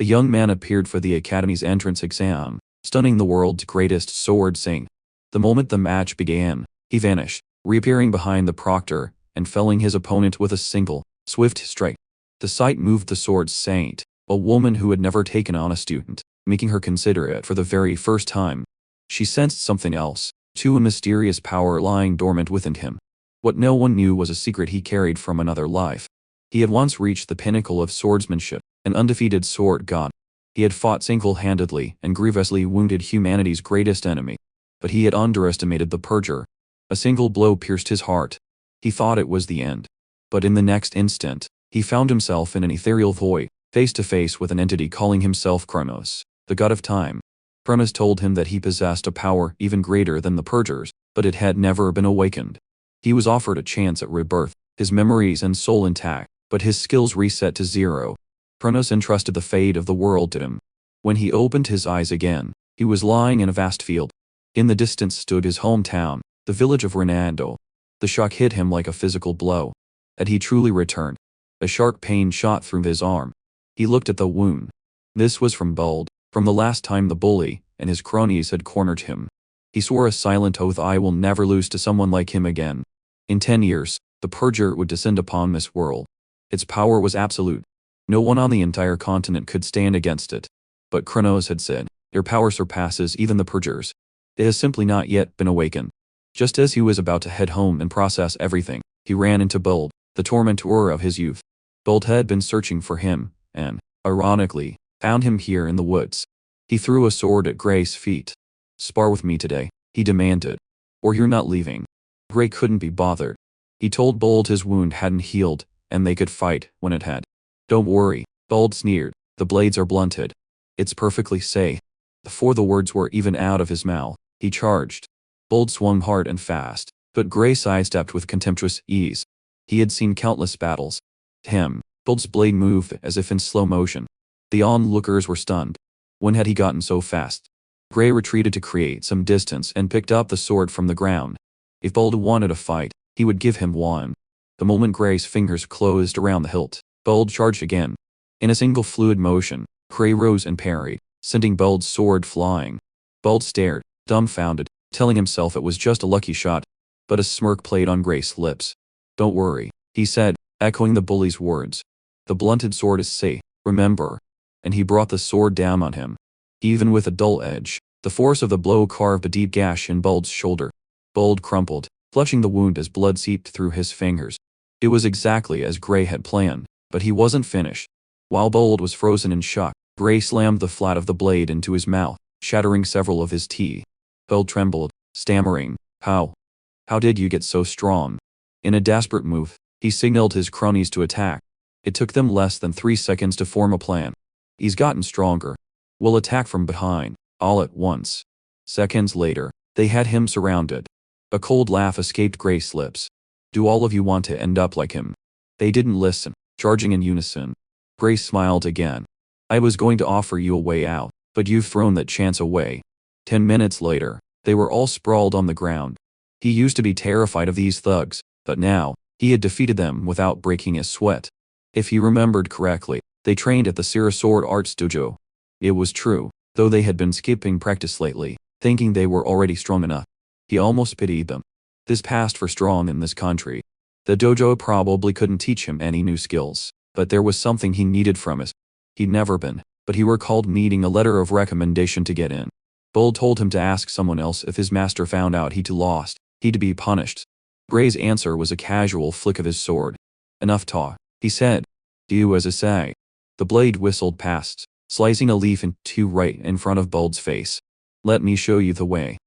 A young man appeared for the Academy's entrance exam, stunning the world's greatest sword sing. The moment the match began, he vanished, reappearing behind the proctor and felling his opponent with a single, swift strike. The sight moved the sword saint, a woman who had never taken on a student, making her consider it for the very first time. She sensed something else, too, a mysterious power lying dormant within him. What no one knew was a secret he carried from another life. He had once reached the pinnacle of swordsmanship, an undefeated sword god. He had fought single-handedly and grievously wounded humanity's greatest enemy. But he had underestimated the purger. A single blow pierced his heart. He thought it was the end. But in the next instant, he found himself in an ethereal void, face to face with an entity calling himself Kronos, the god of time. Kronos told him that he possessed a power even greater than the purger's, but it had never been awakened. He was offered a chance at rebirth, his memories and soul intact, but his skills reset to zero. Kronos entrusted the fate of the world to him. When he opened his eyes again, he was lying in a vast field. In the distance stood his hometown, the village of Ronaldo. The shock hit him like a physical blow. Had he truly returned? A sharp pain shot through his arm. He looked at the wound. This was from Bold, from the last time the bully and his cronies had cornered him. He swore a silent oath, I will never lose to someone like him again. In 10 years, the purger would descend upon this world. Its power was absolute. No one on the entire continent could stand against it. But Kronos had said, your power surpasses even the purger's. It has simply not yet been awakened. Just as he was about to head home and process everything, he ran into Bold, the tormentor of his youth. Bold had been searching for him, and, ironically, found him here in the woods. He threw a sword at Gray's feet. Spar with me today, he demanded. Or you're not leaving. Gray couldn't be bothered. He told Bold his wound hadn't healed, and they could fight when it had. Don't worry, Bold sneered, the blades are blunted. It's perfectly safe. Before the words were even out of his mouth, he charged. Bold swung hard and fast, but Gray sidestepped with contemptuous ease. He had seen countless battles. Bold's blade moved as if in slow motion. The onlookers were stunned. When had he gotten so fast? Gray retreated to create some distance and picked up the sword from the ground. If Bold wanted a fight, he would give him one. The moment Gray's fingers closed around the hilt, Bold charged again. In a single fluid motion, Gray rose and parried, sending Bold's sword flying. Bold stared, dumbfounded, telling himself it was just a lucky shot, but a smirk played on Gray's lips. Don't worry, he said, echoing the bully's words. The blunted sword is safe, remember. And he brought the sword down on him. Even with a dull edge, the force of the blow carved a deep gash in Bold's shoulder. Bold crumpled, clutching the wound as blood seeped through his fingers. It was exactly as Gray had planned, but he wasn't finished. While Bold was frozen in shock, Gray slammed the flat of the blade into his mouth, shattering several of his teeth. Bold trembled, stammering, How did you get so strong? In a desperate move, he signaled his cronies to attack. It took them less than 3 seconds to form a plan. He's gotten stronger. We'll attack from behind, all at once. Seconds later, they had him surrounded. A cold laugh escaped Gray's lips. Do all of you want to end up like him? They didn't listen, charging in unison. Gray smiled again. I was going to offer you a way out, but you've thrown that chance away. 10 minutes later, they were all sprawled on the ground. He used to be terrified of these thugs, but now, he had defeated them without breaking a sweat. If he remembered correctly, they trained at the Sira Sword Arts Dojo. It was true, though they had been skipping practice lately, thinking they were already strong enough. He almost pitied them. This passed for strong in this country. The dojo probably couldn't teach him any new skills, but there was something he needed from it. He'd never been, but he recalled needing a letter of recommendation to get in. Bold told him to ask someone else if his master found out he'd lost, he'd be punished. Gray's answer was a casual flick of his sword. Enough talk, he said. Do as I say. The blade whistled past, slicing a leaf in two right in front of Bold's face. Let me show you the way.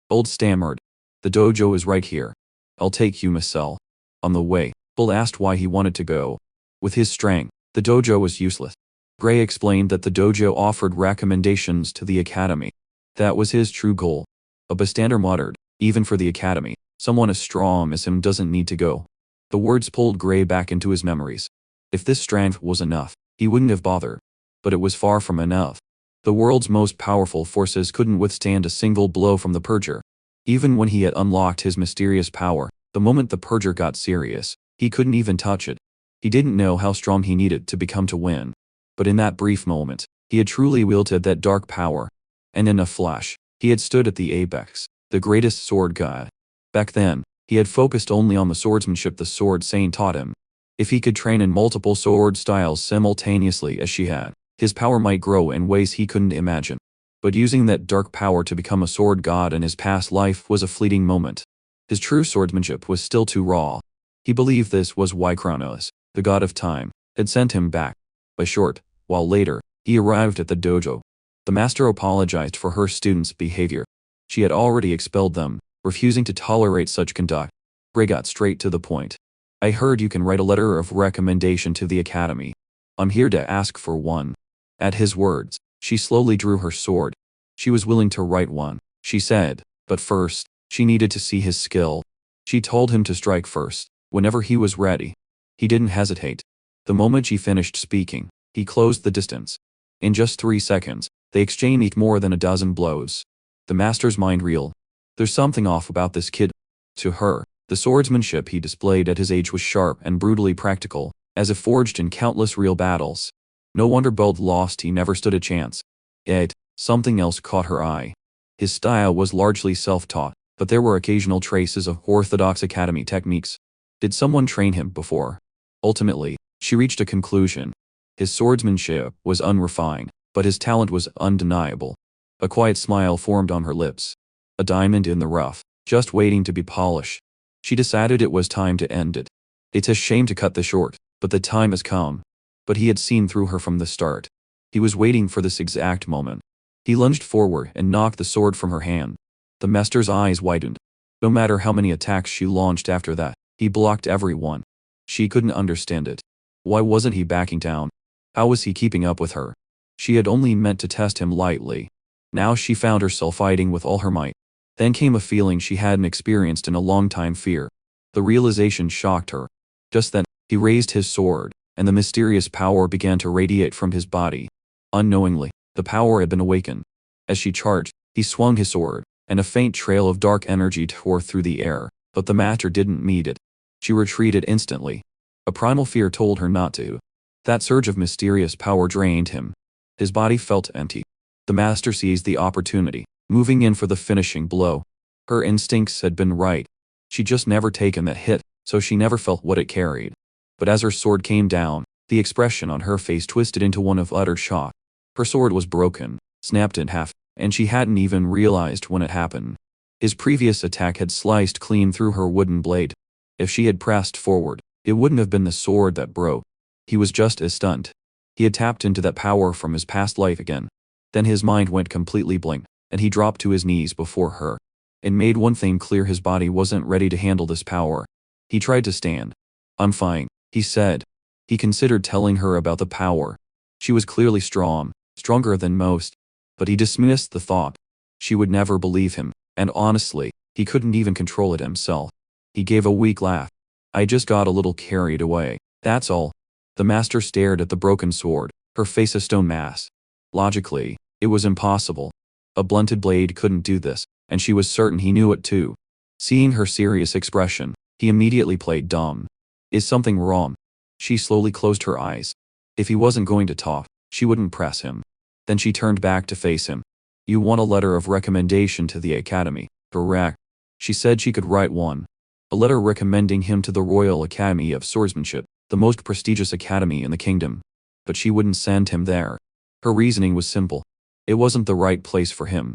Bold stammered. The dojo is right here. I'll take you myself. On the way, Bold asked why he wanted to go. With his strength, the dojo was useless. Gray explained that the dojo offered recommendations to the academy. That was his true goal. A bystander muttered, even for the academy, someone as strong as him doesn't need to go. The words pulled Gray back into his memories. If this strength was enough, he wouldn't have bothered. But it was far from enough. The world's most powerful forces couldn't withstand a single blow from the purger. Even when he had unlocked his mysterious power, the moment the purger got serious, he couldn't even touch it. He didn't know how strong he needed to become to win. But in that brief moment, He had truly wielded that dark power. And in a flash, he had stood at the apex, the greatest sword god. Back then, he had focused only on the swordsmanship the sword saint taught him. If he could train in multiple sword styles simultaneously as she had, his power might grow in ways he couldn't imagine. But using that dark power to become a sword god in his past life was a fleeting moment. His true swordsmanship was still too raw. He believed this was why Kronos, the god of time, had sent him back. A short while later, he arrived at the dojo. The master apologized for her students' behavior. She had already expelled them, refusing to tolerate such conduct. Ray got straight to the point. I heard you can write a letter of recommendation to the academy. I'm here to ask for one. At his words, she slowly drew her sword. She was willing to write one, she said, but first, she needed to see his skill. She told him to strike first, whenever he was ready. He didn't hesitate. The moment she finished speaking, he closed the distance. In just 3 seconds, they exchanged more than a dozen blows. The master's mind reeled. There's something off about this kid. To her, the swordsmanship he displayed at his age was sharp and brutally practical, as if forged in countless real battles. No wonder Bold lost, he never stood a chance. Yet, something else caught her eye. His style was largely self-taught, but there were occasional traces of orthodox academy techniques. Did someone train him before? Ultimately, she reached a conclusion. His swordsmanship was unrefined, but his talent was undeniable. A quiet smile formed on her lips. A diamond in the rough, just waiting to be polished. She decided it was time to end it. It's a shame to cut this short, but the time has come. But he had seen through her from the start. He was waiting for this exact moment. He lunged forward and knocked the sword from her hand. The master's eyes widened. No matter how many attacks she launched after that, he blocked every one. She couldn't understand it. Why wasn't he backing down? How was he keeping up with her? She had only meant to test him lightly. Now she found herself fighting with all her might. Then came a feeling she hadn't experienced in a long time: fear. The realization shocked her. Just then, he raised his sword, and the mysterious power began to radiate from his body. Unknowingly, the power had been awakened. As she charged, he swung his sword, and a faint trail of dark energy tore through the air, but the master didn't meet it. She retreated instantly. A primal fear told her not to. That surge of mysterious power drained him. His body felt empty. The master seized the opportunity, moving in for the finishing blow. Her instincts had been right. She'd just never taken that hit, so she never felt what it carried. But as her sword came down, the expression on her face twisted into one of utter shock. Her sword was broken, snapped in half, and she hadn't even realized when it happened. His previous attack had sliced clean through her wooden blade. If she had pressed forward, it wouldn't have been the sword that broke. He was just as stunned. He had tapped into that power from his past life again. Then his mind went completely blank, and he dropped to his knees before her. It made one thing clear: his body wasn't ready to handle this power. He tried to stand. I'm fine, he said. He considered telling her about the power. She was clearly strong, stronger than most. But he dismissed the thought. She would never believe him, and honestly, he couldn't even control it himself. He gave a weak laugh. I just got a little carried away, that's all. The master stared at the broken sword, her face a stone mask. Logically, it was impossible. A blunted blade couldn't do this, and she was certain he knew it too. Seeing her serious expression, he immediately played dumb. Is something wrong? She slowly closed her eyes. If he wasn't going to talk, she wouldn't press him. Then she turned back to face him. You want a letter of recommendation to the academy, correct? She said she could write one. A letter recommending him to the Royal Academy of Swordsmanship, the most prestigious academy in the kingdom. But she wouldn't send him there. Her reasoning was simple. It wasn't the right place for him.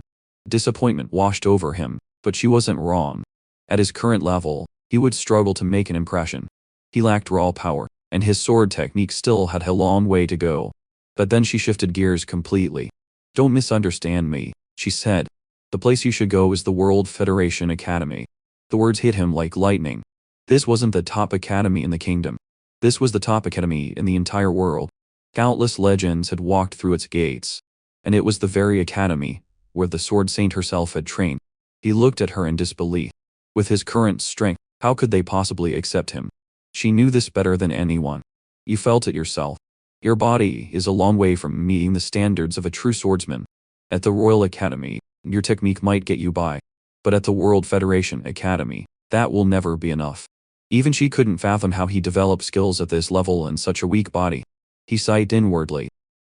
Disappointment washed over him, but she wasn't wrong. At his current level, he would struggle to make an impression. He lacked raw power, and his sword technique still had a long way to go. But then she shifted gears completely. Don't misunderstand me, she said. The place you should go is the World Federation Academy. The words hit him like lightning. This wasn't the top academy in the kingdom. This was the top academy in the entire world. Countless legends had walked through its gates. And it was the very academy where the sword saint herself had trained. He looked at her in disbelief. With his current strength, how could they possibly accept him? She knew this better than anyone. You felt it yourself. Your body is a long way from meeting the standards of a true swordsman. At the Royal Academy, your technique might get you by. But at the World Federation Academy, that will never be enough. Even she couldn't fathom how he developed skills at this level in such a weak body. He sighed inwardly.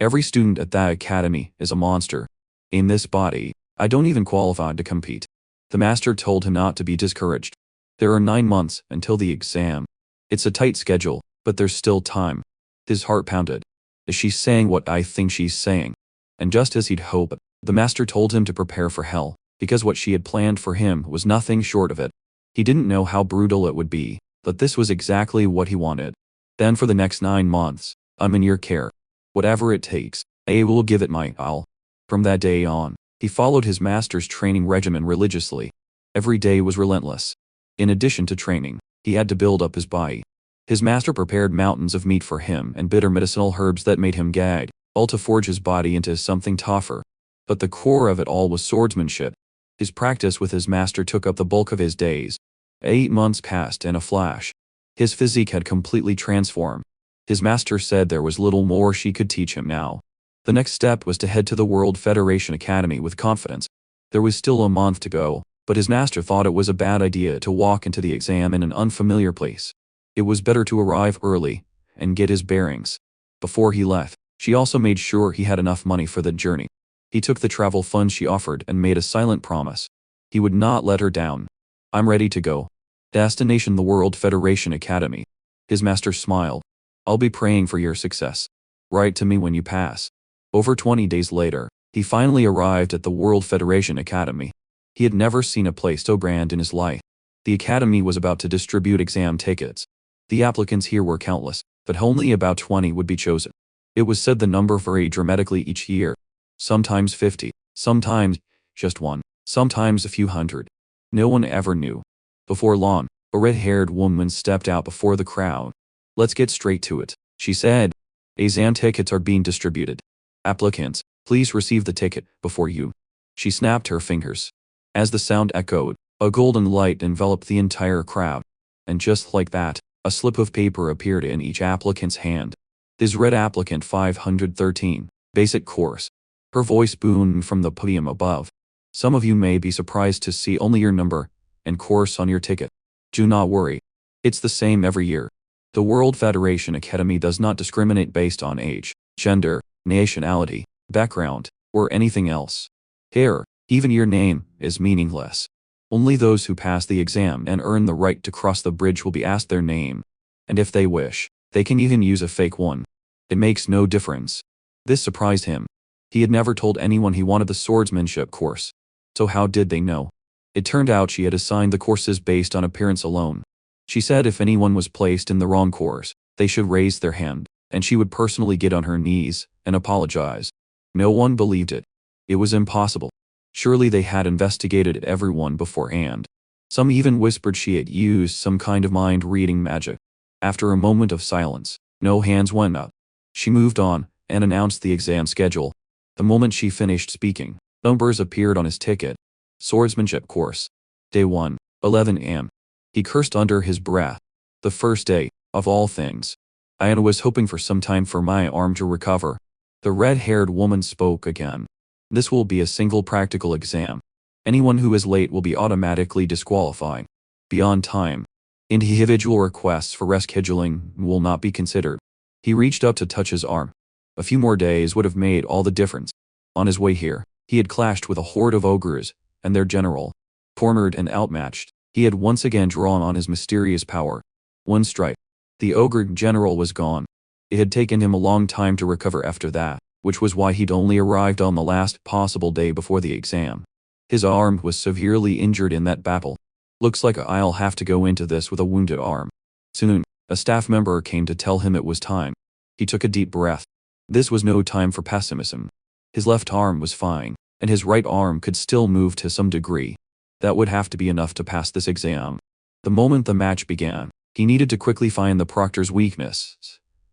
Every student at that academy is a monster. In this body, I don't even qualify to compete. The master told him not to be discouraged. There are 9 months until the exam. It's a tight schedule, but there's still time. His heart pounded. Is she saying what I think she's saying? And just as he'd hoped, the master told him to prepare for hell, because what she had planned for him was nothing short of it. He didn't know how brutal it would be, but this was exactly what he wanted. Then for the next 9 months, I'm in your care. Whatever it takes, I will give it my all. From that day on, he followed his master's training regimen religiously. Every day was relentless. In addition to training, he had to build up his body. His master prepared mountains of meat for him and bitter medicinal herbs that made him gag, all to forge his body into something tougher. But the core of it all was swordsmanship. His practice with his master took up the bulk of his days. 8 months passed in a flash. His physique had completely transformed. His master said there was little more she could teach him now. The next step was to head to the World Federation Academy with confidence. There was still a month to go, but his master thought it was a bad idea to walk into the exam in an unfamiliar place. It was better to arrive early and get his bearings. Before he left, she also made sure he had enough money for the journey. He took the travel funds she offered and made a silent promise. He would not let her down. I'm ready to go. Destination: the World Federation Academy. His master smiled. I'll be praying for your success. Write to me when you pass. Over 20 days later, he finally arrived at the World Federation Academy. He had never seen a place so grand in his life. The academy was about to distribute exam tickets. The applicants here were countless, but only about 20 would be chosen. It was said the number varied dramatically each year. Sometimes 50, sometimes just 1, sometimes a few hundred. No one ever knew. Before long, a red-haired woman stepped out before the crowd. Let's get straight to it, she said. Exam tickets are being distributed. Applicants, please receive the ticket before you. She snapped her fingers. As the sound echoed, a golden light enveloped the entire crowd. And just like that, a slip of paper appeared in each applicant's hand. This read applicant 513, basic course. Her voice boomed from the podium above. Some of you may be surprised to see only your number and course on your ticket. Do not worry. It's the same every year. The World Federation Academy does not discriminate based on age, gender, nationality, background, or anything else. Here, even your name is meaningless. Only those who pass the exam and earn the right to cross the bridge will be asked their name. And if they wish, they can even use a fake one. It makes no difference. This surprised him. He had never told anyone he wanted the swordsmanship course. So how did they know? It turned out she had assigned the courses based on appearance alone. She said if anyone was placed in the wrong course, they should raise their hand, and she would personally get on her knees and apologize. No one believed it. It was impossible. Surely they had investigated everyone beforehand. Some even whispered she had used some kind of mind-reading magic. After a moment of silence, no hands went up. She moved on and announced the exam schedule. The moment she finished speaking, numbers appeared on his ticket. Swordsmanship course. Day 1, 11 a.m. He cursed under his breath. The first day, of all things. I was hoping for some time for my arm to recover. The red-haired woman spoke again. This will be a single practical exam. Anyone who is late will be automatically disqualified. Beyond time, individual requests for rescheduling will not be considered. He reached up to touch his arm. A few more days would have made all the difference. On his way here, he had clashed with a horde of ogres and their general. Cornered and outmatched, he had once again drawn on his mysterious power. One strike. The ogre general was gone. It had taken him a long time to recover after that, which was why he'd only arrived on the last possible day before the exam. His arm was severely injured in that battle. Looks like I'll have to go into this with a wounded arm. Soon, a staff member came to tell him it was time. He took a deep breath. This was no time for pessimism. His left arm was fine, and his right arm could still move to some degree. That would have to be enough to pass this exam. The moment the match began, he needed to quickly find the proctor's weakness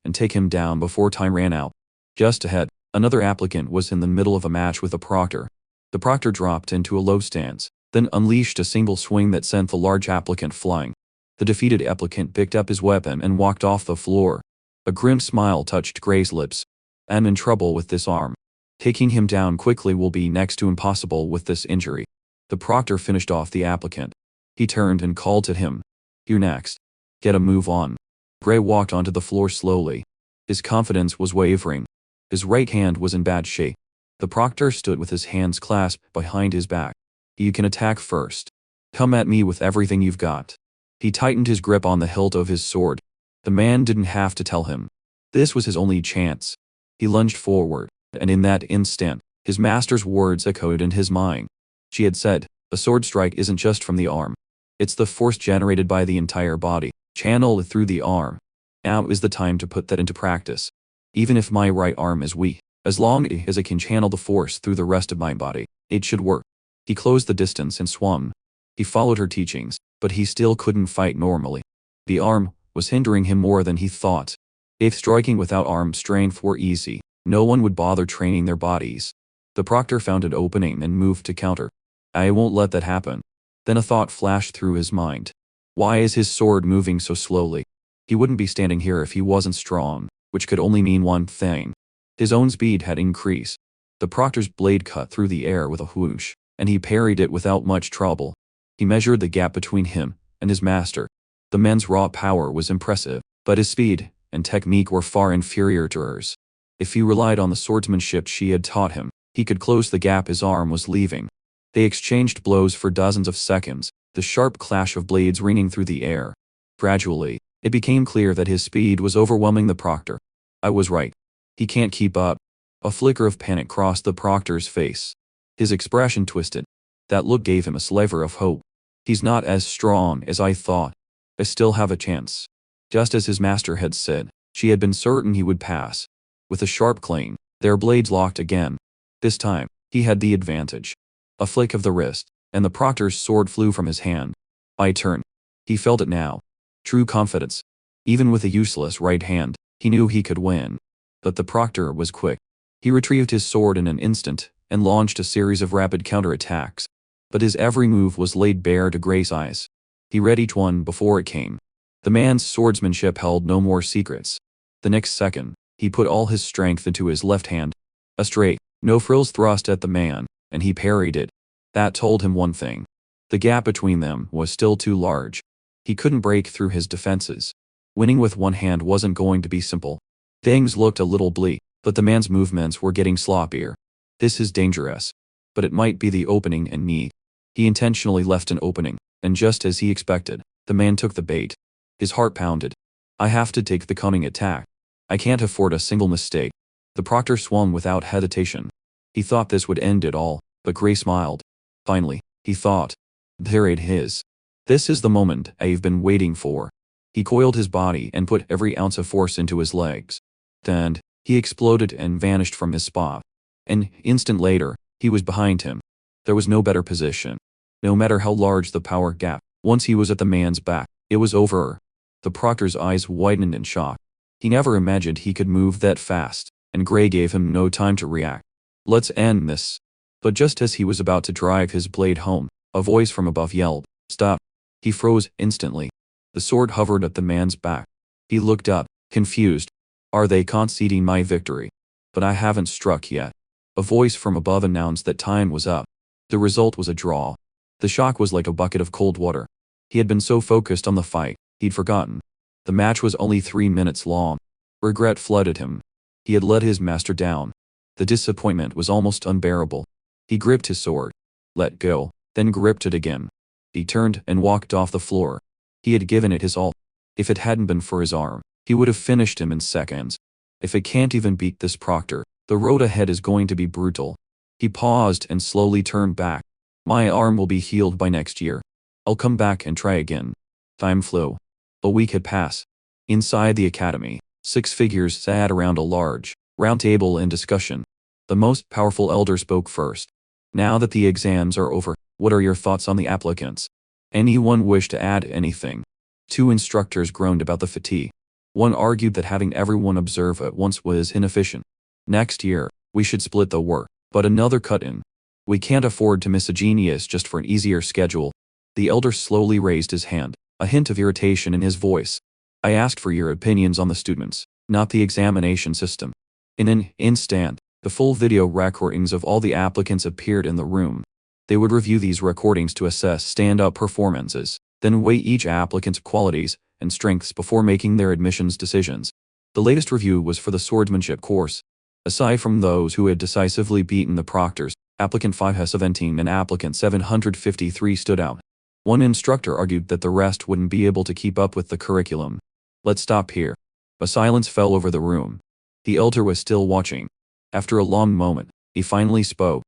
and take him down before time ran out. Just ahead, another applicant was in the middle of a match with the proctor. The proctor dropped into a low stance, then unleashed a single swing that sent the large applicant flying. The defeated applicant picked up his weapon and walked off the floor. A grim smile touched Gray's lips. I'm in trouble with this arm. Taking him down quickly will be next to impossible with this injury. The proctor finished off the applicant. He turned and called to him. You're next. Get a move on. Gray walked onto the floor slowly. His confidence was wavering. His right hand was in bad shape. The proctor stood with his hands clasped behind his back. You can attack first. Come at me with everything you've got. He tightened his grip on the hilt of his sword. The man didn't have to tell him. This was his only chance. He lunged forward, and in that instant, his master's words echoed in his mind. She had said, a sword strike isn't just from the arm. It's the force generated by the entire body, channeled through the arm. Now is the time to put that into practice. Even if my right arm is weak, as long as I can channel the force through the rest of my body, it should work. He closed the distance and swung. He followed her teachings, but he still couldn't fight normally. The arm was hindering him more than he thought. If striking without arm strength were easy, no one would bother training their bodies. The proctor found an opening and moved to counter. I won't let that happen. Then a thought flashed through his mind. Why is his sword moving so slowly? He wouldn't be standing here if he wasn't strong, which could only mean one thing. His own speed had increased. The proctor's blade cut through the air with a whoosh, and he parried it without much trouble. He measured the gap between him and his master. The man's raw power was impressive, but his speed and technique were far inferior to hers. If he relied on the swordsmanship she had taught him, he could close the gap his arm was leaving. They exchanged blows for dozens of seconds, the sharp clash of blades ringing through the air. Gradually, it became clear that his speed was overwhelming the proctor. I was right. He can't keep up. A flicker of panic crossed the proctor's face. His expression twisted. That look gave him a sliver of hope. He's not as strong as I thought. I still have a chance. Just as his master had said, she had been certain he would pass. With a sharp clang, their blades locked again. This time, he had the advantage. A flick of the wrist, and the proctor's sword flew from his hand. I turned. He felt it now. True confidence. Even with a useless right hand, he knew he could win. But the proctor was quick. He retrieved his sword in an instant, and launched a series of rapid counterattacks. But his every move was laid bare to Gray's eyes. He read each one before it came. The man's swordsmanship held no more secrets. The next second, he put all his strength into his left hand. A straight, no-frills thrust at the man, and he parried it. That told him one thing. The gap between them was still too large. He couldn't break through his defenses. Winning with one hand wasn't going to be simple. Things looked a little bleak, but the man's movements were getting sloppier. This is dangerous. But it might be the opening in need. He intentionally left an opening, and just as he expected, the man took the bait. His heart pounded. I have to take the coming attack. I can't afford a single mistake. The proctor swung without hesitation. He thought this would end it all, but Gray smiled. Finally, he thought. There it is. This is the moment I've been waiting for. He coiled his body and put every ounce of force into his legs. Then, he exploded and vanished from his spot. An instant later, he was behind him. There was no better position. No matter how large the power gap, once he was at the man's back, it was over. The proctor's eyes widened in shock. He never imagined he could move that fast, and Gray gave him no time to react. Let's end this. But just as he was about to drive his blade home, a voice from above yelled, Stop. He froze instantly. The sword hovered at the man's back. He looked up, confused. Are they conceding my victory? But I haven't struck yet. A voice from above announced that time was up. The result was a draw. The shock was like a bucket of cold water. He had been so focused on the fight, he'd forgotten. The match was only 3 minutes long. Regret flooded him. He had let his master down. The disappointment was almost unbearable. He gripped his sword, let go, then gripped it again. He turned and walked off the floor. He had given it his all. If it hadn't been for his arm, he would have finished him in seconds. If it can't even beat this proctor, the road ahead is going to be brutal. He paused and slowly turned back. My arm will be healed by next year. I'll come back and try again. Time flew. A week had passed. Inside the academy, 6 figures sat around a large, round table in discussion. The most powerful elder spoke first. Now that the exams are over, what are your thoughts on the applicants? Anyone wish to add anything? 2 instructors groaned about the fatigue. One argued that having everyone observe at once was inefficient. Next year, we should split the work, but another cut in. We can't afford to miss a genius just for an easier schedule. The elder slowly raised his hand, a hint of irritation in his voice. I asked for your opinions on the students, not the examination system. In an instant, the full video recordings of all the applicants appeared in the room. They would review these recordings to assess stand-up performances, then weigh each applicant's qualities and strengths before making their admissions decisions. The latest review was for the swordsmanship course. Aside from those who had decisively beaten the proctors, applicant 517 and applicant 753 stood out. One instructor argued that the rest wouldn't be able to keep up with the curriculum. Let's stop here. A silence fell over the room. The elder was still watching. After a long moment, he finally spoke.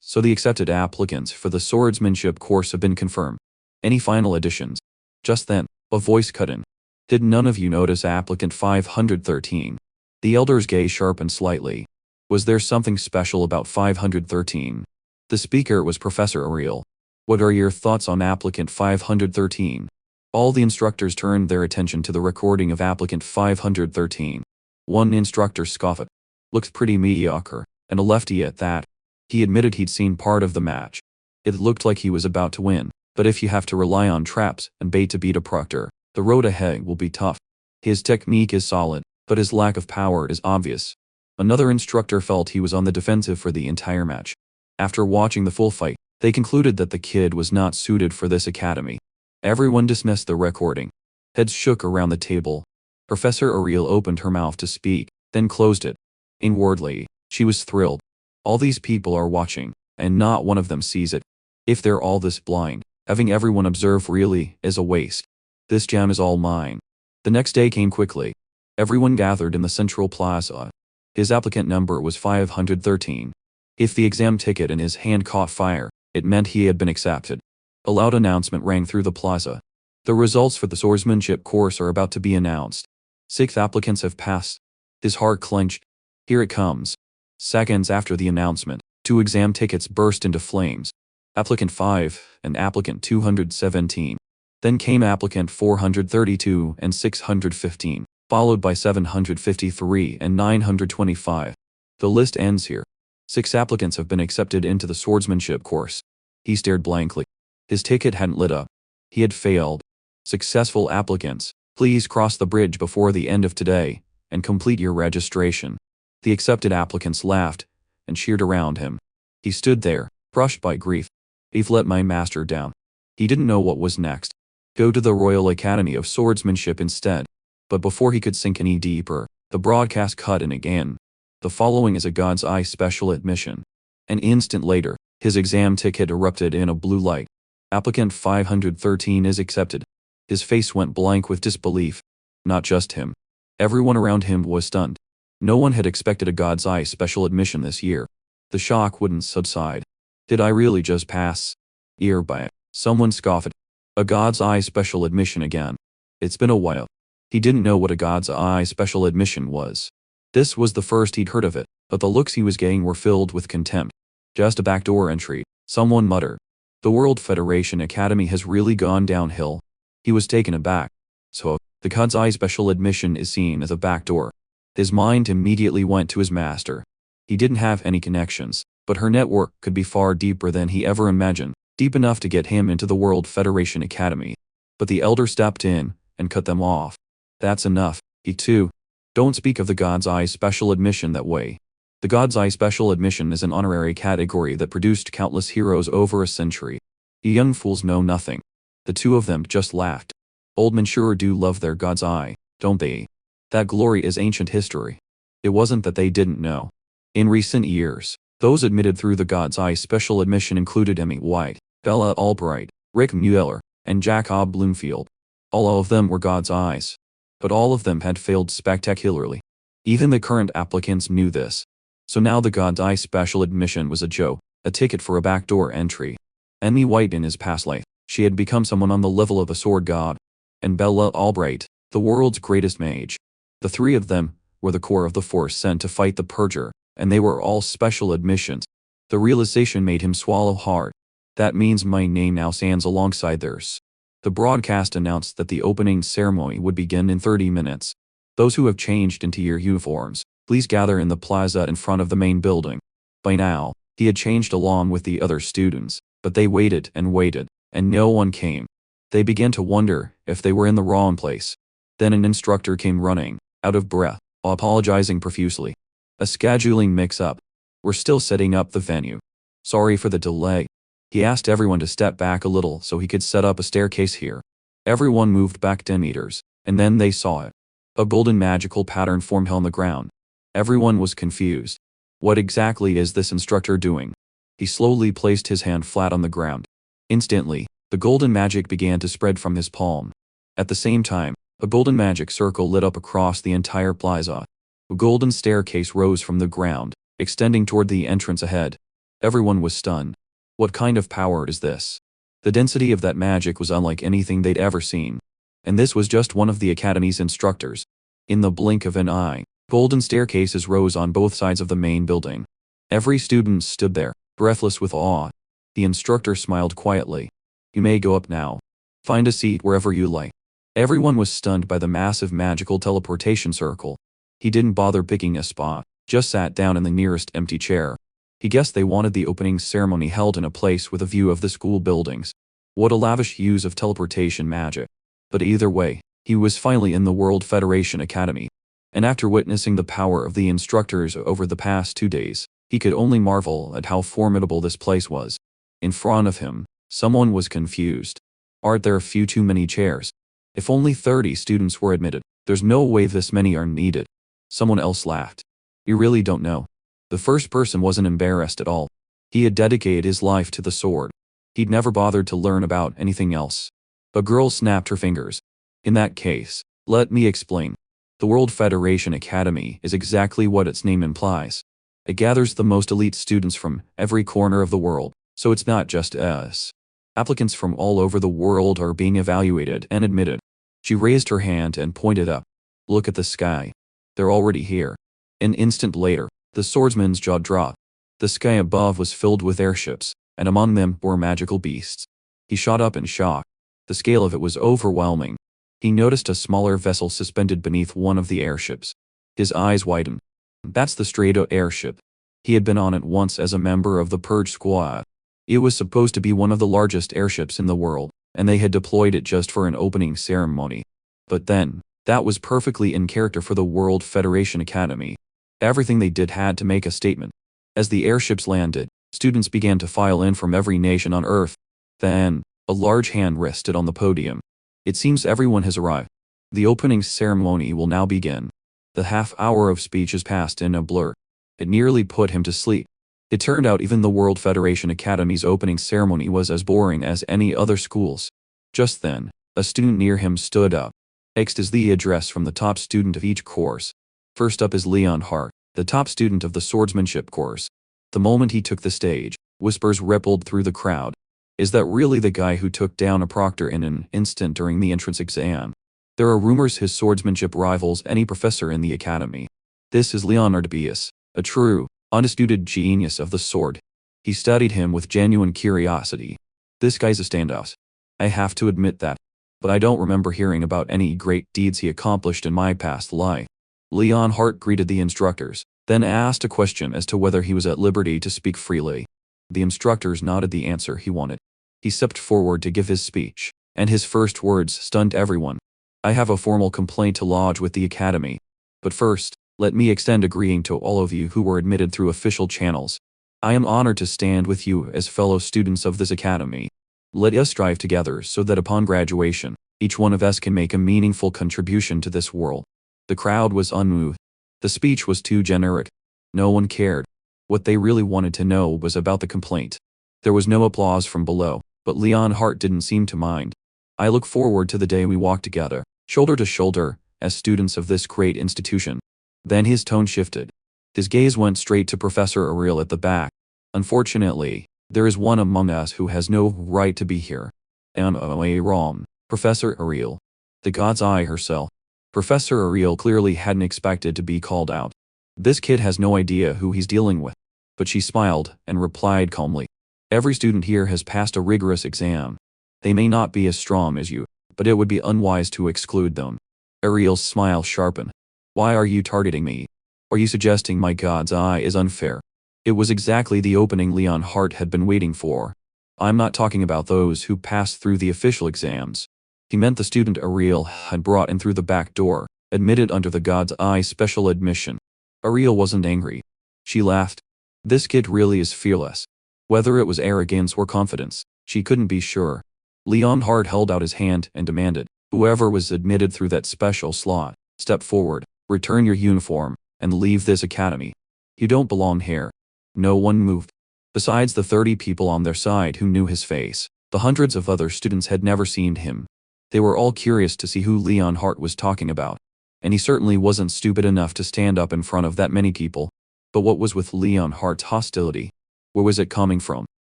So the accepted applicants for the swordsmanship course have been confirmed. Any final additions? Just then, a voice cut in. Did none of you notice applicant 513? The elder's gaze sharpened slightly. Was there something special about 513? The speaker was Professor Ariel. What are your thoughts on applicant 513? All the instructors turned their attention to the recording of applicant 513. One instructor scoffed. Looks pretty mediocre, and a lefty at that. He admitted he'd seen part of the match. It looked like he was about to win, but if you have to rely on traps and bait to beat a proctor, the road ahead will be tough. His technique is solid, but his lack of power is obvious. Another instructor felt he was on the defensive for the entire match. After watching the full fight, they concluded that the kid was not suited for this academy. Everyone dismissed the recording. Heads shook around the table. Professor Ariel opened her mouth to speak, then closed it. Inwardly, she was thrilled. All these people are watching, and not one of them sees it. If they're all this blind, having everyone observe really is a waste. This jam is all mine. The next day came quickly. Everyone gathered in the central plaza. His applicant number was 513. If the exam ticket in his hand caught fire, it meant he had been accepted. A loud announcement rang through the plaza. The results for the swordsmanship course are about to be announced. 6 applicants have passed. His heart clenched. Here it comes. Seconds after the announcement, 2 exam tickets burst into flames. Applicant 5 and applicant 217. Then came applicant 432 and 615, followed by 753 and 925. The list ends here. 6 applicants have been accepted into the swordsmanship course. He stared blankly. His ticket hadn't lit up. He had failed. Successful applicants, please cross the bridge before the end of today and complete your registration. The accepted applicants laughed and cheered around him. He stood there, crushed by grief. I've let my master down. He didn't know what was next. Go to the Royal Academy of Swordsmanship instead. But before he could sink any deeper, the broadcast cut in again. The following is a God's Eye special admission. An instant later, his exam ticket erupted in a blue light. Applicant 513 is accepted. His face went blank with disbelief. Not just him. Everyone around him was stunned. No one had expected a God's Eye special admission this year. The shock wouldn't subside. Did I really just pass? Earby. Someone scoffed. A God's Eye special admission again. It's been a while. He didn't know what a God's Eye special admission was. This was the first he'd heard of it, but the looks he was getting were filled with contempt. Just a backdoor entry, someone muttered. The World Federation Academy has really gone downhill. He was taken aback. So, the God's Eye special admission is seen as a backdoor. His mind immediately went to his master. He didn't have any connections, but her network could be far deeper than he ever imagined, deep enough to get him into the World Federation Academy. But the elder stepped in and cut them off. That's enough, he too. Don't speak of the God's Eye special admission that way. The God's Eye special admission is an honorary category that produced countless heroes over a century. You young fools know nothing. The two of them just laughed. Old men sure do love their God's Eye, don't they? That glory is ancient history. It wasn't that they didn't know. In recent years, those admitted through the God's Eye special admission included Emmy White, Bella Albright, Rick Mueller, and Jacob Bloomfield. All of them were God's Eyes. But all of them had failed spectacularly. Even the current applicants knew this. So now the God's Eye special admission was a joke, a ticket for a backdoor entry. Emmy White in his past life, she had become someone on the level of a sword god. And Bella Albright, the world's greatest mage. The 3 of them were the core of the force sent to fight the Purger, and they were all special admissions. The realization made him swallow hard. That means my name now stands alongside theirs. The broadcast announced that the opening ceremony would begin in 30 minutes. Those who have changed into your uniforms, please gather in the plaza in front of the main building. By now, he had changed along with the other students, but they waited, and no one came. They began to wonder if they were in the wrong place. Then an instructor came running, out of breath, apologizing profusely. A scheduling mix-up. We're still setting up the venue. Sorry for the delay. He asked everyone to step back a little so he could set up a staircase here. Everyone moved back 10 meters, and then they saw it. A golden magical pattern formed on the ground. Everyone was confused. What exactly is this instructor doing? He slowly placed his hand flat on the ground. Instantly, the golden magic began to spread from his palm. At the same time, a golden magic circle lit up across the entire plaza. A golden staircase rose from the ground, extending toward the entrance ahead. Everyone was stunned. What kind of power is this? The density of that magic was unlike anything they'd ever seen. And this was just one of the academy's instructors. In the blink of an eye, golden staircases rose on both sides of the main building. Every student stood there, breathless with awe. The instructor smiled quietly. You may go up now. Find a seat wherever you like. Everyone was stunned by the massive magical teleportation circle. He didn't bother picking a spot, just sat down in the nearest empty chair. He guessed they wanted the opening ceremony held in a place with a view of the school buildings. What a lavish use of teleportation magic. But either way, he was finally in the World Federation Academy. And after witnessing the power of the instructors over the past 2 days, he could only marvel at how formidable this place was. In front of him, someone was confused. Aren't there a few too many chairs? If only 30 students were admitted, there's no way this many are needed. Someone else laughed. You really don't know. The first person wasn't embarrassed at all. He had dedicated his life to the sword. He'd never bothered to learn about anything else. A girl snapped her fingers. In that case, let me explain. The World Federation Academy is exactly what its name implies. It gathers the most elite students from every corner of the world, so it's not just us. Applicants from all over the world are being evaluated and admitted. She raised her hand and pointed up. Look at the sky. They're already here. An instant later, the swordsman's jaw dropped. The sky above was filled with airships, and among them were magical beasts. He shot up in shock. The scale of it was overwhelming. He noticed a smaller vessel suspended beneath one of the airships. His eyes widened. That's the Strato airship. He had been on it once as a member of the Purge Squad. It was supposed to be one of the largest airships in the world, and they had deployed it just for an opening ceremony. But then, that was perfectly in character for the World Federation Academy. Everything they did had to make a statement. As the airships landed, students began to file in from every nation on Earth. Then, a large hand rested on the podium. It seems everyone has arrived. The opening ceremony will now begin. The half-hour of speeches passed in a blur. It nearly put him to sleep. It turned out even the World Federation Academy's opening ceremony was as boring as any other school's. Just then, a student near him stood up. Next is the address from the top student of each course. First up is Léon Hart, the top student of the swordsmanship course. The moment he took the stage, whispers rippled through the crowd. Is that really the guy who took down a proctor in an instant during the entrance exam? There are rumors his swordsmanship rivals any professor in the academy. This is Leonard Bias, a true, undisputed genius of the sword. He studied him with genuine curiosity. This guy's a standout. I have to admit that. But I don't remember hearing about any great deeds he accomplished in my past life. Léon Hart greeted the instructors, then asked a question as to whether he was at liberty to speak freely. The instructors nodded the answer he wanted. He stepped forward to give his speech, and his first words stunned everyone. I have a formal complaint to lodge with the academy. But first, let me extend a greeting to all of you who were admitted through official channels. I am honored to stand with you as fellow students of this academy. Let us strive together so that upon graduation, each one of us can make a meaningful contribution to this world. The crowd was unmoved. The speech was too generic. No one cared. What they really wanted to know was about the complaint. There was no applause from below, but Léon Hart didn't seem to mind. I look forward to the day we walk together, shoulder to shoulder, as students of this great institution. Then his tone shifted. His gaze went straight to Professor Ariel at the back. Unfortunately, there is one among us who has no right to be here. Wrong, Professor Ariel. The God's Eye herself. Professor Ariel clearly hadn't expected to be called out. This kid has no idea who he's dealing with. But she smiled and replied calmly. Every student here has passed a rigorous exam. They may not be as strong as you, but it would be unwise to exclude them. Ariel's smile sharpened. Why are you targeting me? Are you suggesting my God's Eye is unfair? It was exactly the opening Léon Hart had been waiting for. I'm not talking about those who passed through the official exams. He meant the student Ariel had brought in through the back door, admitted under the God's Eye special admission. Ariel wasn't angry. She laughed. This kid really is fearless. Whether it was arrogance or confidence, she couldn't be sure. Léon Hart held out his hand and demanded, whoever was admitted through that special slot, step forward, return your uniform. and leave this academy. You don't belong here. No one moved. Besides the 30 people on their side who knew his face, the hundreds of other students had never seen him. They were all curious to see who Léon Hart was talking about. And he certainly wasn't stupid enough to stand up in front of that many people. But what was with Léon Hart's hostility? Where was it coming from?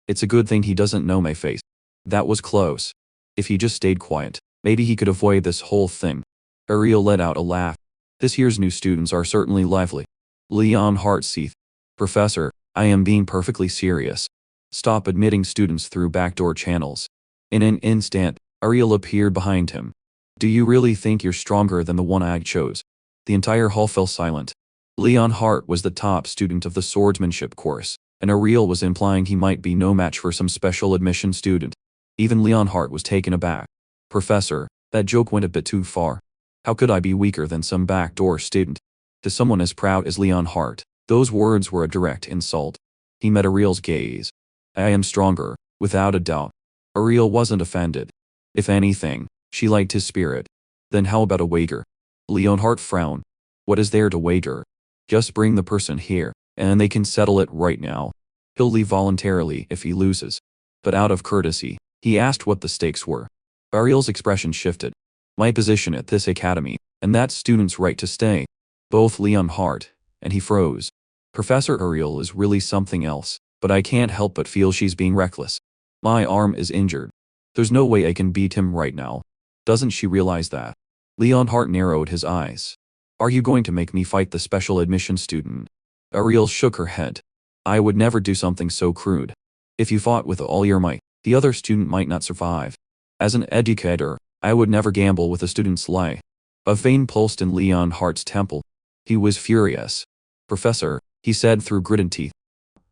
It's a good thing he doesn't know my face. That was close. If he just stayed quiet, maybe he could avoid this whole thing. Ariel let out a laugh. This year's new students are certainly lively. Léon Hart seethed. Professor, I am being perfectly serious. Stop admitting students through backdoor channels. In an instant, Ariel appeared behind him. Do you really think you're stronger than the one I chose? The entire hall fell silent. Léon Hart was the top student of the swordsmanship course, and Ariel was implying he might be no match for some special admission student. Even Léon Hart was taken aback. Professor, that joke went a bit too far. How could I be weaker than some backdoor student? To someone as proud as Léon Hart, those words were a direct insult. He met Ariel's gaze. I am stronger, without a doubt. Ariel wasn't offended. If anything, she liked his spirit. Then how about a wager? Léon Hart frowned. What is there to wager? Just bring the person here, and they can settle it right now. He'll leave voluntarily if he loses. But out of courtesy, he asked what the stakes were. Ariel's expression shifted. My position at this academy, and that student's right to stay. Both Léon Hart, and he froze. Professor Ariel is really something else, but I can't help but feel she's being reckless. My arm is injured. There's no way I can beat him right now. Doesn't she realize that? Léon Hart narrowed his eyes. Are you going to make me fight the special admission student? Ariel shook her head. I would never do something so crude. If you fought with all your might, the other student might not survive. As an educator, I would never gamble with a student's life. A vein pulsed in Léon Hart's temple. He was furious. Professor, he said through gritted teeth.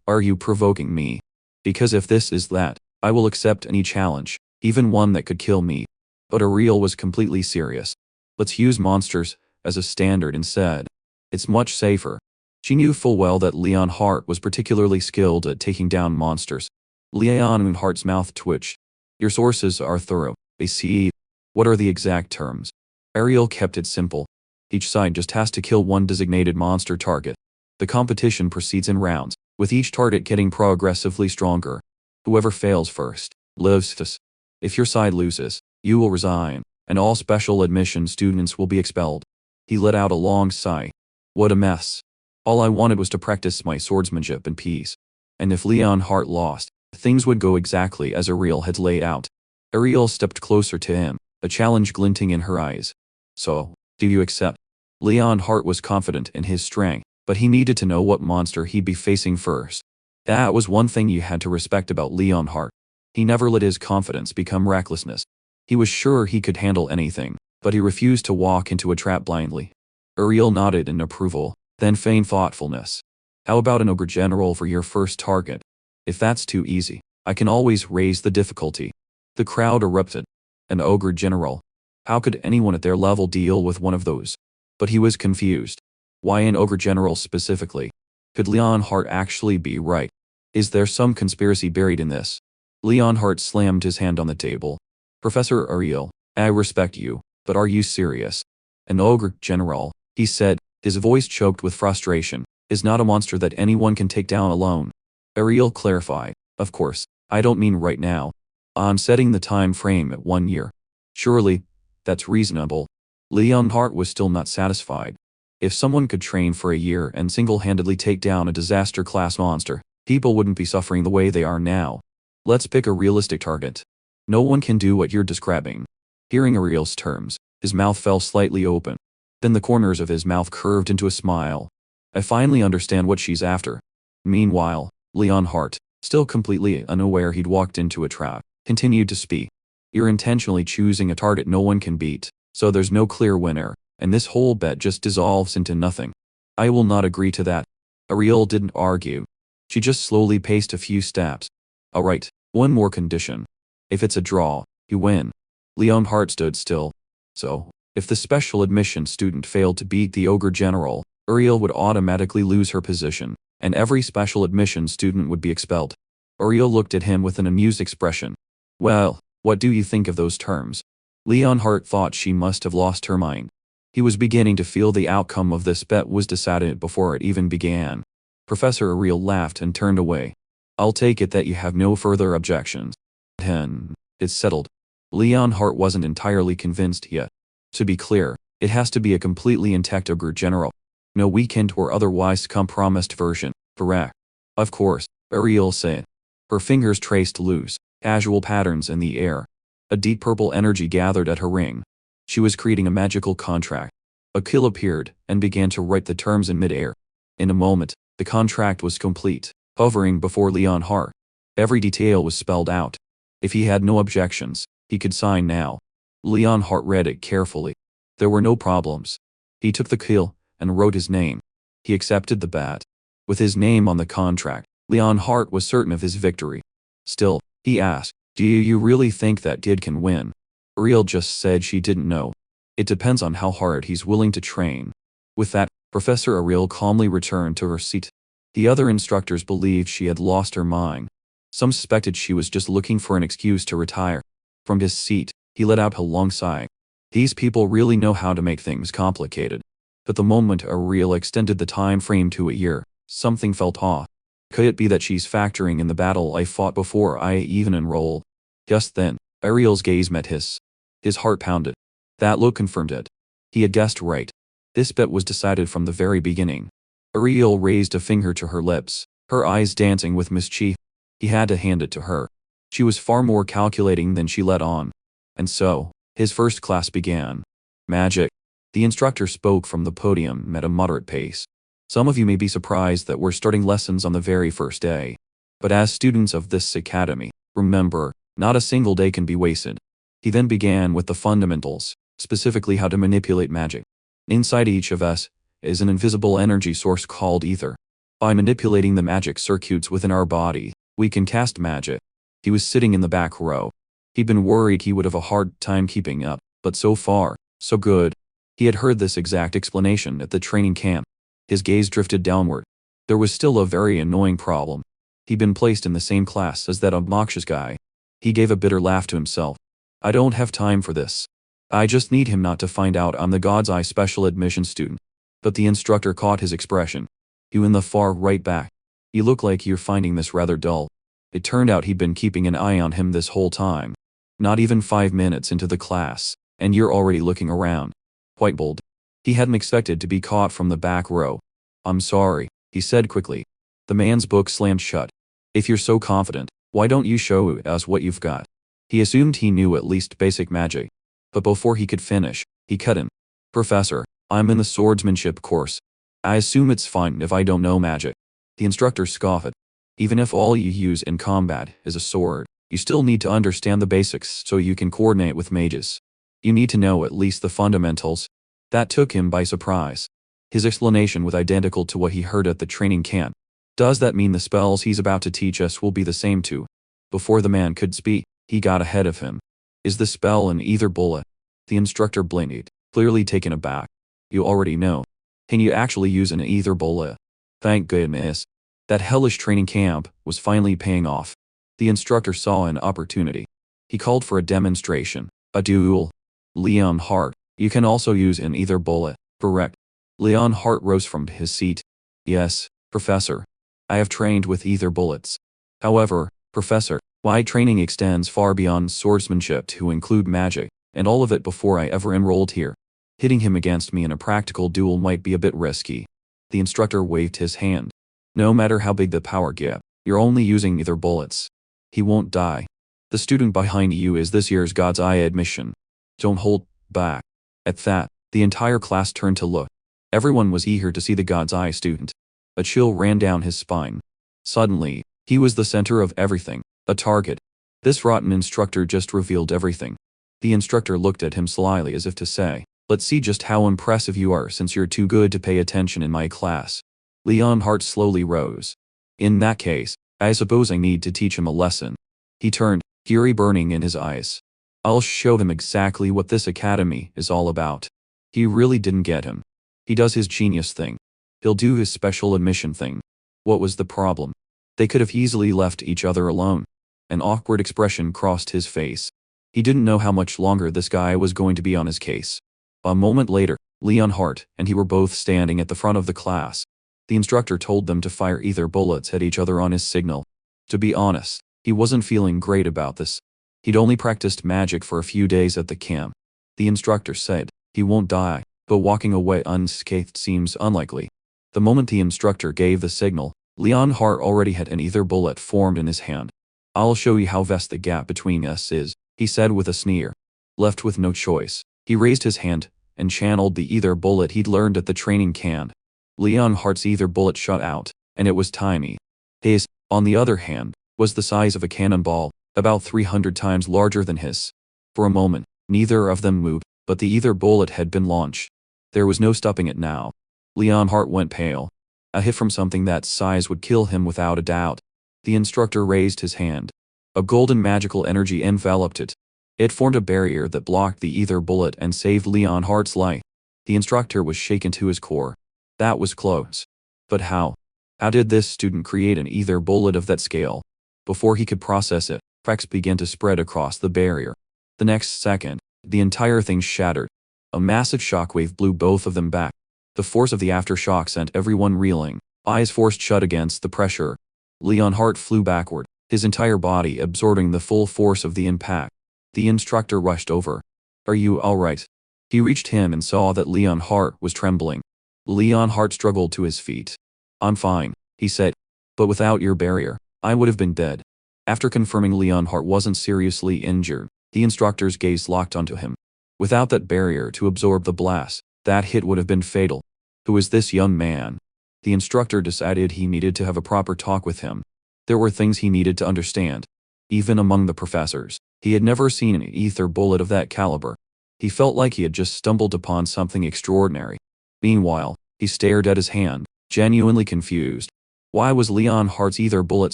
Are you provoking me? Because if this is that, I will accept any challenge, even one that could kill me. But Ariel was completely serious. Let's use monsters as a standard instead. It's much safer. She knew full well that Léon Hart was particularly skilled at taking down monsters. Léon Hart's mouth twitched. Your sources are thorough. I see. What are the exact terms? Ariel kept it simple. Each side just has to kill one designated monster target. The competition proceeds in rounds, with each target getting progressively stronger. Whoever fails first lives. If your side loses, you will resign, and all special admission students will be expelled. He let out a long sigh. What a mess. All I wanted was to practice my swordsmanship in peace. And if Léon Hart lost, things would go exactly as Ariel had laid out. Ariel stepped closer to him, a challenge glinting in her eyes. So, do you accept? Léon Hart was confident in his strength, but he needed to know what monster he'd be facing first. That was one thing you had to respect about Léon Hart. He never let his confidence become recklessness. He was sure he could handle anything, but he refused to walk into a trap blindly. Ariel nodded in approval, then feigned thoughtfulness. How about an ogre general for your first target? If that's too easy, I can always raise the difficulty. The crowd erupted. An ogre general. How could anyone at their level deal with one of those? But he was confused. Why an ogre general specifically? Could Léon Hart actually be right? Is there some conspiracy buried in this? Léon Hart slammed his hand on the table. Professor Ariel, I respect you, but are you serious? An ogre general, he said, his voice choked with frustration, is not a monster that anyone can take down alone. Ariel clarified, of course, I don't mean right now. I'm setting the time frame at 1 year. Surely, that's reasonable. Léon Hart was still not satisfied. If someone could train for a year and single-handedly take down a disaster-class monster, people wouldn't be suffering the way they are now. Let's pick a realistic target. No one can do what you're describing. Hearing Ariel's terms, his mouth fell slightly open. Then the corners of his mouth curved into a smile. I finally understand what she's after. Meanwhile, Léon Hart, still completely unaware he'd walked into a trap, continued to speak. You're intentionally choosing a target no one can beat, so there's no clear winner, and this whole bet just dissolves into nothing. I will not agree to that. Ariel didn't argue. She just slowly paced a few steps. All right, one more condition. If it's a draw, you win. Léon Hart stood still. So, if the special admission student failed to beat the ogre general, Ariel would automatically lose her position, and every special admission student would be expelled. Ariel looked at him with an amused expression. Well, what do you think of those terms? Léon Hart thought she must have lost her mind. He was beginning to feel the outcome of this bet was decided before it even began. Professor Ariel laughed and turned away. I'll take it that you have no further objections. 10. It's settled. Léon Hart wasn't entirely convinced yet. To be clear, it has to be a completely intact ogre general. No weakened or otherwise compromised version, correct? Of course, Ariel said. Her fingers traced loose, casual patterns in the air. A deep purple energy gathered at her ring. She was creating a magical contract. A quill appeared and began to write the terms in midair. In a moment, the contract was complete, hovering before Léon Hart. Every detail was spelled out. If he had no objections, he could sign now. Léon Hart read it carefully. There were no problems. He took the quill and wrote his name. He accepted the bet. With his name on the contract, Léon Hart was certain of his victory. Still, he asked, do you really think that kid can win? Ariel just said she didn't know. It depends on how hard he's willing to train. With that, Professor Ariel calmly returned to her seat. The other instructors believed she had lost her mind. Some suspected she was just looking for an excuse to retire. From his seat, he let out a long sigh. These people really know how to make things complicated. But the moment Ariel extended the time frame to a year, something felt off. Could it be that she's factoring in the battle I fought before I even enrolled? Just then, Ariel's gaze met his. His heart pounded. That look confirmed it. He had guessed right. This bet was decided from the very beginning. Ariel raised a finger to her lips, her eyes dancing with mischief. He had to hand it to her. She was far more calculating than she let on. And so, his first class began. Magic. The instructor spoke from the podium at a moderate pace. Some of you may be surprised that we're starting lessons on the very first day. But as students of this academy, remember, not a single day can be wasted. He then began with the fundamentals, specifically how to manipulate magic. Inside each of us is an invisible energy source called ether. By manipulating the magic circuits within our body, we can cast magic. He was sitting in the back row. He'd been worried he would have a hard time keeping up, but so far, so good. He had heard this exact explanation at the training camp. His gaze drifted downward. There was still a very annoying problem. He'd been placed in the same class as that obnoxious guy. He gave a bitter laugh to himself. I don't have time for this. I just need him not to find out I'm the God's Eye special admission student. But the instructor caught his expression. You in the far right back. You look like you're finding this rather dull. It turned out he'd been keeping an eye on him this whole time. Not even 5 minutes into the class, and you're already looking around. Quite bold. He hadn't expected to be caught from the back row. I'm sorry, he said quickly. The man's book slammed shut. If you're so confident, why don't you show us what you've got? He assumed he knew at least basic magic. But before he could finish, he cut in. Professor, I'm in the swordsmanship course. I assume it's fine if I don't know magic. The instructor scoffed. Even if all you use in combat is a sword, you still need to understand the basics so you can coordinate with mages. You need to know at least the fundamentals. That took him by surprise. His explanation was identical to what he heard at the training camp. Does that mean the spells he's about to teach us will be the same too? Before the man could speak, he got ahead of him. Is the spell an ether bullet? The instructor blinked, clearly taken aback. You already know. Can you actually use an ether bullet? Thank goodness. That hellish training camp was finally paying off. The instructor saw an opportunity. He called for a demonstration, a duel. Léon Hart, you can also use an ether bullet, correct? Léon Hart rose from his seat. Yes, Professor. I have trained with ether bullets. However, Professor, my training extends far beyond swordsmanship to include magic, and all of it before I ever enrolled here. Hitting him against me in a practical duel might be a bit risky. The instructor waved his hand. No matter how big the power gap, you're only using ether bullets. He won't die. The student behind you is this year's God's Eye admission. Don't hold back. At that, the entire class turned to look. Everyone was eager to see the God's Eye student. A chill ran down his spine. Suddenly, he was the center of everything, a target. This rotten instructor just revealed everything. The instructor looked at him slyly as if to say, let's see just how impressive you are since you're too good to pay attention in my class. Léon Hart slowly rose. In that case, I suppose I need to teach him a lesson. He turned, fury burning in his eyes. I'll show him exactly what this academy is all about. He really didn't get him. He does his genius thing. He'll do his special admission thing. What was the problem? They could have easily left each other alone. An awkward expression crossed his face. He didn't know how much longer this guy was going to be on his case. A moment later, Leonhardt and he were both standing at the front of the class. The instructor told them to fire ether bullets at each other on his signal. To be honest, he wasn't feeling great about this. He'd only practiced magic for a few days at the camp. The instructor said, he won't die, but walking away unscathed seems unlikely. The moment the instructor gave the signal, Leonhardt already had an ether bullet formed in his hand. I'll show you how vast the gap between us is, he said with a sneer. Left with no choice, he raised his hand and channeled the ether bullet he'd learned at the training camp. Leonhardt's ether bullet shot out, and it was tiny. His, on the other hand, was the size of a cannonball, about 300 times larger than his. For a moment, neither of them moved, but the ether bullet had been launched. There was no stopping it now. Leonhardt went pale. A hit from something that size would kill him without a doubt. The instructor raised his hand. A golden magical energy enveloped it. It formed a barrier that blocked the ether bullet and saved Leonhardt's life. The instructor was shaken to his core. That was close. But how? How did this student create an ether bullet of that scale? Before he could process it, cracks began to spread across the barrier. The next second, the entire thing shattered. A massive shockwave blew both of them back. The force of the aftershock sent everyone reeling, eyes forced shut against the pressure. Leonhardt flew backward, his entire body absorbing the full force of the impact. The instructor rushed over. Are you all right? He reached him and saw that Leonhardt was trembling. Leonhardt struggled to his feet. I'm fine, he said. But without your barrier, I would have been dead. After confirming Leonhardt wasn't seriously injured, the instructor's gaze locked onto him. Without that barrier to absorb the blast, that hit would have been fatal. Who is this young man? The instructor decided he needed to have a proper talk with him. There were things he needed to understand. Even among the professors, he had never seen an ether bullet of that caliber. He felt like he had just stumbled upon something extraordinary. Meanwhile, he stared at his hand, genuinely confused. Why was Leonhardt's ether bullet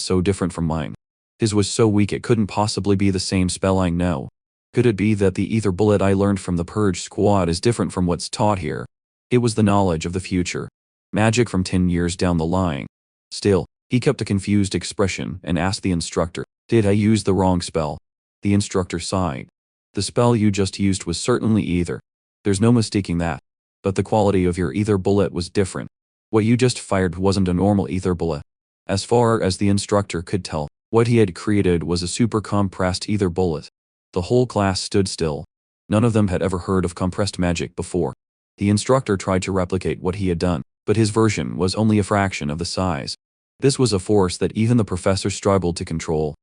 so different from mine? His was so weak it couldn't possibly be the same spell I know. Could it be that the ether bullet I learned from the Purge Squad is different from what's taught here? It was the knowledge of the future. Magic from 10 years down the line. Still, he kept a confused expression and asked the instructor, did I use the wrong spell? The instructor sighed. The spell you just used was certainly ether. There's no mistaking that. But the quality of your ether bullet was different. What you just fired wasn't a normal ether bullet. As far as the instructor could tell, what he had created was a super compressed ether bullet. The whole class stood still. None of them had ever heard of compressed magic before. The instructor tried to replicate what he had done, but his version was only a fraction of the size. This was a force that even the professor struggled to control.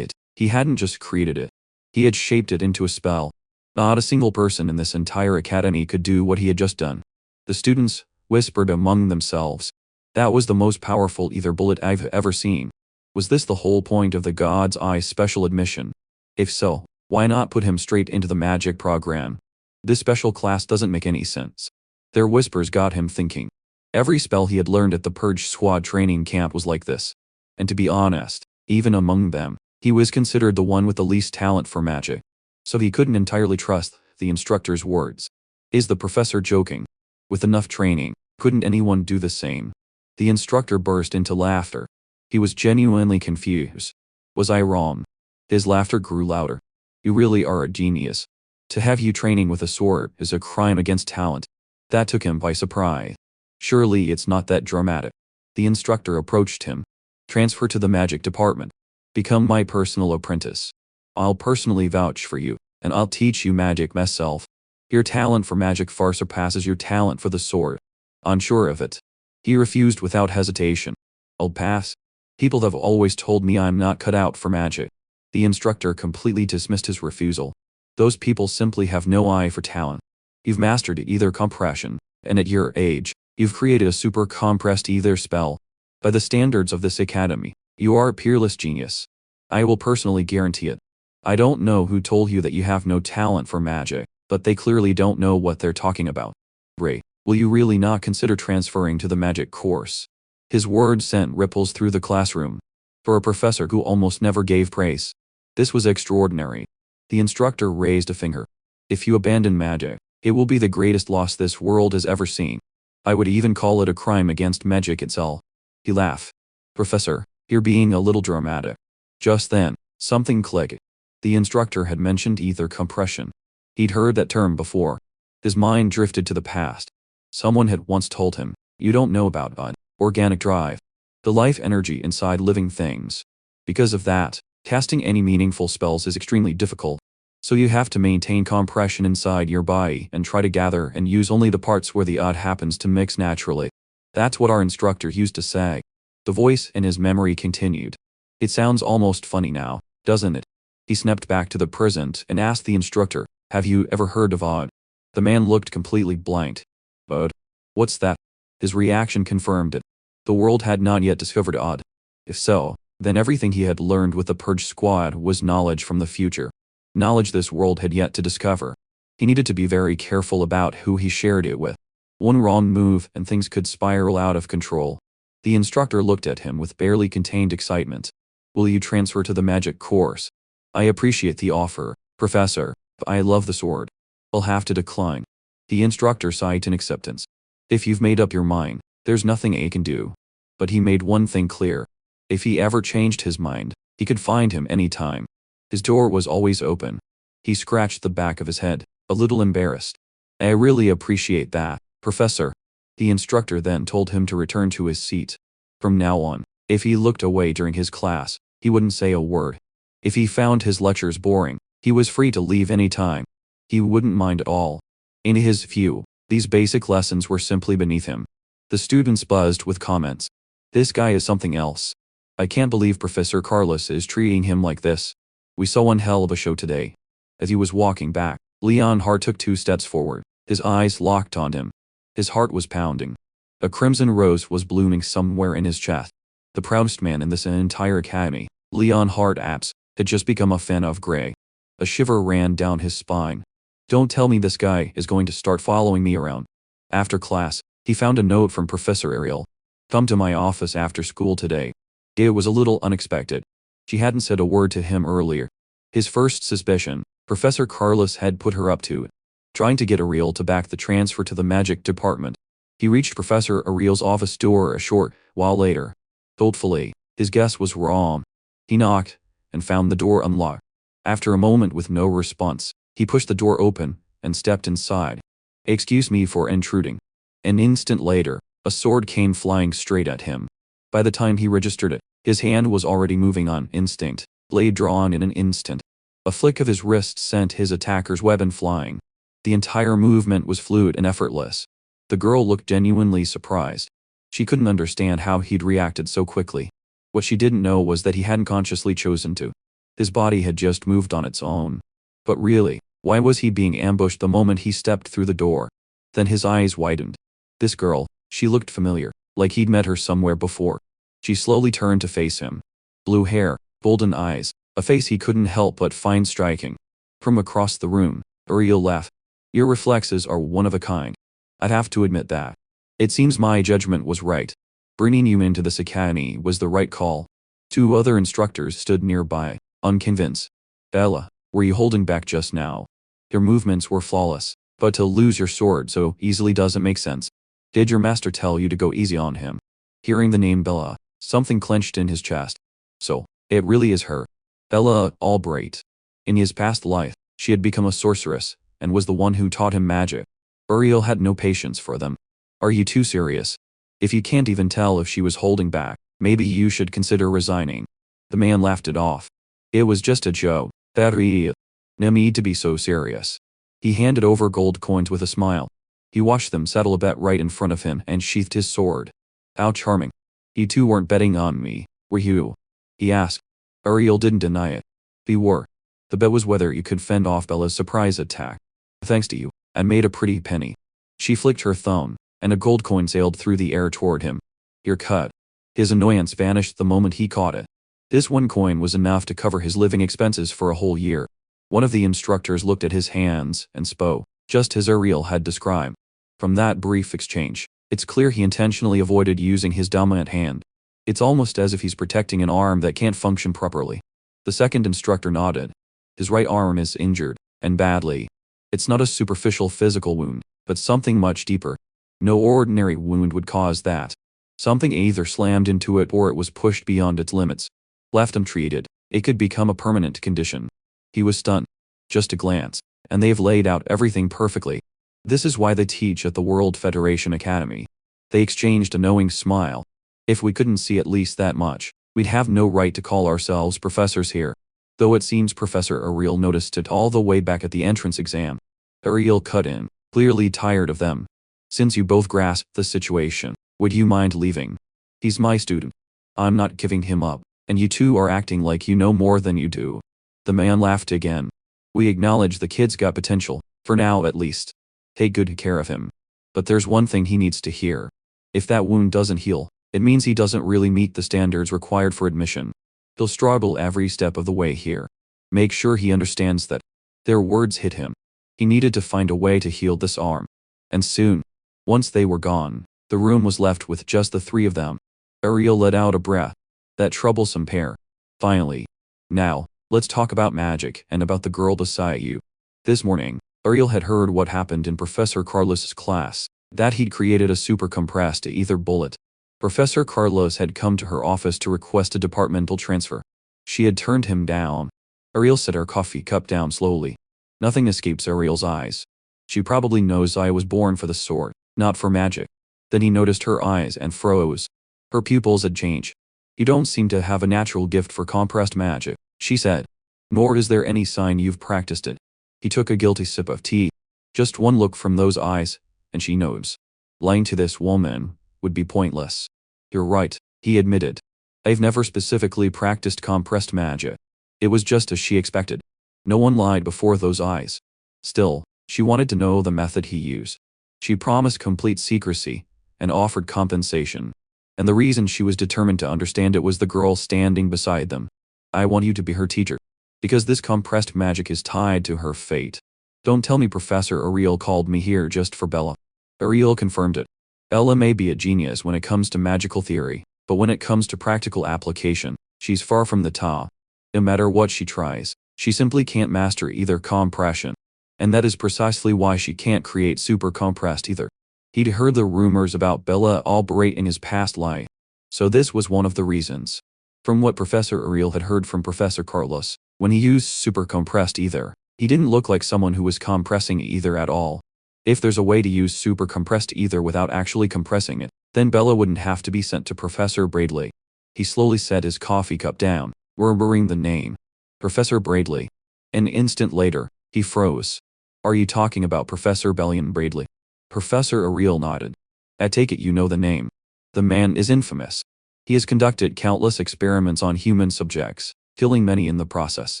He hadn't just created it. He had shaped it into a spell. Not a single person in this entire academy could do what he had just done. The students whispered among themselves. That was the most powerful ether bullet I've ever seen. Was this the whole point of the God's Eye special admission? If so, why not put him straight into the magic program? This special class doesn't make any sense. Their whispers got him thinking. Every spell he had learned at the Purge Squad training camp was like this. And to be honest, even among them, he was considered the one with the least talent for magic. So he couldn't entirely trust the instructor's words. Is the professor joking? With enough training, couldn't anyone do the same? The instructor burst into laughter. He was genuinely confused. Was I wrong? His laughter grew louder. You really are a genius. To have you training with a sword is a crime against talent. That took him by surprise. Surely it's not that dramatic. The instructor approached him. Transfer to the magic department. Become my personal apprentice. I'll personally vouch for you, and I'll teach you magic myself. Your talent for magic far surpasses your talent for the sword. Unsure of it, he refused without hesitation. I'll pass. People have always told me I'm not cut out for magic. The instructor completely dismissed his refusal. Those people simply have no eye for talent. You've mastered ether compression, and at your age, you've created a super compressed ether spell. By the standards of this academy, you are a peerless genius. I will personally guarantee it. I don't know who told you that you have no talent for magic, but they clearly don't know what they're talking about. Ray, will you really not consider transferring to the magic course? His words sent ripples through the classroom. For a professor who almost never gave praise, this was extraordinary. The instructor raised a finger. If you abandon magic, it will be the greatest loss this world has ever seen. I would even call it a crime against magic itself. He laughed. Professor, you're being a little dramatic. Just then, something clicked. The instructor had mentioned ether compression. He'd heard that term before. His mind drifted to the past, Someone had once told him, "You don't know about organic drive, the life energy inside living things." Because of that, casting any meaningful spells is extremely difficult. So you have to maintain compression inside your body and try to gather and use only the parts where the odd happens to mix naturally. That's what our instructor used to say. The voice in his memory continued. It sounds almost funny now, doesn't it? He snapped back to the present and asked the instructor, "Have you ever heard of odd?" The man looked completely blanked. "Odd? What's that?" His reaction confirmed it. The world had not yet discovered odd. If so, then everything he had learned with the Purge Squad was knowledge from the future. Knowledge this world had yet to discover. He needed to be very careful about who he shared it with. One wrong move and things could spiral out of control. The instructor looked at him with barely contained excitement. "Will you transfer to the magic course?" "I appreciate the offer, Professor, but I love the sword. I'll have to decline." The instructor sighed in acceptance. "If you've made up your mind, there's nothing I can do." But he made one thing clear. If he ever changed his mind, he could find him any time. His door was always open. He scratched the back of his head, a little embarrassed. "I really appreciate that, Professor." The instructor then told him to return to his seat. From now on, if he looked away during his class, he wouldn't say a word. If he found his lectures boring, he was free to leave any time. He wouldn't mind at all. In his view, these basic lessons were simply beneath him. The students buzzed with comments. "This guy is something else. I can't believe Professor Carlos is treating him like this. We saw one hell of a show today." As he was walking back, Léon Hart took 2 steps forward. His eyes locked on him. His heart was pounding. A crimson rose was blooming somewhere in his chest. The proudest man in this entire academy, Léon Hart Apps, had just become a fan of Grey. A shiver ran down his spine. Don't tell me this guy is going to start following me around. After class, he found a note from Professor Ariel. "Come to my office after school today." It was a little unexpected. She hadn't said a word to him earlier. His first suspicion, Professor Carlos had put her up to it, trying to get Ariel to back the transfer to the magic department. He reached Professor Ariel's office door a short while later. Thoughtfully, his guess was wrong. He knocked, and found the door unlocked. After a moment with no response, he pushed the door open, and stepped inside. "Excuse me for intruding." An instant later, a sword came flying straight at him. By the time he registered it, his hand was already moving on instinct, blade drawn in an instant. A flick of his wrist sent his attacker's weapon flying. The entire movement was fluid and effortless. The girl looked genuinely surprised. She couldn't understand how he'd reacted so quickly. What she didn't know was that he hadn't consciously chosen to. His body had just moved on its own. But really, why was he being ambushed the moment he stepped through the door? Then his eyes widened. This girl, she looked familiar, like he'd met her somewhere before. She slowly turned to face him. Blue hair, golden eyes, a face he couldn't help but find striking. From across the room, Ariel laughed. "Your reflexes are one of a kind. I'd have to admit that. It seems my judgment was right. Bringing you into this academy was the right call." 2 other instructors stood nearby, unconvinced. "Bella, were you holding back just now? Your movements were flawless, but to lose your sword so easily doesn't make sense. Did your master tell you to go easy on him?" Hearing the name Bella, something clenched in his chest. So, it really is her. Bella Albright. In his past life, she had become a sorceress, and was the one who taught him magic. Ariel had no patience for them. "Are you too serious? If you can't even tell if she was holding back, maybe you should consider resigning." The man laughed it off. "It was just a joke. No need to be so serious." He handed over gold coins with a smile. He watched them settle a bet right in front of him and sheathed his sword. "How charming. You two weren't betting on me, were you?" he asked. Ariel didn't deny it. "We were. The bet was whether you could fend off Bella's surprise attack. Thanks to you, I made a pretty penny." She flicked her thumb, and a gold coin sailed through the air toward him. "You're cut." His annoyance vanished the moment he caught it. This 1 coin was enough to cover his living expenses for a whole year. One of the instructors looked at his hands and spoke, just as Ariel had described. From that brief exchange, it's clear he intentionally avoided using his dominant hand. It's almost as if he's protecting an arm that can't function properly. The second instructor nodded. "His right arm is injured, and badly. It's not a superficial physical wound, but something much deeper. No ordinary wound would cause that. Something either slammed into it or it was pushed beyond its limits. Left untreated, it could become a permanent condition." He was stunned. Just a glance, and they've laid out everything perfectly. This is why they teach at the World Federation Academy. They exchanged a knowing smile. If we couldn't see at least that much, we'd have no right to call ourselves professors here. Though it seems Professor Ariel noticed it all the way back at the entrance exam. Ariel cut in, clearly tired of them. Since you both grasp the situation, would you mind leaving? He's my student. I'm not giving him up, and you two are acting like you know more than you do. The man laughed again. We acknowledge the kid's got potential, for now at least. Take good care of him. But there's one thing he needs to hear. If that wound doesn't heal, it means he doesn't really meet the standards required for admission. He'll struggle every step of the way here. Make sure he understands that. Their words hit him. He needed to find a way to heal this arm. And soon. Once they were gone, the room was left with just the three of them. Ariel let out a breath. That troublesome pair. Finally. Now, let's talk about magic and about the girl beside you. This morning, Ariel had heard what happened in Professor Carlos's class, that he'd created a super compressed ether bullet. Professor Carlos had come to her office to request a departmental transfer. She had turned him down. Ariel set her coffee cup down slowly. Nothing escapes Ariel's eyes. She probably knows I was born for the sword, not for magic. Then he noticed her eyes and froze. Her pupils had changed. You don't seem to have a natural gift for compressed magic, she said. Nor is there any sign you've practiced it. He took a guilty sip of tea. Just one look from those eyes, and she knows. Lying to this woman would be pointless. You're right, he admitted. I've never specifically practiced compressed magic. It was just as she expected. No one lied before those eyes. Still, she wanted to know the method he used. She promised complete secrecy, and offered compensation. And the reason she was determined to understand it was the girl standing beside them. I want you to be her teacher. Because this compressed magic is tied to her fate. Don't tell me Professor Ariel called me here just for Bella. Ariel confirmed it. Ella may be a genius when it comes to magical theory, but when it comes to practical application, she's far from the top. No matter what she tries, she simply can't master ether compression. And that is precisely why she can't create super compressed ether. He'd heard the rumors about Bella Albright in his past life. So this was one of the reasons. From what Professor Ariel had heard from Professor Carlos, when he used super compressed ether, he didn't look like someone who was compressing ether at all. If there's a way to use super compressed ether without actually compressing it, then Bella wouldn't have to be sent to Professor Bradley. He slowly set his coffee cup down, remembering the name. Professor Bradley. An instant later, he froze. Are you talking about Professor Bellion Bradley? Professor Ariel nodded. I take it you know the name. The man is infamous. He has conducted countless experiments on human subjects, killing many in the process.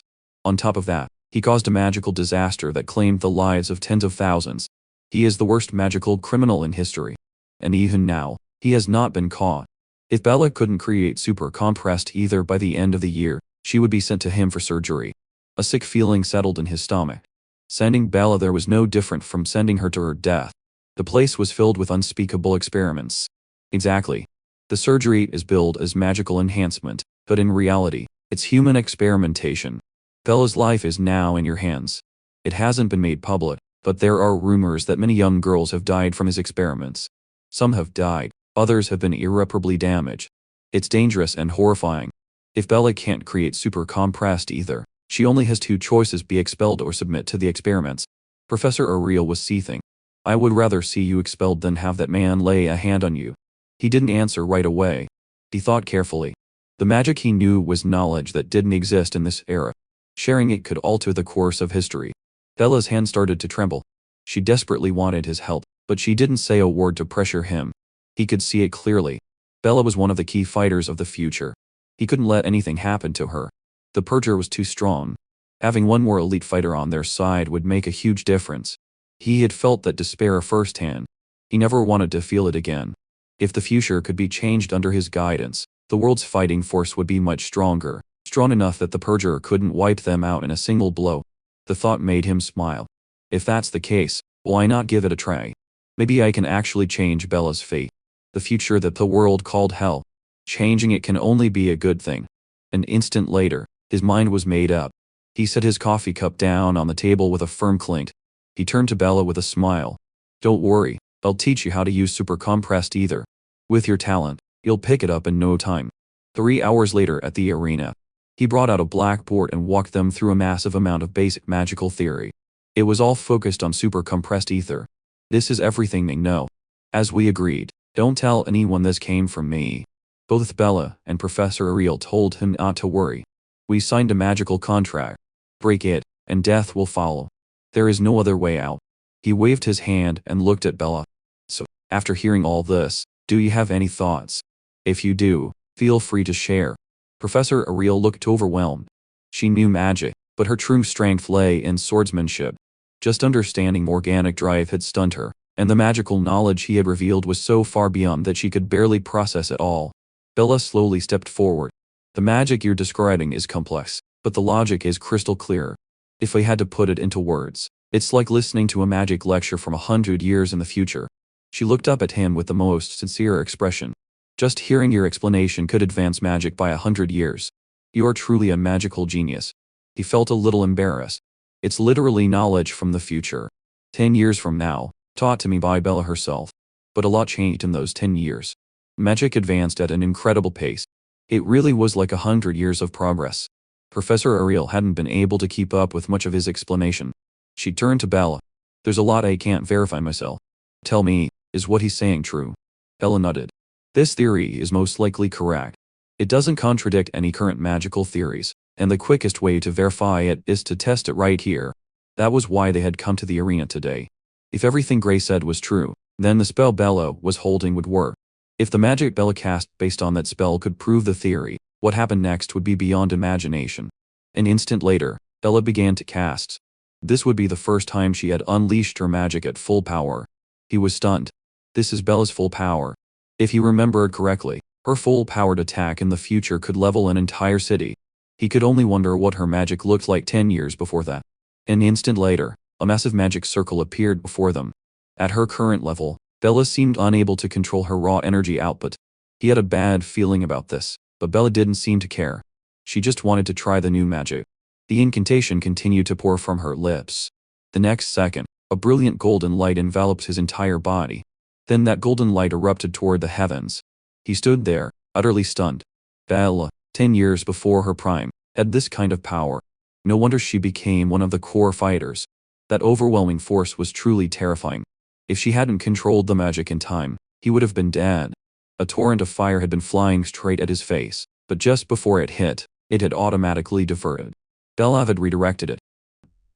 On top of that, he caused a magical disaster that claimed the lives of tens of thousands. He is the worst magical criminal in history. And even now, he has not been caught. If Bella couldn't create super compressed ether by the end of the year, she would be sent to him for surgery. A sick feeling settled in his stomach. Sending Bella there was no different from sending her to her death. The place was filled with unspeakable experiments. Exactly. The surgery is billed as magical enhancement, but in reality, it's human experimentation. Bella's life is now in your hands. It hasn't been made public, but there are rumors that many young girls have died from his experiments. Some have died, others have been irreparably damaged. It's dangerous and horrifying. If Bella can't create super compressed ether, she only has two choices: be expelled or submit to the experiments. Professor Ariel was seething. I would rather see you expelled than have that man lay a hand on you. He didn't answer right away. He thought carefully. The magic he knew was knowledge that didn't exist in this era. Sharing it could alter the course of history. Bella's hand started to tremble. She desperately wanted his help, but she didn't say a word to pressure him. He could see it clearly. Bella was one of the key fighters of the future. He couldn't let anything happen to her. The purger was too strong. Having one more elite fighter on their side would make a huge difference. He had felt that despair firsthand. He never wanted to feel it again. If the future could be changed under his guidance, the world's fighting force would be much stronger, strong enough that the purger couldn't wipe them out in a single blow. The thought made him smile. If that's the case, why not give it a try? Maybe I can actually change Bella's fate. The future that the world called hell. Changing it can only be a good thing. An instant later, his mind was made up. He set his coffee cup down on the table with a firm clink. He turned to Bella with a smile. Don't worry, I'll teach you how to use super compressed ether. With your talent, you'll pick it up in no time. 3 hours later at the arena, he brought out a blackboard and walked them through a massive amount of basic magical theory. It was all focused on super compressed ether. This is everything they know. As we agreed, don't tell anyone this came from me. Both Bella and Professor Ariel told him not to worry. We signed a magical contract. Break it, and death will follow. There is no other way out. He waved his hand and looked at Bella. So, after hearing all this, do you have any thoughts? If you do, feel free to share. Professor Ariel looked overwhelmed. She knew magic, but her true strength lay in swordsmanship. Just understanding organic drive had stunned her, and the magical knowledge he had revealed was so far beyond that she could barely process it all. Bella slowly stepped forward. The magic you're describing is complex, but the logic is crystal clear. If I had to put it into words, it's like listening to a magic lecture from 100 years in the future. She looked up at him with the most sincere expression. Just hearing your explanation could advance magic by 100 years. You are truly a magical genius. He felt a little embarrassed. It's literally knowledge from the future. 10 years from now, taught to me by Bella herself. But a lot changed in those 10 years. Magic advanced at an incredible pace. It really was like 100 years of progress. Professor Ariel hadn't been able to keep up with much of his explanation. She turned to Bella. There's a lot I can't verify myself. Tell me, is what he's saying true? Bella nodded. This theory is most likely correct. It doesn't contradict any current magical theories, and the quickest way to verify it is to test it right here. That was why they had come to the arena today. If everything Gray said was true, then the spell Bella was holding would work. If the magic Bella cast based on that spell could prove the theory, what happened next would be beyond imagination. An instant later, Bella began to cast. This would be the first time she had unleashed her magic at full power. He was stunned. This is Bella's full power. If he remembered correctly, her full-powered attack in the future could level an entire city. He could only wonder what her magic looked like 10 years before that. An instant later, a massive magic circle appeared before them. At her current level, Bella seemed unable to control her raw energy output. He had a bad feeling about this, but Bella didn't seem to care. She just wanted to try the new magic. The incantation continued to pour from her lips. The next second, a brilliant golden light enveloped his entire body. Then that golden light erupted toward the heavens. He stood there, utterly stunned. Bella, 10 years before her prime, had this kind of power. No wonder she became one of the core fighters. That overwhelming force was truly terrifying. If she hadn't controlled the magic in time, he would have been dead. A torrent of fire had been flying straight at his face, but just before it hit, it had automatically diverted. Bella had redirected it.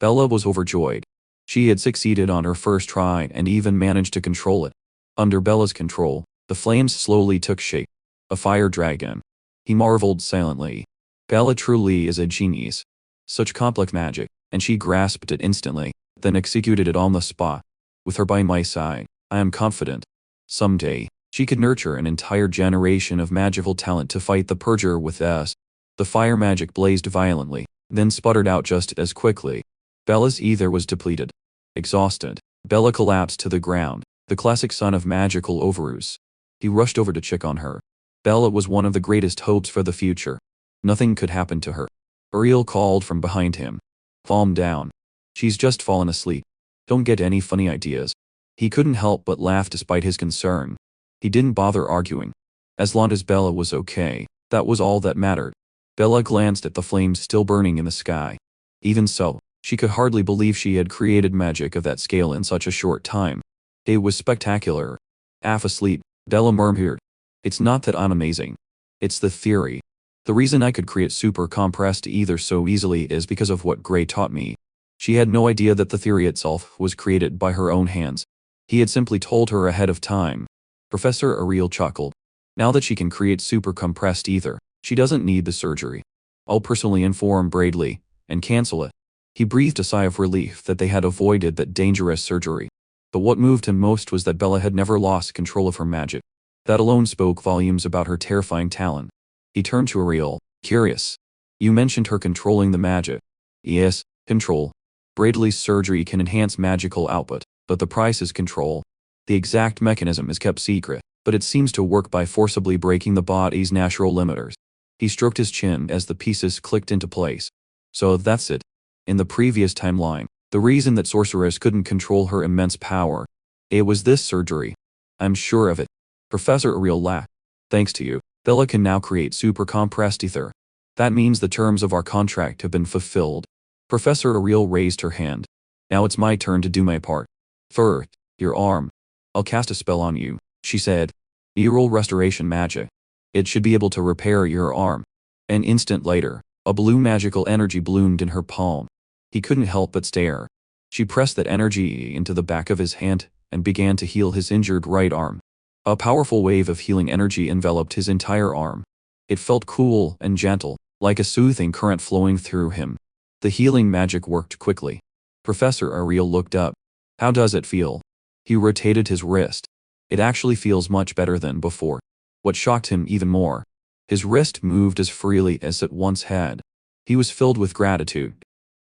Bella was overjoyed. She had succeeded on her first try and even managed to control it. Under Bella's control, the flames slowly took shape. A fire dragon. He marveled silently. Bella truly is a genius. Such complex magic, and she grasped it instantly, then executed it on the spot. With her by my side, I am confident. Someday, she could nurture an entire generation of magical talent to fight the purger with us. The fire magic blazed violently, then sputtered out just as quickly. Bella's ether was depleted. Exhausted, Bella collapsed to the ground, the classic son of magical overuse. He rushed over to check on her. Bella was one of the greatest hopes for the future. Nothing could happen to her. Ariel called from behind him. Calm down. She's just fallen asleep. Don't get any funny ideas. He couldn't help but laugh despite his concern. He didn't bother arguing. As long as Bella was okay, that was all that mattered. Bella glanced at the flames still burning in the sky. Even so, she could hardly believe she had created magic of that scale in such a short time. It was spectacular. Half asleep, Bella murmured. It's not that I'm amazing. It's the theory. The reason I could create super compressed ether so easily is because of what Gray taught me. She had no idea that the theory itself was created by her own hands. He had simply told her ahead of time. Professor Ariel chuckled. Now that she can create super compressed ether, she doesn't need the surgery. I'll personally inform Bradley and cancel it. He breathed a sigh of relief that they had avoided that dangerous surgery. But what moved him most was that Bella had never lost control of her magic. That alone spoke volumes about her terrifying talent. He turned to Ariel, curious. You mentioned her controlling the magic. Yes, control. Bradley's surgery can enhance magical output, but the price is control. The exact mechanism is kept secret, but it seems to work by forcibly breaking the body's natural limiters. He stroked his chin as the pieces clicked into place. So that's it. In the previous timeline, the reason that Sorceress couldn't control her immense power, it was this surgery. I'm sure of it. Professor Ariel laughed. Thanks to you, Bella can now create super compressed ether. That means the terms of our contract have been fulfilled. Professor Ariel raised her hand. Now it's my turn to do my part. First, Your arm. I'll cast a spell on you, she said. Enroll restoration magic. It should be able to repair your arm. An instant later, a blue magical energy bloomed in her palm. He couldn't help but stare. She pressed that energy into the back of his hand and began to heal his injured right arm. A powerful wave of healing energy enveloped his entire arm. It felt cool and gentle, like a soothing current flowing through him. The healing magic worked quickly. Professor Ariel looked up. How does it feel? He rotated his wrist. It actually feels much better than before. What shocked him even more, his wrist moved as freely as it once had. He was filled with gratitude.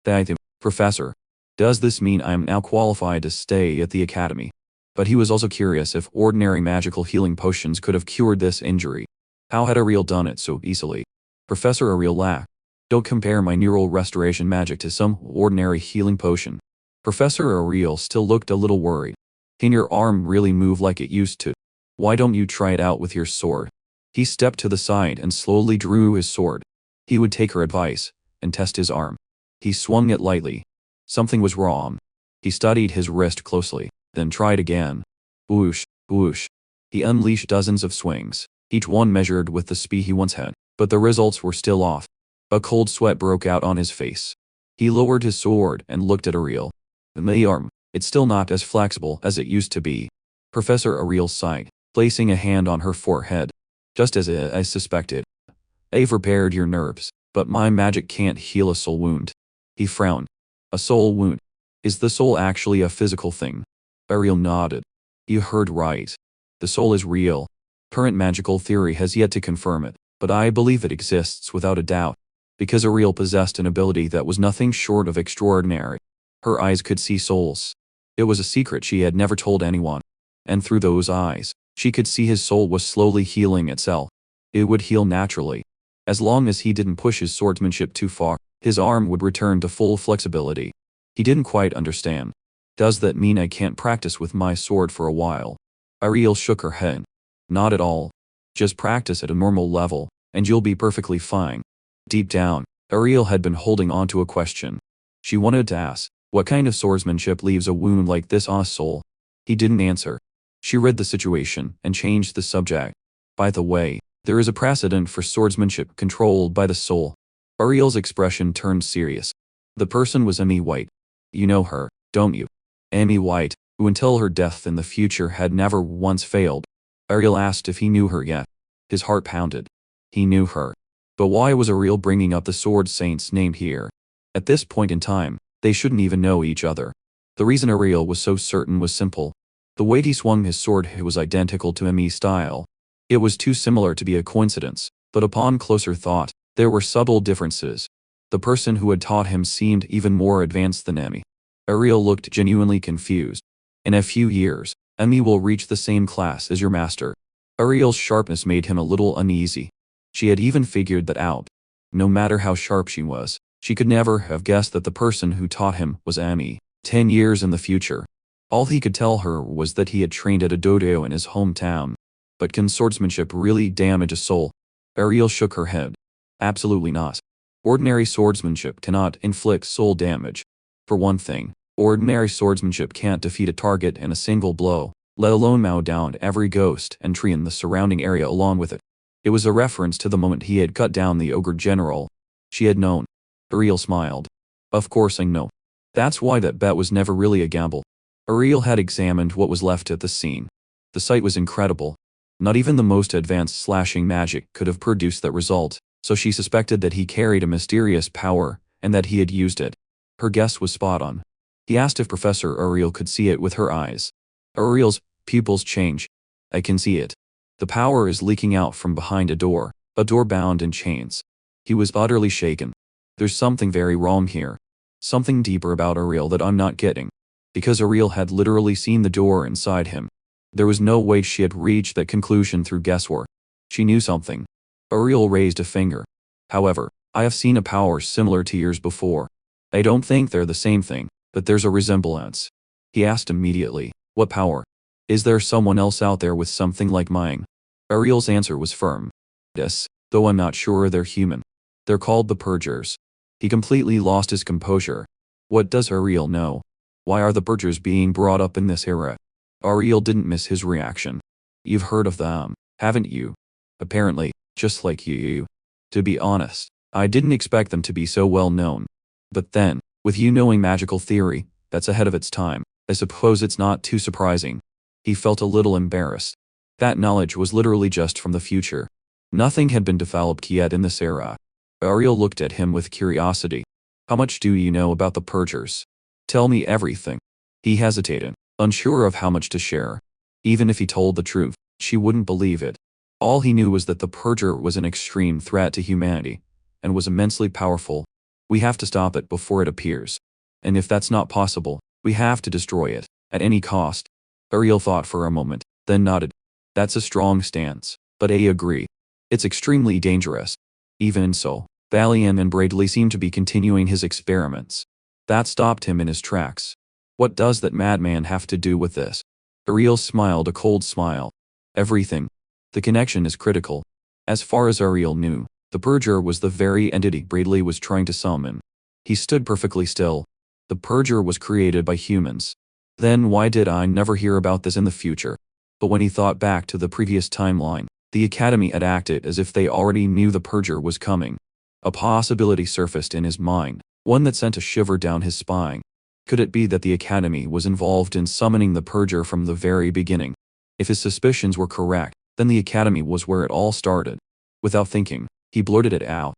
Thank you, Professor. Does this mean I am now qualified to stay at the academy? But he was also curious if ordinary magical healing potions could have cured this injury. How had Ariel done it so easily? Professor Ariel laughed. Don't compare my neural restoration magic to some ordinary healing potion. Professor Ariel still looked a little worried. Can your arm really move like it used to? Why don't you try it out with your sword? He stepped to the side and slowly drew his sword. He would take her advice and test his arm. He swung it lightly. Something was wrong. He studied his wrist closely, then tried again. Whoosh, whoosh. He unleashed dozens of swings, each one measured with the speed he once had, but the results were still off. A cold sweat broke out on his face. He lowered his sword and looked at Ariel. My arm, it's still not as flexible as it used to be. Professor Ariel sighed, placing a hand on her forehead. Just as I suspected. I've repaired your nerves, but my magic can't heal a soul wound. He frowned. A soul wound? Is the soul actually a physical thing? Ariel nodded. You heard right. The soul is real. Current magical theory has yet to confirm it, but I believe it exists without a doubt. Because Ariel possessed an ability that was nothing short of extraordinary. Her eyes could see souls. It was a secret she had never told anyone. And through those eyes, she could see his soul was slowly healing itself. It would heal naturally. As long as he didn't push his swordsmanship too far, his arm would return to full flexibility. He didn't quite understand. Does that mean I can't practice with my sword for a while? Ariel shook her head. Not at all. Just practice at a normal level, and you'll be perfectly fine. Deep down, Ariel had been holding on to a question. She wanted to ask, what kind of swordsmanship leaves a wound like this on a soul? He didn't answer. She read the situation and changed the subject. By the way, there is a precedent for swordsmanship controlled by the soul. Ariel's expression turned serious. The person was Emmy White. You know her, don't you? Emmy White, who until her death in the future had never once failed. Ariel asked if he knew her yet. His heart pounded. He knew her. But why was Ariel bringing up the sword saint's name here? At this point in time, they shouldn't even know each other. The reason Ariel was so certain was simple. The way he swung his sword was identical to Emmy's style. It was too similar to be a coincidence, but upon closer thought, there were subtle differences. The person who had taught him seemed even more advanced than Emmy. Ariel looked genuinely confused. In a few years, Emmy will reach the same class as your master. Ariel's sharpness made him a little uneasy. She had even figured that out. No matter how sharp she was, she could never have guessed that the person who taught him was Emmy, 10 years in the future. All he could tell her was that he had trained at a dojo in his hometown. But can swordsmanship really damage a soul? Ariel shook her head. Absolutely not. Ordinary swordsmanship cannot inflict soul damage. For one thing, ordinary swordsmanship can't defeat a target in a single blow, let alone mow down every ghost and tree in the surrounding area along with it. It was a reference to the moment he had cut down the ogre general. She had known. Ariel smiled. Of course I know. That's why that bet was never really a gamble. Ariel had examined what was left at the scene. The sight was incredible. Not even the most advanced slashing magic could have produced that result, so she suspected that he carried a mysterious power, and that he had used it. Her guess was spot on. He asked if Professor Ariel could see it with her eyes. Ariel's pupils changed. I can see it. The power is leaking out from behind a door bound in chains. He was utterly shaken. There's something very wrong here. Something deeper about Ariel that I'm not getting. Because Ariel had literally seen the door inside him. There was no way she had reached that conclusion through guesswork. She knew something. Ariel raised a finger. However, I have seen a power similar to yours before. I don't think they're the same thing, but there's a resemblance. He asked immediately, what power? Is there someone else out there with something like mine? Ariel's answer was firm. Yes, though I'm not sure they're human. They're called the Purgers. He completely lost his composure. What does Ariel know? Why are the Purgers being brought up in this era? Ariel didn't miss his reaction. You've heard of them, haven't you? Apparently, just like you. To be honest, I didn't expect them to be so well known. But then, with you knowing magical theory, that's ahead of its time, I suppose it's not too surprising. He felt a little embarrassed. That knowledge was literally just from the future. Nothing had been developed yet in this era. Ariel looked at him with curiosity. How much do you know about the Purgers? Tell me everything. He hesitated, unsure of how much to share. Even if he told the truth, she wouldn't believe it. All he knew was that the Purger was an extreme threat to humanity, and was immensely powerful. We have to stop it before it appears. And if that's not possible, we have to destroy it, at any cost. Ariel thought for a moment, then nodded. That's a strong stance, but I agree. It's extremely dangerous. Even so, Léon and Bradley seemed to be continuing his experiments. That stopped him in his tracks. What does that madman have to do with this? Ariel smiled a cold smile. Everything. The connection is critical. As far as Ariel knew, the Purger was the very entity Bradley was trying to summon. He stood perfectly still. The Purger was created by humans. Then why did I never hear about this in the future? But when he thought back to the previous timeline, the Academy had acted as if they already knew the Purger was coming. A possibility surfaced in his mind, one that sent a shiver down his spine. Could it be that the Academy was involved in summoning the Purger from the very beginning? If his suspicions were correct, then the Academy was where it all started. Without thinking, he blurted it out.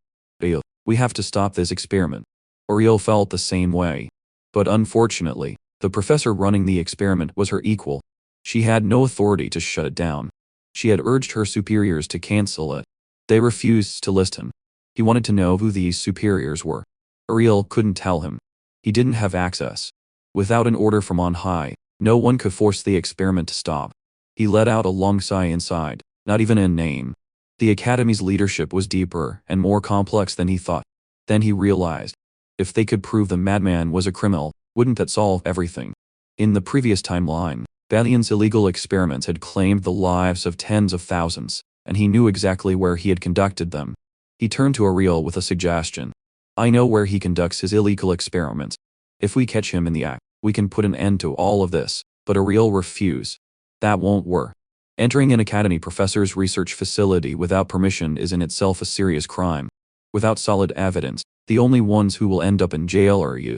We have to stop this experiment. Ariel felt the same way. But unfortunately, the professor running the experiment was her equal. She had no authority to shut it down. She had urged her superiors to cancel it. They refused to listen. He wanted to know who these superiors were. Ariel couldn't tell him. He didn't have access. Without an order from on high, no one could force the experiment to stop. He let out a long sigh inside, not even a name. The Academy's leadership was deeper and more complex than he thought. Then he realized, if they could prove the madman was a criminal, wouldn't that solve everything? In the previous timeline, Léon's illegal experiments had claimed the lives of tens of thousands, and he knew exactly where he had conducted them. He turned to Ariel with a suggestion. I know where he conducts his illegal experiments. If we catch him in the act, we can put an end to all of this. But Ariel refused. That won't work. Entering an Academy professor's research facility without permission is in itself a serious crime. Without solid evidence, the only ones who will end up in jail are you.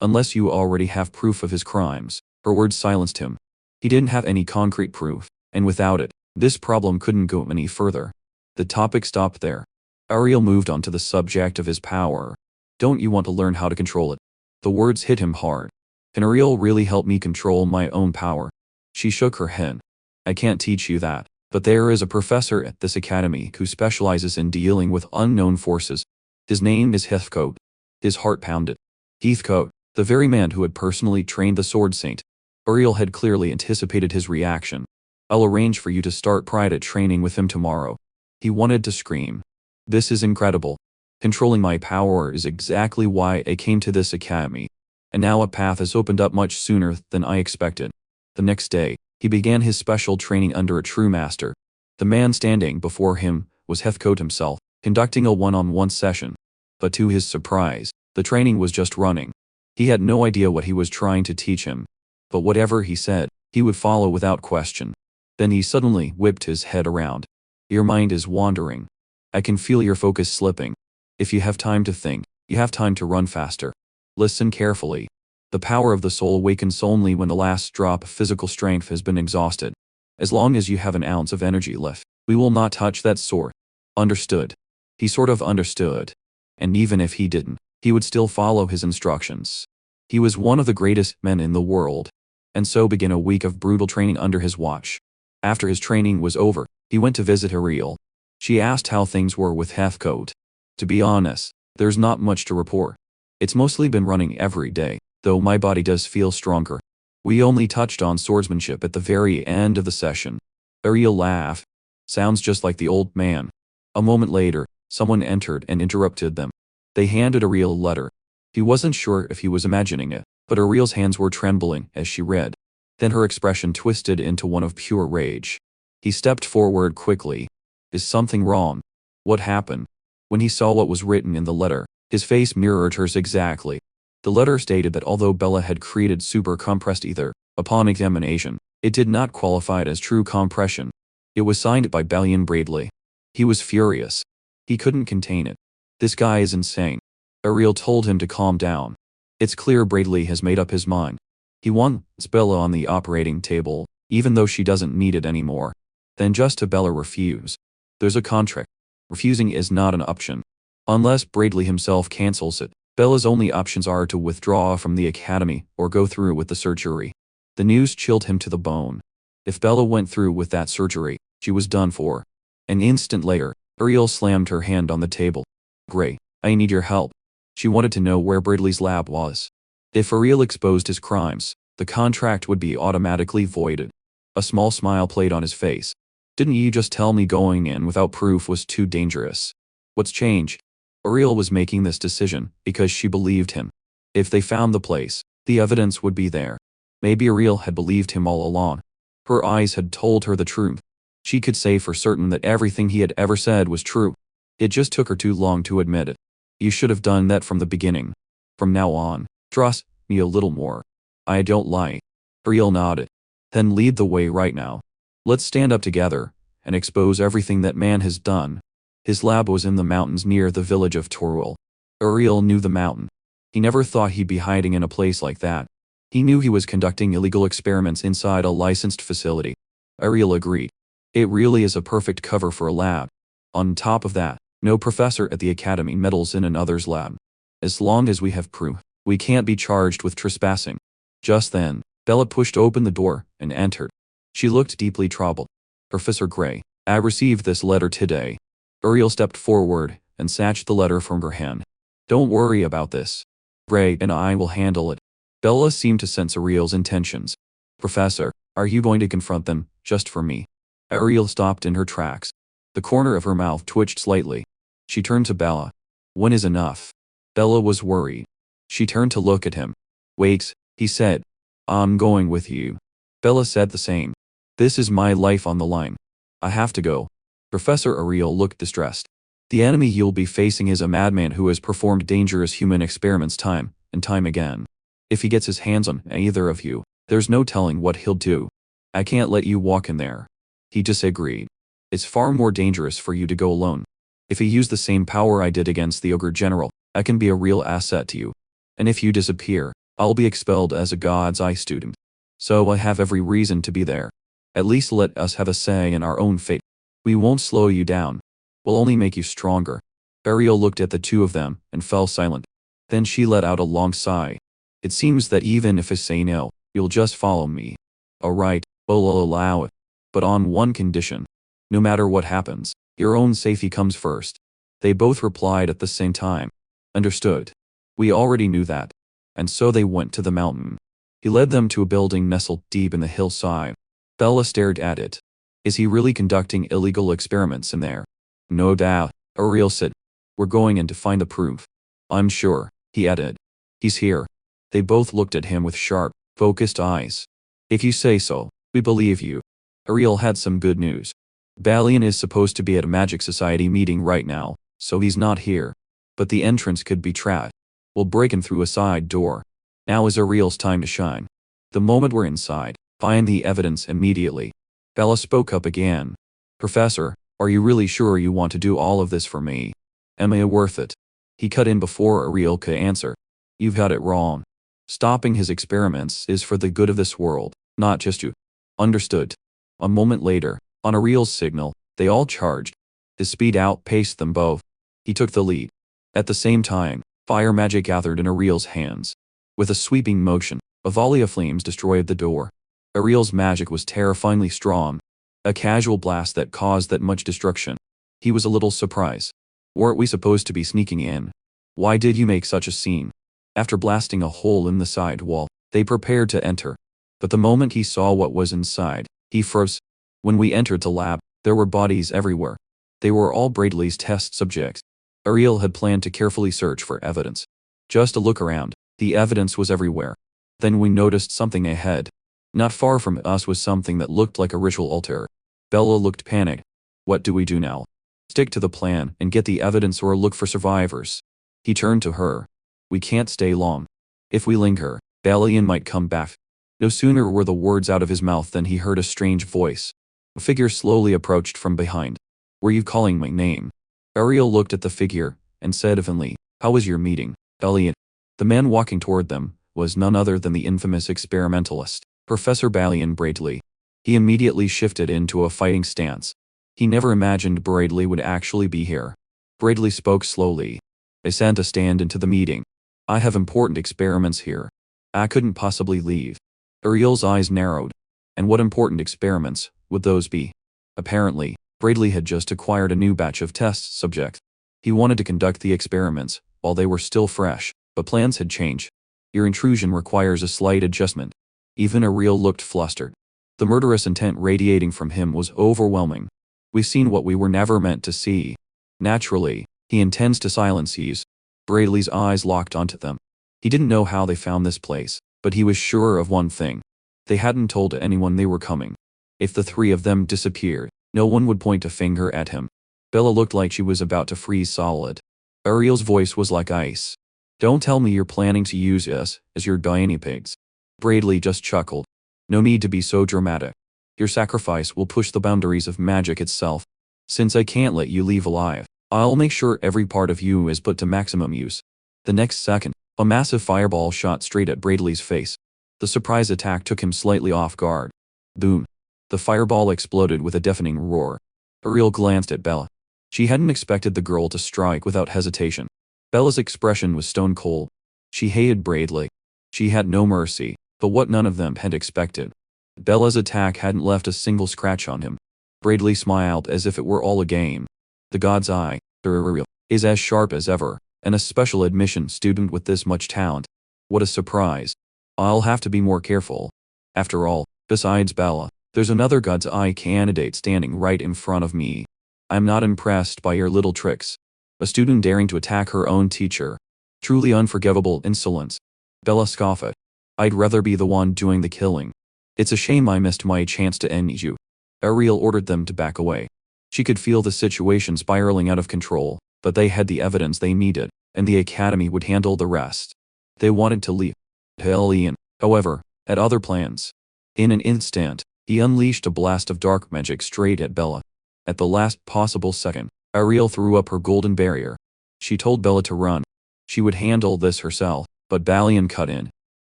Unless you already have proof of his crimes. Her words silenced him. He didn't have any concrete proof, and without it, this problem couldn't go any further. The topic stopped there. Ariel moved on to the subject of his power. Don't you want to learn how to control it? The words hit him hard. Can Ariel really help me control my own power? She shook her head. I can't teach you that, but there is a professor at this academy who specializes in dealing with unknown forces. His name is Heathcote. His heart pounded. Heathcote, the very man who had personally trained the Sword Saint. Ariel had clearly anticipated his reaction. I'll arrange for you to start private training with him tomorrow. He wanted to scream. This is incredible. Controlling my power is exactly why I came to this academy. And now a path has opened up much sooner than I expected. The next day, he began his special training under a true master. The man standing before him was Heathcote himself, conducting a one-on-one session. But to his surprise, the training was just running. He had no idea what he was trying to teach him. But whatever he said, he would follow without question. Then he suddenly whipped his head around. Your mind is wandering. I can feel your focus slipping. If you have time to think, you have time to run faster. Listen carefully. The power of the soul awakens only when the last drop of physical strength has been exhausted. As long as you have an ounce of energy left, we will not touch that sword. Understood? He sort of understood. And even if he didn't, he would still follow his instructions. He was one of the greatest men in the world. And so began a week of brutal training under his watch. After his training was over, he went to visit Ariel. She asked how things were with Heathcote. To be honest, there's not much to report. It's mostly been running every day, though my body does feel stronger. We only touched on swordsmanship at the very end of the session. Ariel laughed. Sounds just like the old man. A moment later, someone entered and interrupted them. They handed Ariel a letter. He wasn't sure if he was imagining it, but Ariel's hands were trembling as she read. Then her expression twisted into one of pure rage. He stepped forward quickly. Is something wrong? What happened? When he saw what was written in the letter, his face mirrored hers exactly. The letter stated that although Bella had created super compressed ether, upon examination, It did not qualify as true compression. It was signed by Léon Bradley. He was furious. He couldn't contain it. This guy is insane. Ariel told him to calm down. It's clear Bradley has made up his mind. He wants Bella on the operating table, even though she doesn't need it anymore. Then just to Bella refuse. There's a contract. Refusing is not an option. Unless Bradley himself cancels it, Bella's only options are to withdraw from the academy or go through with the surgery. The news chilled him to the bone. If Bella went through with that surgery, she was done for. An instant later, Ariel slammed her hand on the table. Gray, I need your help. She wanted to know where Bradley's lab was. If Ariel exposed his crimes, the contract would be automatically voided. A small smile played on his face. Didn't you just tell me going in without proof was too dangerous? What's changed? Ariel was making this decision because she believed him. If they found the place, the evidence would be there. Maybe Ariel had believed him all along. Her eyes had told her the truth. She could say for certain that everything he had ever said was true. It just took her too long to admit it. You should have done that from the beginning. From now on, trust me a little more. I don't lie. Ariel nodded. Then lead the way right now. Let's stand up together and expose everything that man has done. His lab was in the mountains near the village of Torwell. Ariel knew the mountain. He never thought he'd be hiding in a place like that. He knew he was conducting illegal experiments inside a licensed facility. Ariel agreed. It really is a perfect cover for a lab. On top of that, no professor at the academy meddles in another's lab. As long as we have proof, we can't be charged with trespassing. Just then, Bella pushed open the door and entered. She looked deeply troubled. Professor Gray, I received this letter today. Ariel stepped forward and snatched the letter from her hand. Don't worry about this. Gray and I will handle it. Bella seemed to sense Ariel's intentions. Professor, are you going to confront them, just for me? Ariel stopped in her tracks. The corner of her mouth twitched slightly. She turned to Bella. When is enough? Bella was worried. She turned to look at him. Wait, he said. I'm going with you. Bella said the same. This is my life on the line. I have to go. Professor Ariel looked distressed. The enemy you'll be facing is a madman who has performed dangerous human experiments time and time again. If he gets his hands on either of you, there's no telling what he'll do. I can't let you walk in there. He disagreed. It's far more dangerous for you to go alone. If he used the same power I did against the Ogre General, I can be a real asset to you. And if you disappear, I'll be expelled as a God's Eye student. So I have every reason to be there. At least let us have a say in our own fate. We won't slow you down. We'll only make you stronger. Ariel looked at the two of them and fell silent. Then she let out a long sigh. It seems that even if I say no, you'll just follow me. All right, I'll allow it. But on one condition. No matter what happens, your own safety comes first. They both replied at the same time. Understood. We already knew that. And so they went to the mountain. He led them to a building nestled deep in the hillside. Bella stared at it. Is he really conducting illegal experiments in there? No doubt, Ariel said. We're going in to find the proof. I'm sure, he added. He's here. They both looked at him with sharp, focused eyes. If you say so, we believe you. Ariel had some good news. Léon is supposed to be at a Magic Society meeting right now, so he's not here. But the entrance could be trapped. We'll break him through a side door. Now is Ariel's time to shine. The moment we're inside, find the evidence immediately. Bella spoke up again. Professor, are you really sure you want to do all of this for me? Am I worth it? He cut in before Ariel could answer. You've got it wrong. Stopping his experiments is for the good of this world, not just you. Understood. A moment later, on Ariel's signal, they all charged. His speed outpaced them both. He took the lead. At the same time, fire magic gathered in Ariel's hands. With a sweeping motion, a volley of flames destroyed the door. Ariel's magic was terrifyingly strong. A casual blast that caused that much destruction. He was a little surprised. Weren't we supposed to be sneaking in? Why did you make such a scene? After blasting a hole in the side wall, they prepared to enter. But the moment he saw what was inside, he froze. When we entered the lab, there were bodies everywhere. They were all Bradley's test subjects. Ariel had planned to carefully search for evidence. Just a look around, the evidence was everywhere. Then we noticed something ahead. Not far from us was something that looked like a ritual altar. Bella looked panicked. What do we do now? Stick to the plan and get the evidence or look for survivors. He turned to her. We can't stay long. If we linger, Léon might come back. No sooner were the words out of his mouth than he heard a strange voice. A figure slowly approached from behind. "Were you calling my name?" Ariel looked at the figure and said evenly, "How was your meeting, Elliot?" The man walking toward them was none other than the infamous experimentalist, Professor Balian Braidley. He immediately shifted into a fighting stance. He never imagined Braidley would actually be here. Braidley spoke slowly. "I sent a stand into the meeting. I have important experiments here. I couldn't possibly leave." Ariel's eyes narrowed. And what important experiments would those be? Apparently, Braidley had just acquired a new batch of test subjects. He wanted to conduct the experiments while they were still fresh, but plans had changed. "Your intrusion requires a slight adjustment." Even Ariel looked flustered. The murderous intent radiating from him was overwhelming. "We've seen what we were never meant to see. Naturally, he intends to silence these." Braidley's eyes locked onto them. He didn't know how they found this place, but he was sure of one thing. They hadn't told anyone they were coming. If the three of them disappeared, no one would point a finger at him. Bella looked like she was about to freeze solid. Ariel's voice was like ice. "Don't tell me you're planning to use us as your guinea pigs." Braidley just chuckled. "No need to be so dramatic. Your sacrifice will push the boundaries of magic itself. Since I can't let you leave alive, I'll make sure every part of you is put to maximum use." The next second, a massive fireball shot straight at Braidley's face. The surprise attack took him slightly off guard. Boom. The fireball exploded with a deafening roar. Ariel glanced at Bella. She hadn't expected the girl to strike without hesitation. Bella's expression was stone cold. She hated Braidley. She had no mercy, but what none of them had expected. Bella's attack hadn't left a single scratch on him. Braidley smiled as if it were all a game. The God's Eye, Ariel, is as sharp as ever, and a special admission student with this much talent. What a surprise. I'll have to be more careful. After all, besides Bella, there's another God's Eye candidate standing right in front of me. I'm not impressed by your little tricks. A student daring to attack her own teacher. Truly unforgivable insolence. Bella scoffed. "I'd rather be the one doing the killing. It's a shame I missed my chance to end you." Ariel ordered them to back away. She could feel the situation spiraling out of control, but they had the evidence they needed, and the academy would handle the rest. They wanted to leave. Léon, however, had other plans. In an instant, he unleashed a blast of dark magic straight at Bella. At the last possible second, Ariel threw up her golden barrier. She told Bella to run. She would handle this herself, but Balian cut in.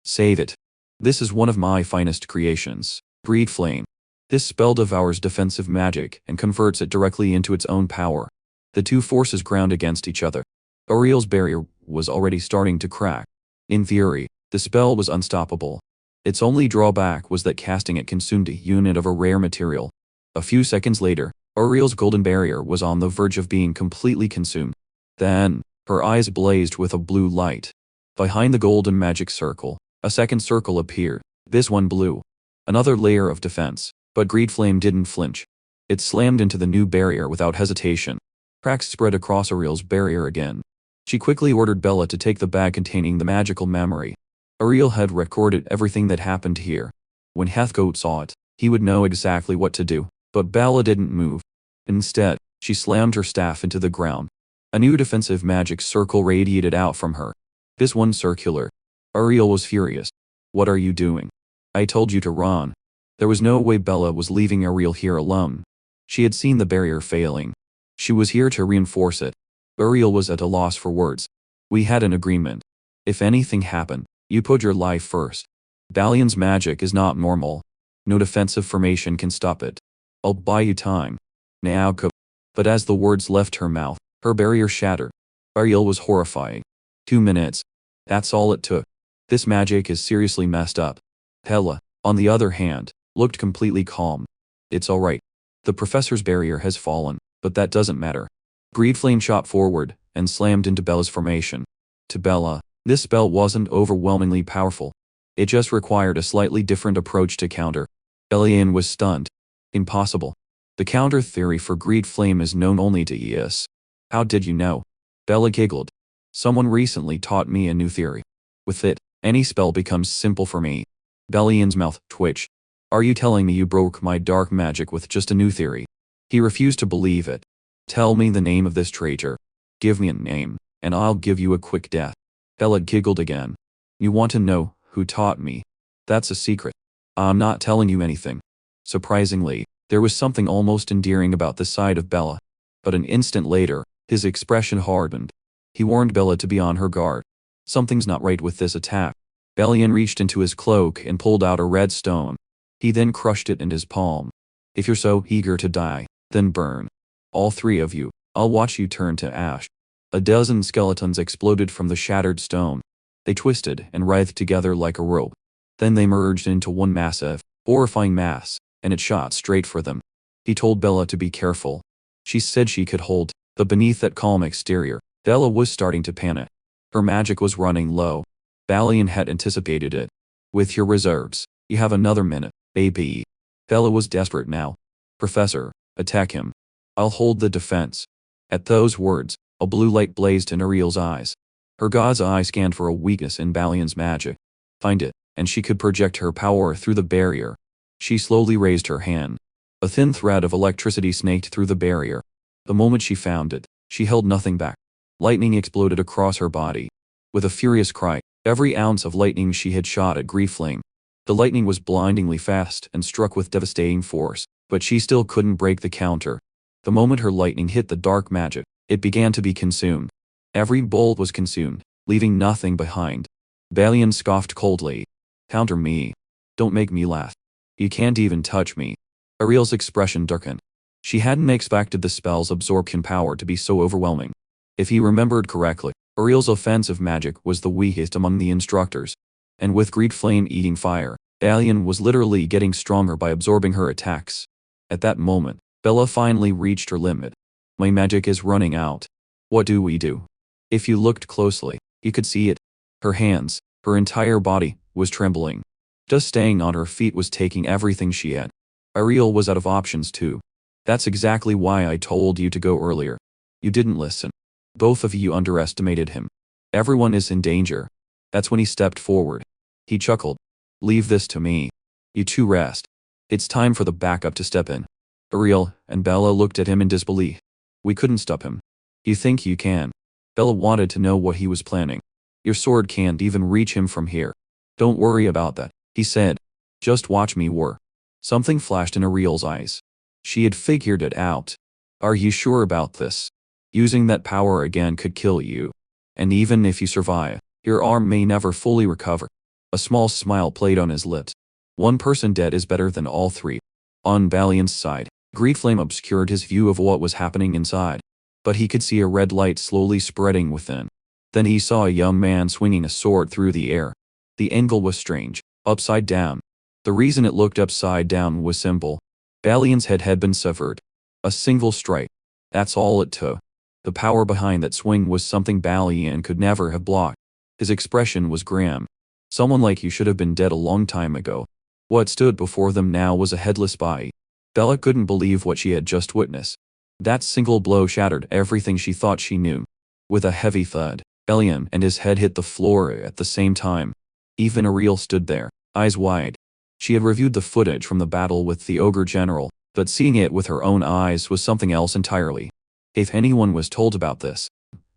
"Save it. This is one of my finest creations, Greed Flame. This spell devours defensive magic and converts it directly into its own power." The two forces ground against each other. Ariel's barrier was already starting to crack. In theory, the spell was unstoppable. Its only drawback was that casting it consumed a unit of a rare material. A few seconds later, Ariel's golden barrier was on the verge of being completely consumed. Then, her eyes blazed with a blue light. Behind the golden magic circle, a second circle appeared, this one blue. Another layer of defense, but Greed Flame didn't flinch. It slammed into the new barrier without hesitation. Cracks spread across Ariel's barrier again. She quickly ordered Bella to take the bag containing the magical memory. Ariel had recorded everything that happened here. When Heathcote saw it, he would know exactly what to do, but Bella didn't move. Instead, she slammed her staff into the ground. A new defensive magic circle radiated out from her. This one circular. Ariel was furious. "What are you doing? I told you to run." There was no way Bella was leaving Ariel here alone. She had seen the barrier failing. She was here to reinforce it. Ariel was at a loss for words. "We had an agreement. If anything happened, you put your life first. Balian's magic is not normal. No defensive formation can stop it. I'll buy you time. Now go." But as the words left her mouth, her barrier shattered. Ariel was horrified. 2 minutes. That's all it took. This magic is seriously messed up. Bella, on the other hand, looked completely calm. "It's alright. The professor's barrier has fallen, but that doesn't matter." Greed Flame shot forward and slammed into Bella's formation. To Bella, this spell wasn't overwhelmingly powerful. It just required a slightly different approach to counter. Léon was stunned. "Impossible. The counter theory for Greed Flame is known only to ES. How did you know?" Bella giggled. "Someone recently taught me a new theory. With it, any spell becomes simple for me." Bellion's mouth twitched. "Are you telling me you broke my dark magic with just a new theory?" He refused to believe it. "Tell me the name of this traitor. Give me a name, and I'll give you a quick death." Bella giggled again. "You want to know who taught me? That's a secret. I'm not telling you anything. Surprisingly, there was something almost endearing about the side of Bella. But an instant later, his expression hardened. He warned Bella to be on her guard. Something's not right with this attack. Léon reached into his cloak and pulled out a red stone. He then crushed it in his palm. If you're so eager to die, then burn. All three of you. I'll watch you turn to ash. A dozen skeletons exploded from the shattered stone. They twisted and writhed together like a rope. Then they merged into one massive, horrifying mass, and it shot straight for them. He told Bella to be careful. She said she could hold, but beneath that calm exterior, Bella was starting to panic. Her magic was running low. Léon had anticipated it. With your reserves, you have another minute, baby. Bella was desperate now. Professor, attack him. I'll hold the defense. At those words, a blue light blazed in Ariel's eyes. Her god's eye scanned for a weakness in Léon's magic. Find it, and she could project her power through the barrier. She slowly raised her hand. A thin thread of electricity snaked through the barrier. The moment she found it, she held nothing back. Lightning exploded across her body. With a furious cry, every ounce of lightning she had shot at Grieflame. The lightning was blindingly fast and struck with devastating force, but she still couldn't break the counter. The moment her lightning hit the dark magic, it began to be consumed. Every bolt was consumed, leaving nothing behind. Léon scoffed coldly. Counter me. Don't make me laugh. You can't even touch me. Ariel's expression darkened. She hadn't expected the spell's absorption power to be so overwhelming. If he remembered correctly, Ariel's offensive magic was the weakest among the instructors. And with greed flame eating fire, Léon was literally getting stronger by absorbing her attacks. At that moment, Bella finally reached her limit. My magic is running out. What do we do? If you looked closely, you could see it. Her hands, her entire body, was trembling. Just staying on her feet was taking everything she had. Ariel was out of options too. That's exactly why I told you to go earlier. You didn't listen. Both of you underestimated him. Everyone is in danger. That's when he stepped forward. He chuckled. Leave this to me. You two rest. It's time for the backup to step in. Ariel and Bella looked at him in disbelief. We couldn't stop him. You think you can? Bella wanted to know what he was planning. Your sword can't even reach him from here. Don't worry about that, he said. Just watch me war. Something flashed in Ariel's eyes. She had figured it out. Are you sure about this? Using that power again could kill you. And even if you survive, your arm may never fully recover. A small smile played on his lips. One person dead is better than all three. On Léon's side, Grieflame obscured his view of what was happening inside. But he could see a red light slowly spreading within. Then he saw a young man swinging a sword through the air. The angle was strange, upside down. The reason it looked upside down was simple. Léon's head had been severed. A single strike. That's all it took. The power behind that swing was something Léon could never have blocked. His expression was grim. Someone like you should have been dead a long time ago. What stood before them now was a headless body. Bella couldn't believe what she had just witnessed. That single blow shattered everything she thought she knew. With a heavy thud, Léon and his head hit the floor at the same time. Even Ariel stood there, eyes wide. She had reviewed the footage from the battle with the ogre general, but seeing it with her own eyes was something else entirely. If anyone was told about this,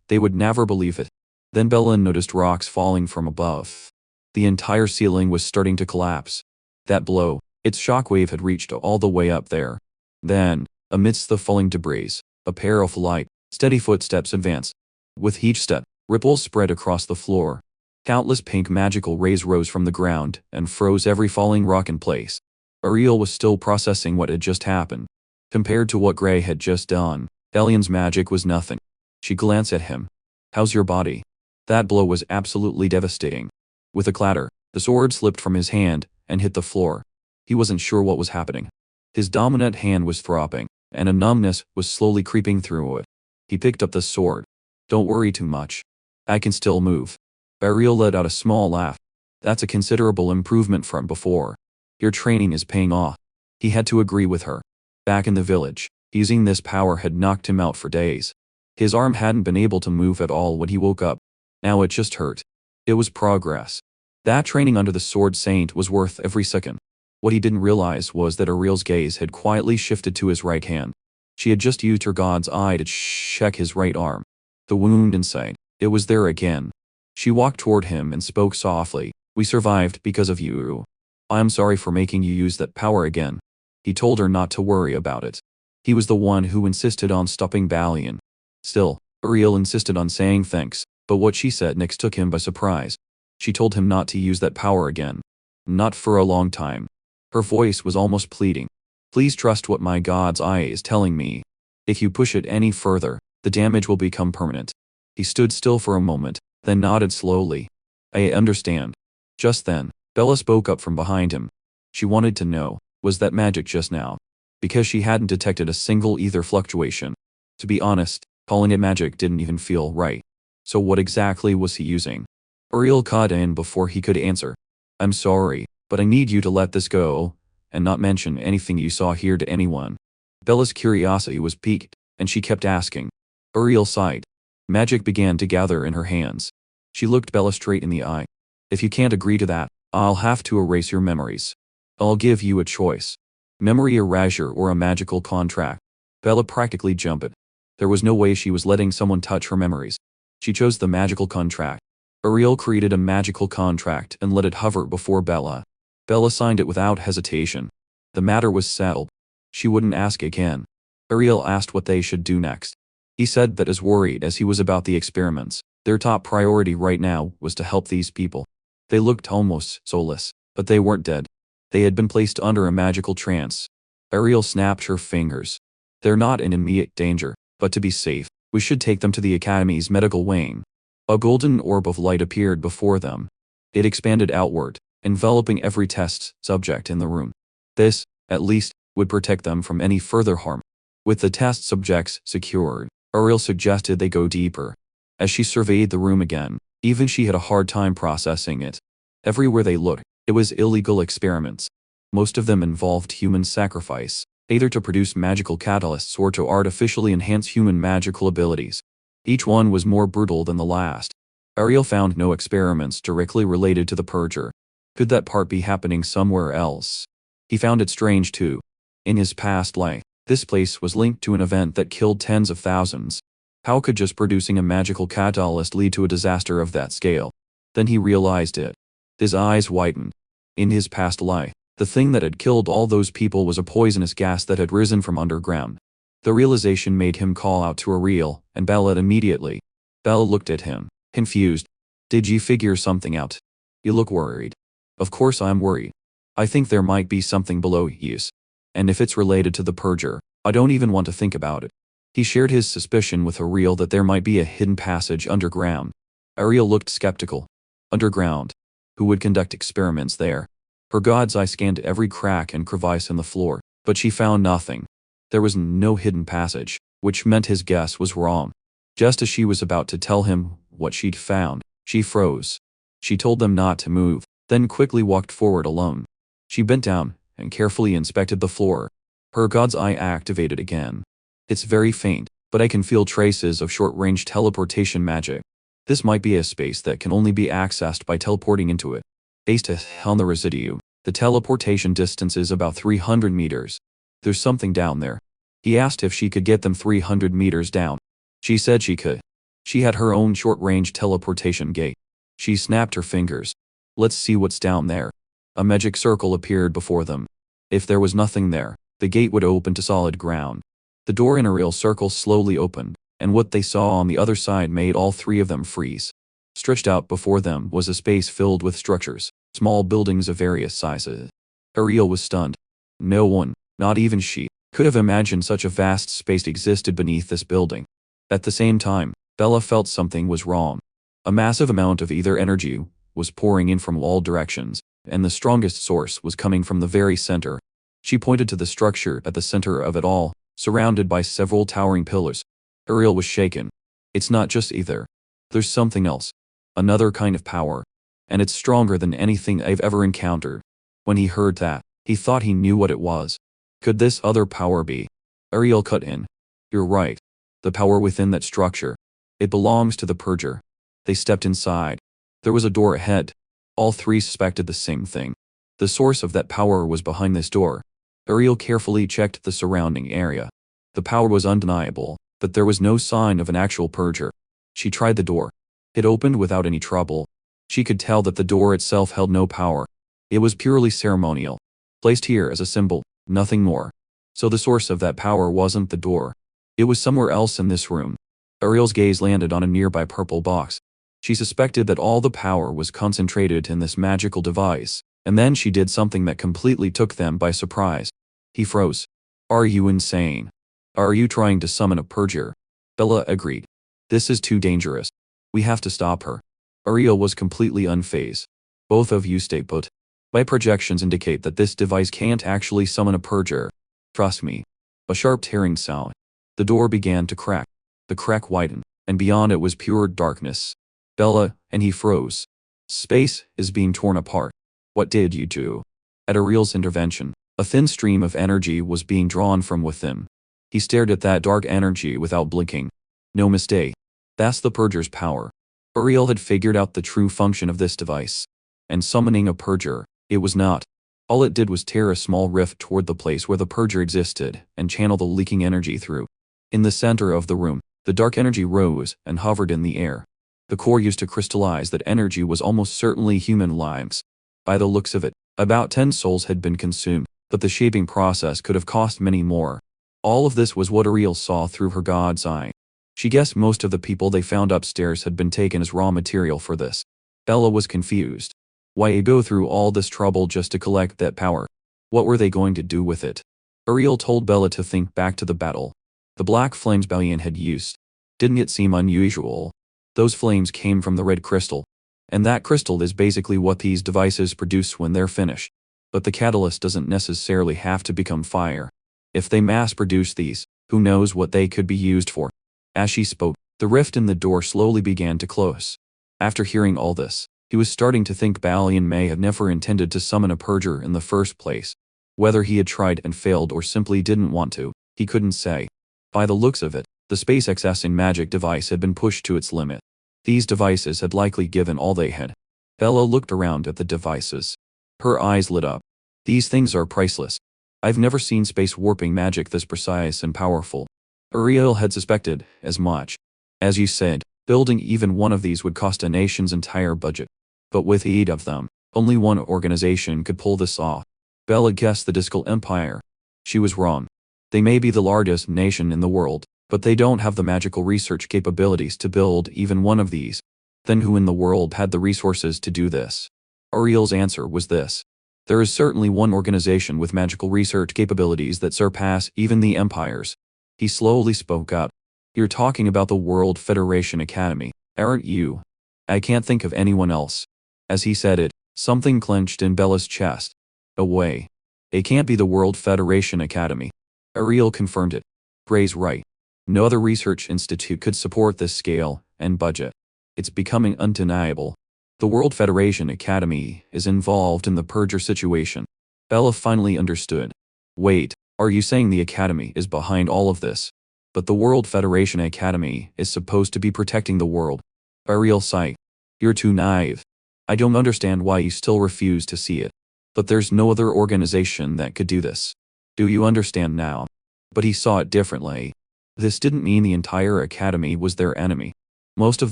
they would never believe it. Then Bella noticed rocks falling from above. The entire ceiling was starting to collapse. That blow, its shockwave had reached all the way up there. Then, amidst the falling debris, a pair of light, steady footsteps advanced. With each step, ripples spread across the floor. Countless pink magical rays rose from the ground and froze every falling rock in place. Ariel was still processing what had just happened. Compared to what Gray had just done, Léon's magic was nothing. She glanced at him. How's your body? That blow was absolutely devastating. With a clatter, the sword slipped from his hand and hit the floor. He wasn't sure what was happening. His dominant hand was throbbing, and a numbness was slowly creeping through it. He picked up the sword. Don't worry too much. I can still move. Ariel let out a small laugh. That's a considerable improvement from before. Your training is paying off. He had to agree with her. Back in the village, using this power had knocked him out for days. His arm hadn't been able to move at all when he woke up. Now it just hurt. It was progress. That training under the Sword Saint was worth every second. What he didn't realize was that Ariel's gaze had quietly shifted to his right hand. She had just used her god's eye to check his right arm. The wound inside, it was there again. She walked toward him and spoke softly. We survived because of you. "I am sorry for making you use that power again." He told her not to worry about it. He was the one who insisted on stopping Balian. Still, Ariel insisted on saying thanks, but what she said next took him by surprise. She told him not to use that power again. Not for a long time. Her voice was almost pleading. "Please trust what my God's eye is telling me. If you push it any further, the damage will become permanent." He stood still for a moment, then nodded slowly. "I understand." Just then, Bella spoke up from behind him. She wanted to know, was that magic just now? Because she hadn't detected a single ether fluctuation. To be honest, calling it magic didn't even feel right. So what exactly was he using? Ariel cut in before he could answer. "I'm sorry, but I need you to let this go, and not mention anything you saw here to anyone." Bella's curiosity was piqued, and she kept asking. Ariel sighed. Magic began to gather in her hands. She looked Bella straight in the eye. "If you can't agree to that, I'll have to erase your memories. I'll give you a choice. Memory erasure or a magical contract." Bella practically jumped. There was no way she was letting someone touch her memories. She chose the magical contract. Ariel created a magical contract and let it hover before Bella. Bella signed it without hesitation. The matter was settled. She wouldn't ask again. Ariel asked what they should do next. He said that as worried as he was about the experiments, their top priority right now was to help these people. They looked almost soulless, but they weren't dead. They had been placed under a magical trance. Ariel snapped her fingers. "They're not in immediate danger, but to be safe, we should take them to the Academy's medical wing." A golden orb of light appeared before them. It expanded outward, enveloping every test subject in the room. This, at least, would protect them from any further harm. With the test subjects secured, Ariel suggested they go deeper. As she surveyed the room again, even she had a hard time processing it. Everywhere they looked, it was illegal experiments. Most of them involved human sacrifice, either to produce magical catalysts or to artificially enhance human magical abilities. Each one was more brutal than the last. Ariel found no experiments directly related to the purger. Could that part be happening somewhere else? He found it strange too. In his past life, this place was linked to an event that killed tens of thousands. How could just producing a magical catalyst lead to a disaster of that scale? Then he realized it. His eyes widened. In his past life, the thing that had killed all those people was a poisonous gas that had risen from underground. The realization made him call out to Ariel and Bella immediately. Bella looked at him, confused. "Did you figure something out? You look worried." "Of course I'm worried. I think there might be something below use. And if it's related to the purger, I don't even want to think about it." He shared his suspicion with Ariel that there might be a hidden passage underground. Ariel looked skeptical. Underground? Who would conduct experiments there? Her god's eye scanned every crack and crevice in the floor, but she found nothing. There was no hidden passage, which meant his guess was wrong. Just as she was about to tell him what she'd found, she froze. She told them not to move, then quickly walked forward alone. She bent down and carefully inspected the floor. Her god's eye activated again. "It's very faint, but I can feel traces of short-range teleportation magic. This might be a space that can only be accessed by teleporting into it. Based on the residue, the teleportation distance is about 300 meters. There's something down there." He asked if she could get them 300 meters down. She said she could. She had her own short-range teleportation gate. She snapped her fingers. "Let's see what's down there." A magic circle appeared before them. If there was nothing there, the gate would open to solid ground. The door in a real circle slowly opened, and what they saw on the other side made all three of them freeze. Stretched out before them was a space filled with structures, small buildings of various sizes. Ariel was stunned. No one, not even she, could have imagined such a vast space existed beneath this building. At the same time, Bella felt something was wrong. A massive amount of ether energy was pouring in from all directions, and the strongest source was coming from the very center. She pointed to the structure at the center of it all, surrounded by several towering pillars. Ariel was shaken. "It's not just ether. There's something else. Another kind of power. And it's stronger than anything I've ever encountered." When he heard that, he thought he knew what it was. Could this other power be? Ariel cut in. "You're right. The power within that structure. It belongs to the purger." They stepped inside. There was a door ahead. All three suspected the same thing. The source of that power was behind this door. Ariel carefully checked the surrounding area. The power was undeniable, but there was no sign of an actual purger. She tried the door. It opened without any trouble. She could tell that the door itself held no power. It was purely ceremonial, placed here as a symbol, nothing more. So the source of that power wasn't the door. It was somewhere else in this room. Ariel's gaze landed on a nearby purple box. She suspected that all the power was concentrated in this magical device, and then she did something that completely took them by surprise. He froze. Are you insane? Are you trying to summon a purger? Bella agreed. This is too dangerous. We have to stop her. Ariel was completely unfazed. Both of you stay put. My projections indicate that this device can't actually summon a purger. Trust me. A sharp tearing sound. The door began to crack. The crack widened, and beyond it was pure darkness. Bella, and he froze. Space is being torn apart. What did you do? At Ariel's intervention, a thin stream of energy was being drawn from within. He stared at that dark energy without blinking. No mistake. That's the purger's power. Ariel had figured out the true function of this device. And summoning a purger, it was not. All it did was tear a small rift toward the place where the purger existed and channel the leaking energy through. In the center of the room, the dark energy rose and hovered in the air. The core used to crystallize that energy was almost certainly human lives. By the looks of it, about 10 souls had been consumed, but the shaping process could have cost many more. All of this was what Ariel saw through her god's eye. She guessed most of the people they found upstairs had been taken as raw material for this. Bella was confused. Why go through all this trouble just to collect that power? What were they going to do with it? Ariel told Bella to think back to the battle. The black flames Balian had used. Didn't it seem unusual? Those flames came from the red crystal. And that crystal is basically what these devices produce when they're finished. But the catalyst doesn't necessarily have to become fire. If they mass-produce these, who knows what they could be used for? As she spoke, the rift in the door slowly began to close. After hearing all this, he was starting to think Balian may have never intended to summon a purger in the first place. Whether he had tried and failed or simply didn't want to, he couldn't say. By the looks of it, the space accessing magic device had been pushed to its limit. These devices had likely given all they had. Bella looked around at the devices. Her eyes lit up. These things are priceless. I've never seen space warping magic this precise and powerful. Ariel had suspected as much. As you said, building even one of these would cost a nation's entire budget. But with 8 of them, only one organization could pull this off. Bella guessed the Discal Empire. She was wrong. They may be the largest nation in the world, but they don't have the magical research capabilities to build even one of these. Then who in the world had the resources to do this? Ariel's answer was this. There is certainly one organization with magical research capabilities that surpass even the empires. He slowly spoke up. You're talking about the World Federation Academy, aren't you? I can't think of anyone else. As he said it, something clenched in Bella's chest. Away. It can't be the World Federation Academy. Ariel confirmed it. Gray's right. No other research institute could support this scale and budget. It's becoming undeniable. The World Federation Academy is involved in the purger situation. Bella finally understood. Wait, are you saying the Academy is behind all of this? But the World Federation Academy is supposed to be protecting the world. Ariel sighed. You're too naive. I don't understand why you still refuse to see it. But there's no other organization that could do this. Do you understand now? But he saw it differently. This didn't mean the entire Academy was their enemy. Most of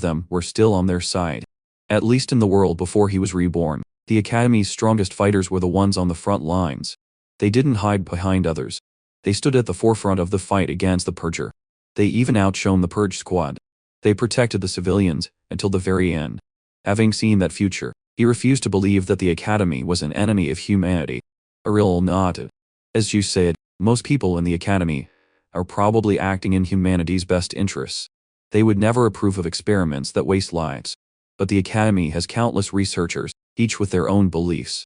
them were still on their side. At least in the world before he was reborn, the Academy's strongest fighters were the ones on the front lines. They didn't hide behind others. They stood at the forefront of the fight against the purger. They even outshone the purge squad. They protected the civilians until the very end. Having seen that future, he refused to believe that the Academy was an enemy of humanity. Ariel nodded. As you said, most people in the Academy are probably acting in humanity's best interests. They would never approve of experiments that waste lives. But the Academy has countless researchers, each with their own beliefs.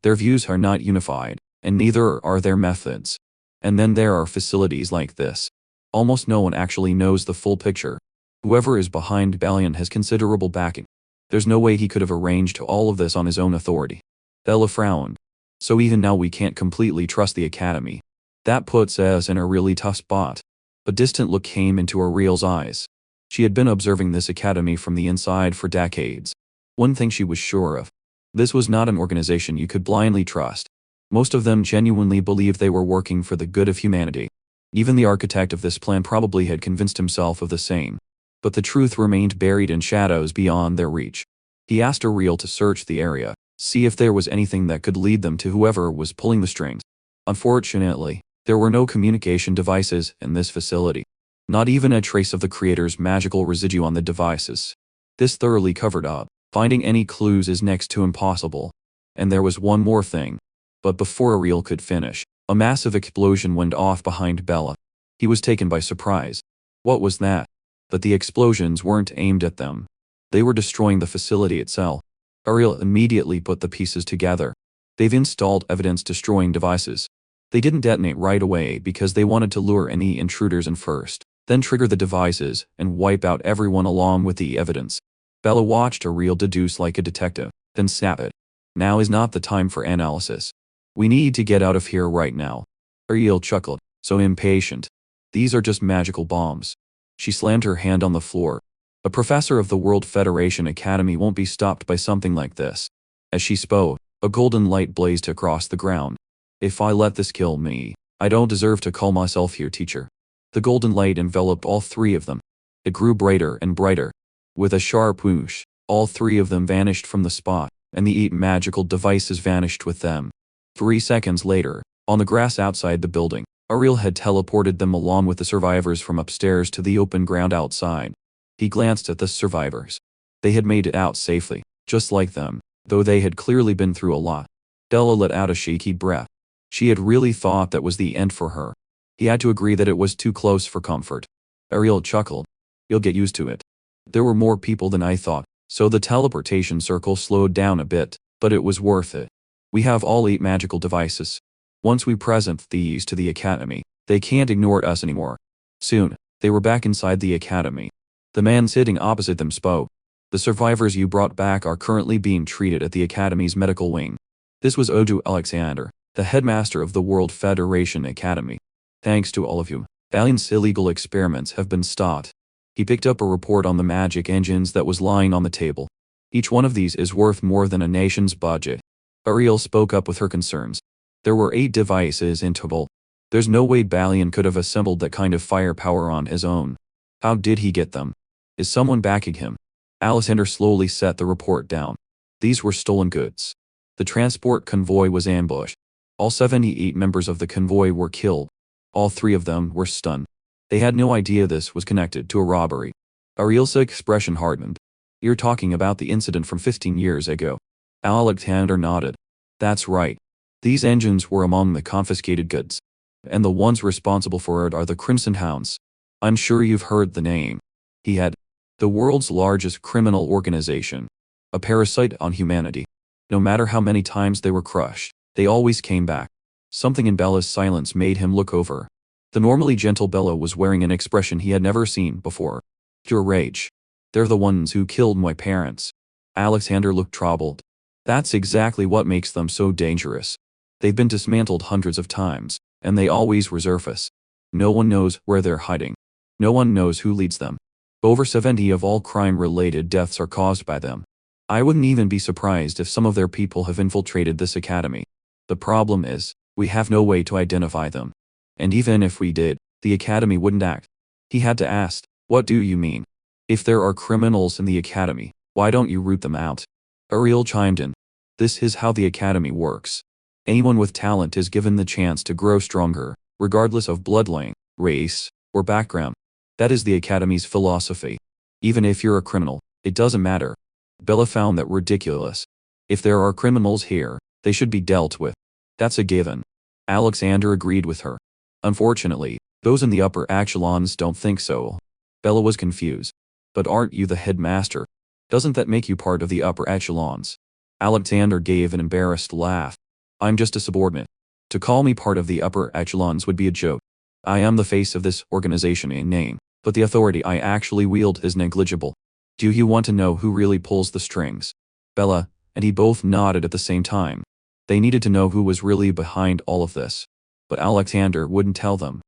Their views are not unified, and neither are their methods. And then there are facilities like this. Almost no one actually knows the full picture. Whoever is behind Balian has considerable backing. There's no way he could have arranged all of this on his own authority. Bella frowned. So even now we can't completely trust the Academy. That puts us in a really tough spot. A distant look came into Ariel's eyes. She had been observing this Academy from the inside for decades. One thing she was sure of. This was not an organization you could blindly trust. Most of them genuinely believed they were working for the good of humanity. Even the architect of this plan probably had convinced himself of the same. But the truth remained buried in shadows beyond their reach. He asked Ariel to search the area, see if there was anything that could lead them to whoever was pulling the strings. Unfortunately, there were no communication devices in this facility. Not even a trace of the creator's magical residue on the devices. This thoroughly covered up. Finding any clues is next to impossible. And there was one more thing. But before Ariel could finish, a massive explosion went off behind Bella. He was taken by surprise. What was that? But the explosions weren't aimed at them. They were destroying the facility itself. Ariel immediately put the pieces together. They've installed evidence-destroying devices. They didn't detonate right away because they wanted to lure any intruders in first, then trigger the devices and wipe out everyone along with the evidence. Bella watched Ariel deduce like a detective, then snap it. Now is not the time for analysis. We need to get out of here right now. Ariel chuckled, so impatient. These are just magical bombs. She slammed her hand on the floor. A professor of the World Federation Academy won't be stopped by something like this. As she spoke, a golden light blazed across the ground. If I let this kill me, I don't deserve to call myself your teacher. The golden light enveloped all three of them. It grew brighter and brighter. With a sharp whoosh, all three of them vanished from the spot, and the 8 magical devices vanished with them. 3 seconds later, on the grass outside the building, Ariel had teleported them along with the survivors from upstairs to the open ground outside. He glanced at the survivors. They had made it out safely, just like them, though they had clearly been through a lot. Bella let out a shaky breath. She had really thought that was the end for her. He had to agree that it was too close for comfort. Ariel chuckled. You'll get used to it. There were more people than I thought, so the teleportation circle slowed down a bit, but it was worth it. We have all 8 magical devices. Once we present these to the academy, they can't ignore us anymore. Soon, they were back inside the academy. The man sitting opposite them spoke. The survivors you brought back are currently being treated at the academy's medical wing. This was Oju Alexander, the headmaster of the World Federation Academy. Thanks to all of you, Valiant's illegal experiments have been stopped. He picked up a report on the magic engines that was lying on the table. Each one of these is worth more than a nation's budget. Ariel spoke up with her concerns. There were 8 devices in total. There's no way Balian could have assembled that kind of firepower on his own. How did he get them? Is someone backing him? Alexander slowly set the report down. These were stolen goods. The transport convoy was ambushed. All 78 members of the convoy were killed. All 3 of them were stunned. They had no idea this was connected to a robbery. Ariel's expression hardened. You're talking about the incident from 15 years ago. Alexander nodded. That's right. These engines were among the confiscated goods. And the ones responsible for it are the Crimson Hounds. I'm sure you've heard the name. He had the world's largest criminal organization. A parasite on humanity. No matter how many times they were crushed, they always came back. Something in Bella's silence made him look over. The normally gentle Bella was wearing an expression he had never seen before. Pure rage. They're the ones who killed my parents. Alexander looked troubled. That's exactly what makes them so dangerous. They've been dismantled hundreds of times, and they always resurface. No one knows where they're hiding. No one knows who leads them. Over 70 of all crime-related deaths are caused by them. I wouldn't even be surprised if some of their people have infiltrated this academy. The problem is, we have no way to identify them. And even if we did, the academy wouldn't act. He had to ask, what do you mean? If there are criminals in the academy, why don't you root them out? Ariel chimed in. This is how the academy works. Anyone with talent is given the chance to grow stronger, regardless of bloodline, race, or background. That is the academy's philosophy. Even if you're a criminal, it doesn't matter. Bella found that ridiculous. If there are criminals here, they should be dealt with. That's a given. Alexander agreed with her. Unfortunately, those in the upper echelons don't think so. Bella was confused. But aren't you the headmaster? Doesn't that make you part of the upper echelons? Alexander gave an embarrassed laugh. I'm just a subordinate. To call me part of the upper echelons would be a joke. I am the face of this organization in name, but the authority I actually wield is negligible. Do you want to know who really pulls the strings? Bella and he both nodded at the same time. They needed to know who was really behind all of this. But Alexander wouldn't tell them.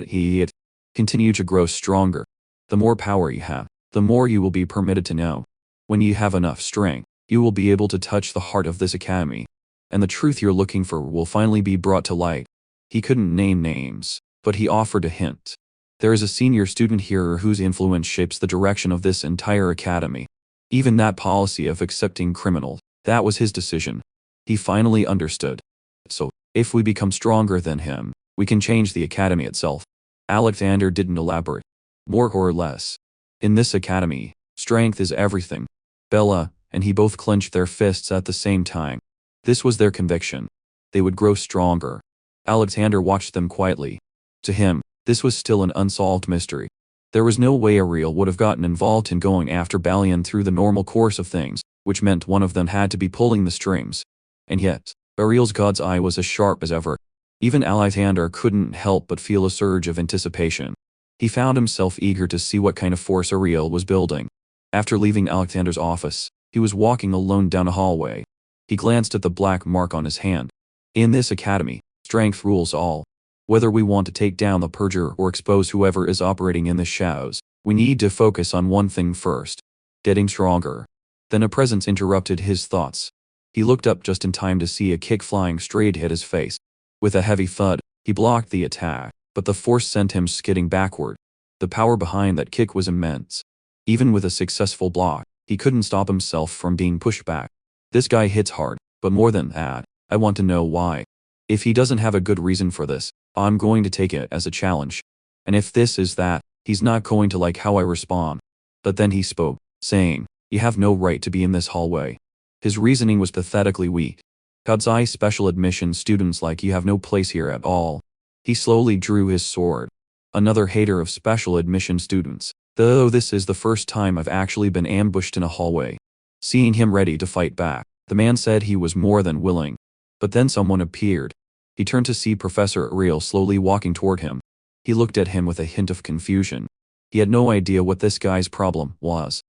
He'd continue to grow stronger. The more power you have, the more you will be permitted to know. When you have enough strength, you will be able to touch the heart of this academy. And the truth you're looking for will finally be brought to light. He couldn't name names, but he offered a hint. There is a senior student here whose influence shapes the direction of this entire academy. Even that policy of accepting criminals That was his decision. He finally understood. So, if we become stronger than him, we can change the academy itself. Alexander didn't elaborate. More or less. In this academy, strength is everything. Bella and he both clenched their fists at the same time. This was their conviction. They would grow stronger. Alexander watched them quietly. To him, this was still an unsolved mystery. There was no way Ariel would have gotten involved in going after Balian through the normal course of things, which meant one of them had to be pulling the strings. And yet, Ariel's god's eye was as sharp as ever. Even Alexander couldn't help but feel a surge of anticipation. He found himself eager to see what kind of force Ariel was building. After leaving Alexander's office, he was walking alone down a hallway. He glanced at the black mark on his hand. In this academy, strength rules all. Whether we want to take down the purger or expose whoever is operating in the shadows, we need to focus on one thing first: getting stronger. Then a presence interrupted his thoughts. He looked up just in time to see a kick flying straight at his face. With a heavy thud, he blocked the attack, but the force sent him skidding backward. The power behind that kick was immense. Even with a successful block, he couldn't stop himself from being pushed back. This guy hits hard, but more than that, I want to know why. If he doesn't have a good reason for this, I'm going to take it as a challenge. And if this is that, he's not going to like how I respond. But then he spoke, saying, "You have no right to be in this hallway." His reasoning was pathetically weak. God's eye special admission students like you have no place here at all. He slowly drew his sword. Another hater of special admission students. Though this is the first time I've actually been ambushed in a hallway. Seeing him ready to fight back, the man said he was more than willing. But then someone appeared. He turned to see Professor Ariel slowly walking toward him. He looked at him with a hint of confusion. He had no idea what this guy's problem was.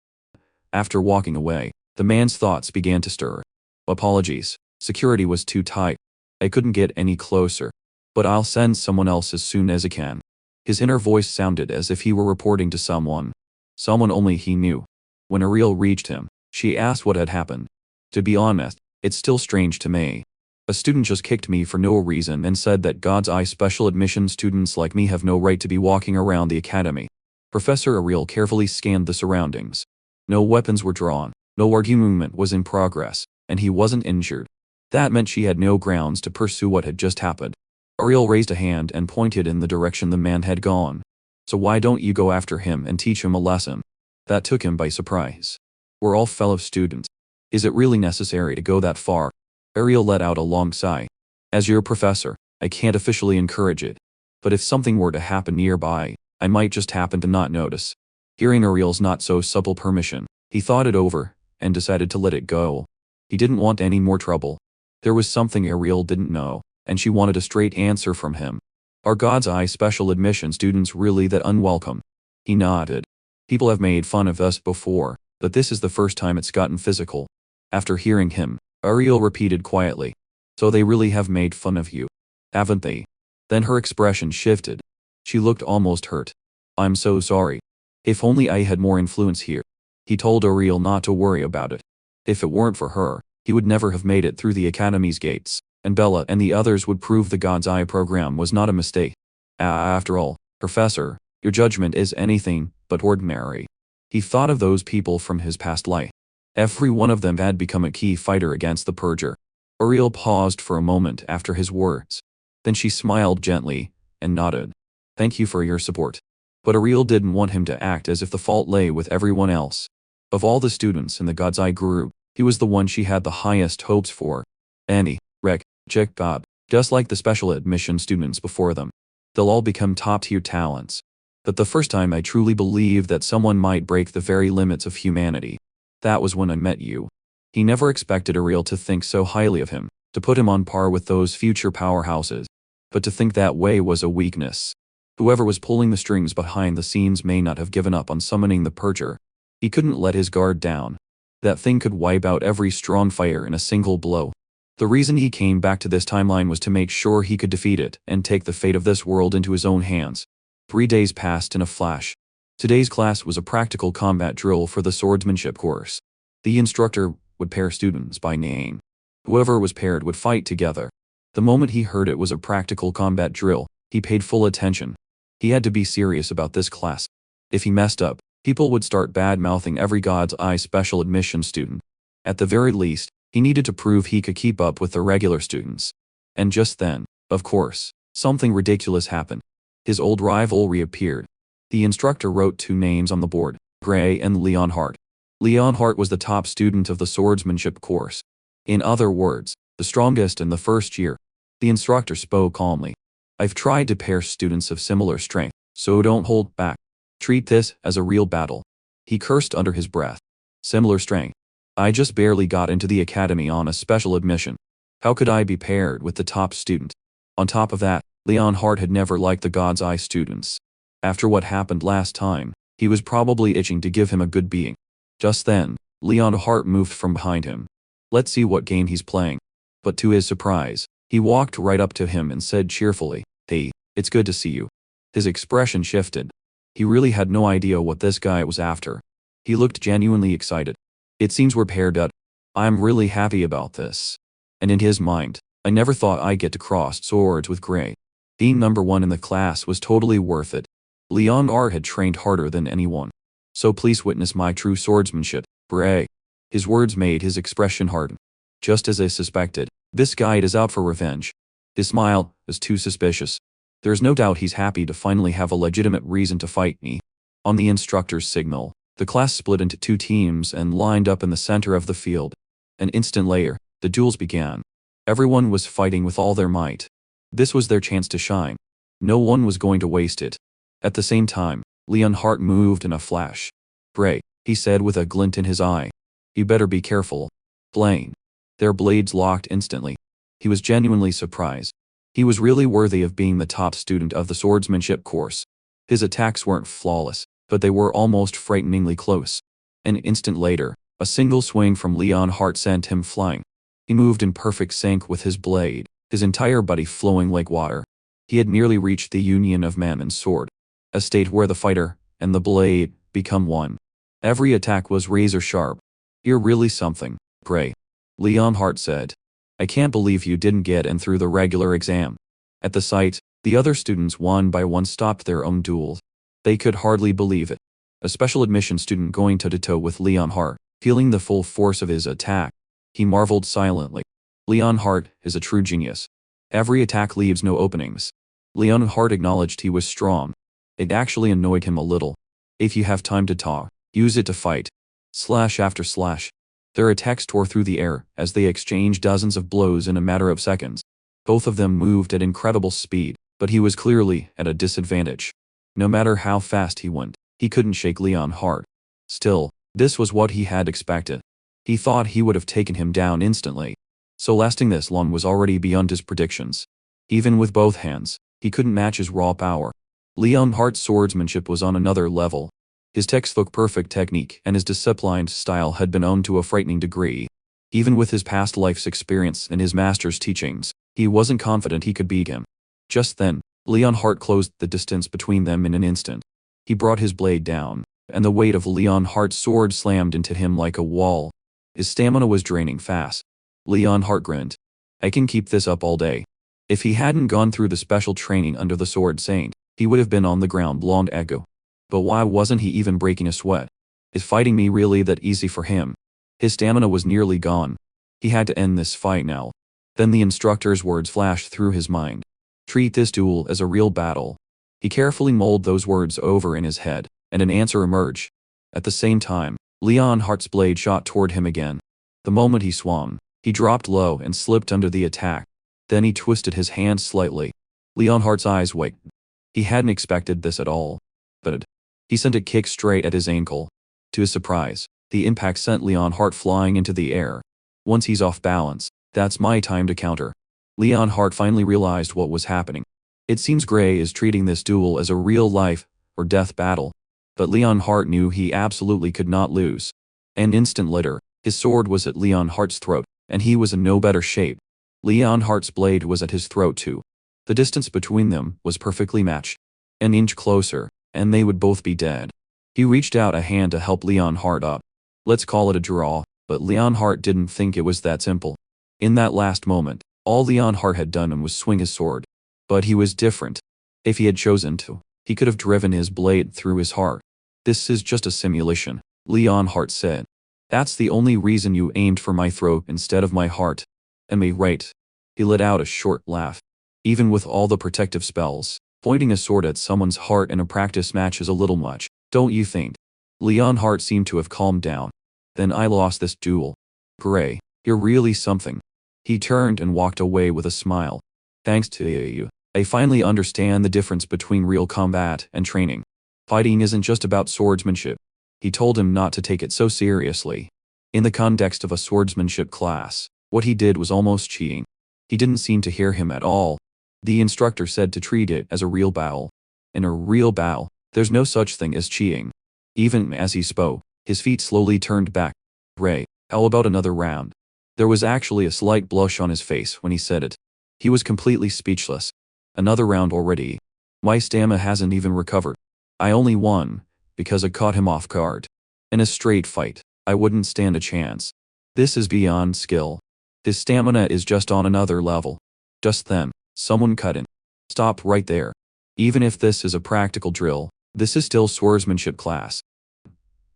After walking away, the man's thoughts began to stir. Apologies, security was too tight. I couldn't get any closer. But I'll send someone else as soon as I can. His inner voice sounded as if he were reporting to someone. Someone only he knew. When Ariel reached him, she asked what had happened. To be honest, it's still strange to me. A student just kicked me for no reason and said that God's eye special admission students like me have no right to be walking around the academy. Professor Ariel carefully scanned the surroundings. No weapons were drawn, no argument was in progress, and he wasn't injured. That meant she had no grounds to pursue what had just happened. Ariel raised a hand and pointed in the direction the man had gone. So why don't you go after him and teach him a lesson? That took him by surprise. We're all fellow students. Is it really necessary to go that far? Ariel let out a long sigh. As your professor, I can't officially encourage it. But if something were to happen nearby, I might just happen to not notice. Hearing Ariel's not so subtle permission, he thought it over and decided to let it go. He didn't want any more trouble. There was something Ariel didn't know, and she wanted a straight answer from him. Are God's eye special admission students really that unwelcome? He nodded. People have made fun of us before, but this is the first time it's gotten physical. After hearing him, Ariel repeated quietly. So they really have made fun of you, haven't they? Then her expression shifted. She looked almost hurt. I'm so sorry. If only I had more influence here. He told Ariel not to worry about it. If it weren't for her, he would never have made it through the academy's gates, and Bella and the others would prove the God's Eye program was not a mistake. After all, Professor, your judgment is anything but ordinary. He thought of those people from his past life. Every one of them had become a key fighter against the purger. Ariel paused for a moment after his words. Then she smiled gently and nodded. Thank you for your support. But Ariel didn't want him to act as if the fault lay with everyone else. Of all the students in the God's Eye group, he was the one she had the highest hopes for. Anirecap, just like the special admission students before them. They'll all become top-tier talents. But the first time I truly believed that someone might break the very limits of humanity. That was when I met you. He never expected Ariel to think so highly of him, to put him on par with those future powerhouses. But to think that way was a weakness. Whoever was pulling the strings behind the scenes may not have given up on summoning the purger. He couldn't let his guard down. That thing could wipe out every strong fighter in a single blow. The reason he came back to this timeline was to make sure he could defeat it and take the fate of this world into his own hands. 3 days passed in a flash. Today's class was a practical combat drill for the swordsmanship course. The instructor would pair students by name. Whoever was paired would fight together. The moment he heard it was a practical combat drill, he paid full attention. He had to be serious about this class. If he messed up, people would start bad-mouthing every God's Eye special admission student. At the very least, He needed to prove he could keep up with the regular students. And just then, of course, something ridiculous happened. His old rival reappeared. The instructor wrote 2 names on the board, Gray and Léon Hart. Léon Hart was the top student of the swordsmanship course. In other words, the strongest in the first year. The instructor spoke calmly. I've tried to pair students of similar strength, so don't hold back. Treat this as a real battle. He cursed under his breath. Similar strength. I just barely got into the academy on a special admission. How could I be paired with the top student? On top of that, Léon Hart had never liked the God's Eye students. After what happened last time, he was probably itching to give him a good beating. Just then, Léon Hart moved from behind him. Let's see what game he's playing. But to his surprise, he walked right up to him and said cheerfully, Hey, it's good to see you. His expression shifted. He really had no idea what this guy was after. He looked genuinely excited. It seems we're paired up. I'm really happy about this. And in his mind, I never thought I'd get to cross swords with Gray. Being number 1 in the class was totally worth it. Léon Hart had trained harder than anyone. So please witness my true swordsmanship, Gray. His words made his expression harden. Just as I suspected, this guy is out for revenge. His smile is too suspicious. There's no doubt he's happy to finally have a legitimate reason to fight me. On the instructor's signal, the class split into 2 teams and lined up in the center of the field. An instant later, the duels began. Everyone was fighting with all their might. This was their chance to shine. No one was going to waste it. At the same time, Léon Hart moved in a flash. Gray, he said with a glint in his eye. You better be careful. Blaine. Their blades locked instantly. He was genuinely surprised. He was really worthy of being the top student of the swordsmanship course. His attacks weren't flawless, but they were almost frighteningly close. An instant later, a single swing from Léon Hart sent him flying. He moved in perfect sync with his blade, his entire body flowing like water. He had nearly reached the union of man and sword, a state where the fighter and the blade become one. Every attack was razor sharp. You're really something, Gray. Léon Hart said. I can't believe you didn't get in through the regular exam. At the sight, the other students one by one stopped their own duels. They could hardly believe it. A special admission student going toe-to-toe with Léon Hart, feeling the full force of his attack. He marveled silently. Léon Hart is a true genius. Every attack leaves no openings. Léon Hart acknowledged he was strong. It actually annoyed him a little. If you have time to talk, use it to fight. Slash after slash. Their attacks tore through the air as they exchanged dozens of blows in a matter of seconds. Both of them moved at incredible speed, but he was clearly at a disadvantage. No matter how fast he went, he couldn't shake Léon Hart. Still, this was what he had expected. He thought he would have taken him down instantly. So lasting this long was already beyond his predictions. Even with both hands, he couldn't match his raw power. Léon Hart's swordsmanship was on another level. His textbook perfect technique and his disciplined style had been owned to a frightening degree. Even with his past life's experience and his master's teachings, he wasn't confident he could beat him. Just then, Léon Hart closed the distance between them in an instant. He brought his blade down, and the weight of Léon Hart's sword slammed into him like a wall. His stamina was draining fast. Léon Hart grinned. I can keep this up all day. If he hadn't gone through the special training under the Sword Saint, he would have been on the ground long ago. But why wasn't he even breaking a sweat? Is fighting me really that easy for him? His stamina was nearly gone. He had to end this fight now. Then the instructor's words flashed through his mind. Treat this duel as a real battle. He carefully mulled those words over in his head, and an answer emerged. At the same time, Léon Hart's blade shot toward him again. The moment he swung, he dropped low and slipped under the attack. Then he twisted his hand slightly. Léon Hart's eyes widened. He hadn't expected this at all. But he sent a kick straight at his ankle. To his surprise, the impact sent Léon Hart flying into the air. Once he's off balance, that's my time to counter. Léon Hart finally realized what was happening. It seems Gray is treating this duel as a real life or death battle. But Léon Hart knew he absolutely could not lose. An instant later, his sword was at Léon Hart's throat, and he was in no better shape. Léon Hart's blade was at his throat too. The distance between them was perfectly matched. An inch closer, and they would both be dead. He reached out a hand to help Léon Hart up. Let's call it a draw, but Léon Hart didn't think it was that simple. In that last moment, all Léon Hart had done was swing his sword. But he was different. If he had chosen to, he could have driven his blade through his heart. This is just a simulation, Léon Hart said. That's the only reason you aimed for my throat instead of my heart. Am I right? He let out a short laugh. Even with all the protective spells, pointing a sword at someone's heart in a practice match is a little much, don't you think? Leon's heart seemed to have calmed down. Then I lost this duel. Gray, you're really something. He turned and walked away with a smile. Thanks to you, I finally understand the difference between real combat and training. Fighting isn't just about swordsmanship. He told him not to take it so seriously. In the context of a swordsmanship class, what he did was almost cheating. He didn't seem to hear him at all. The instructor said to treat it as a real battle. In a real battle, there's no such thing as cheating. Even as he spoke, his feet slowly turned back. Ray, how about another round? There was actually a slight blush on his face when he said it. He was completely speechless. Another round already. My stamina hasn't even recovered. I only won because I caught him off guard. In a straight fight, I wouldn't stand a chance. This is beyond skill. His stamina is just on another level. Just then, someone cut in. Stop right there. Even if this is a practical drill, this is still swordsmanship class.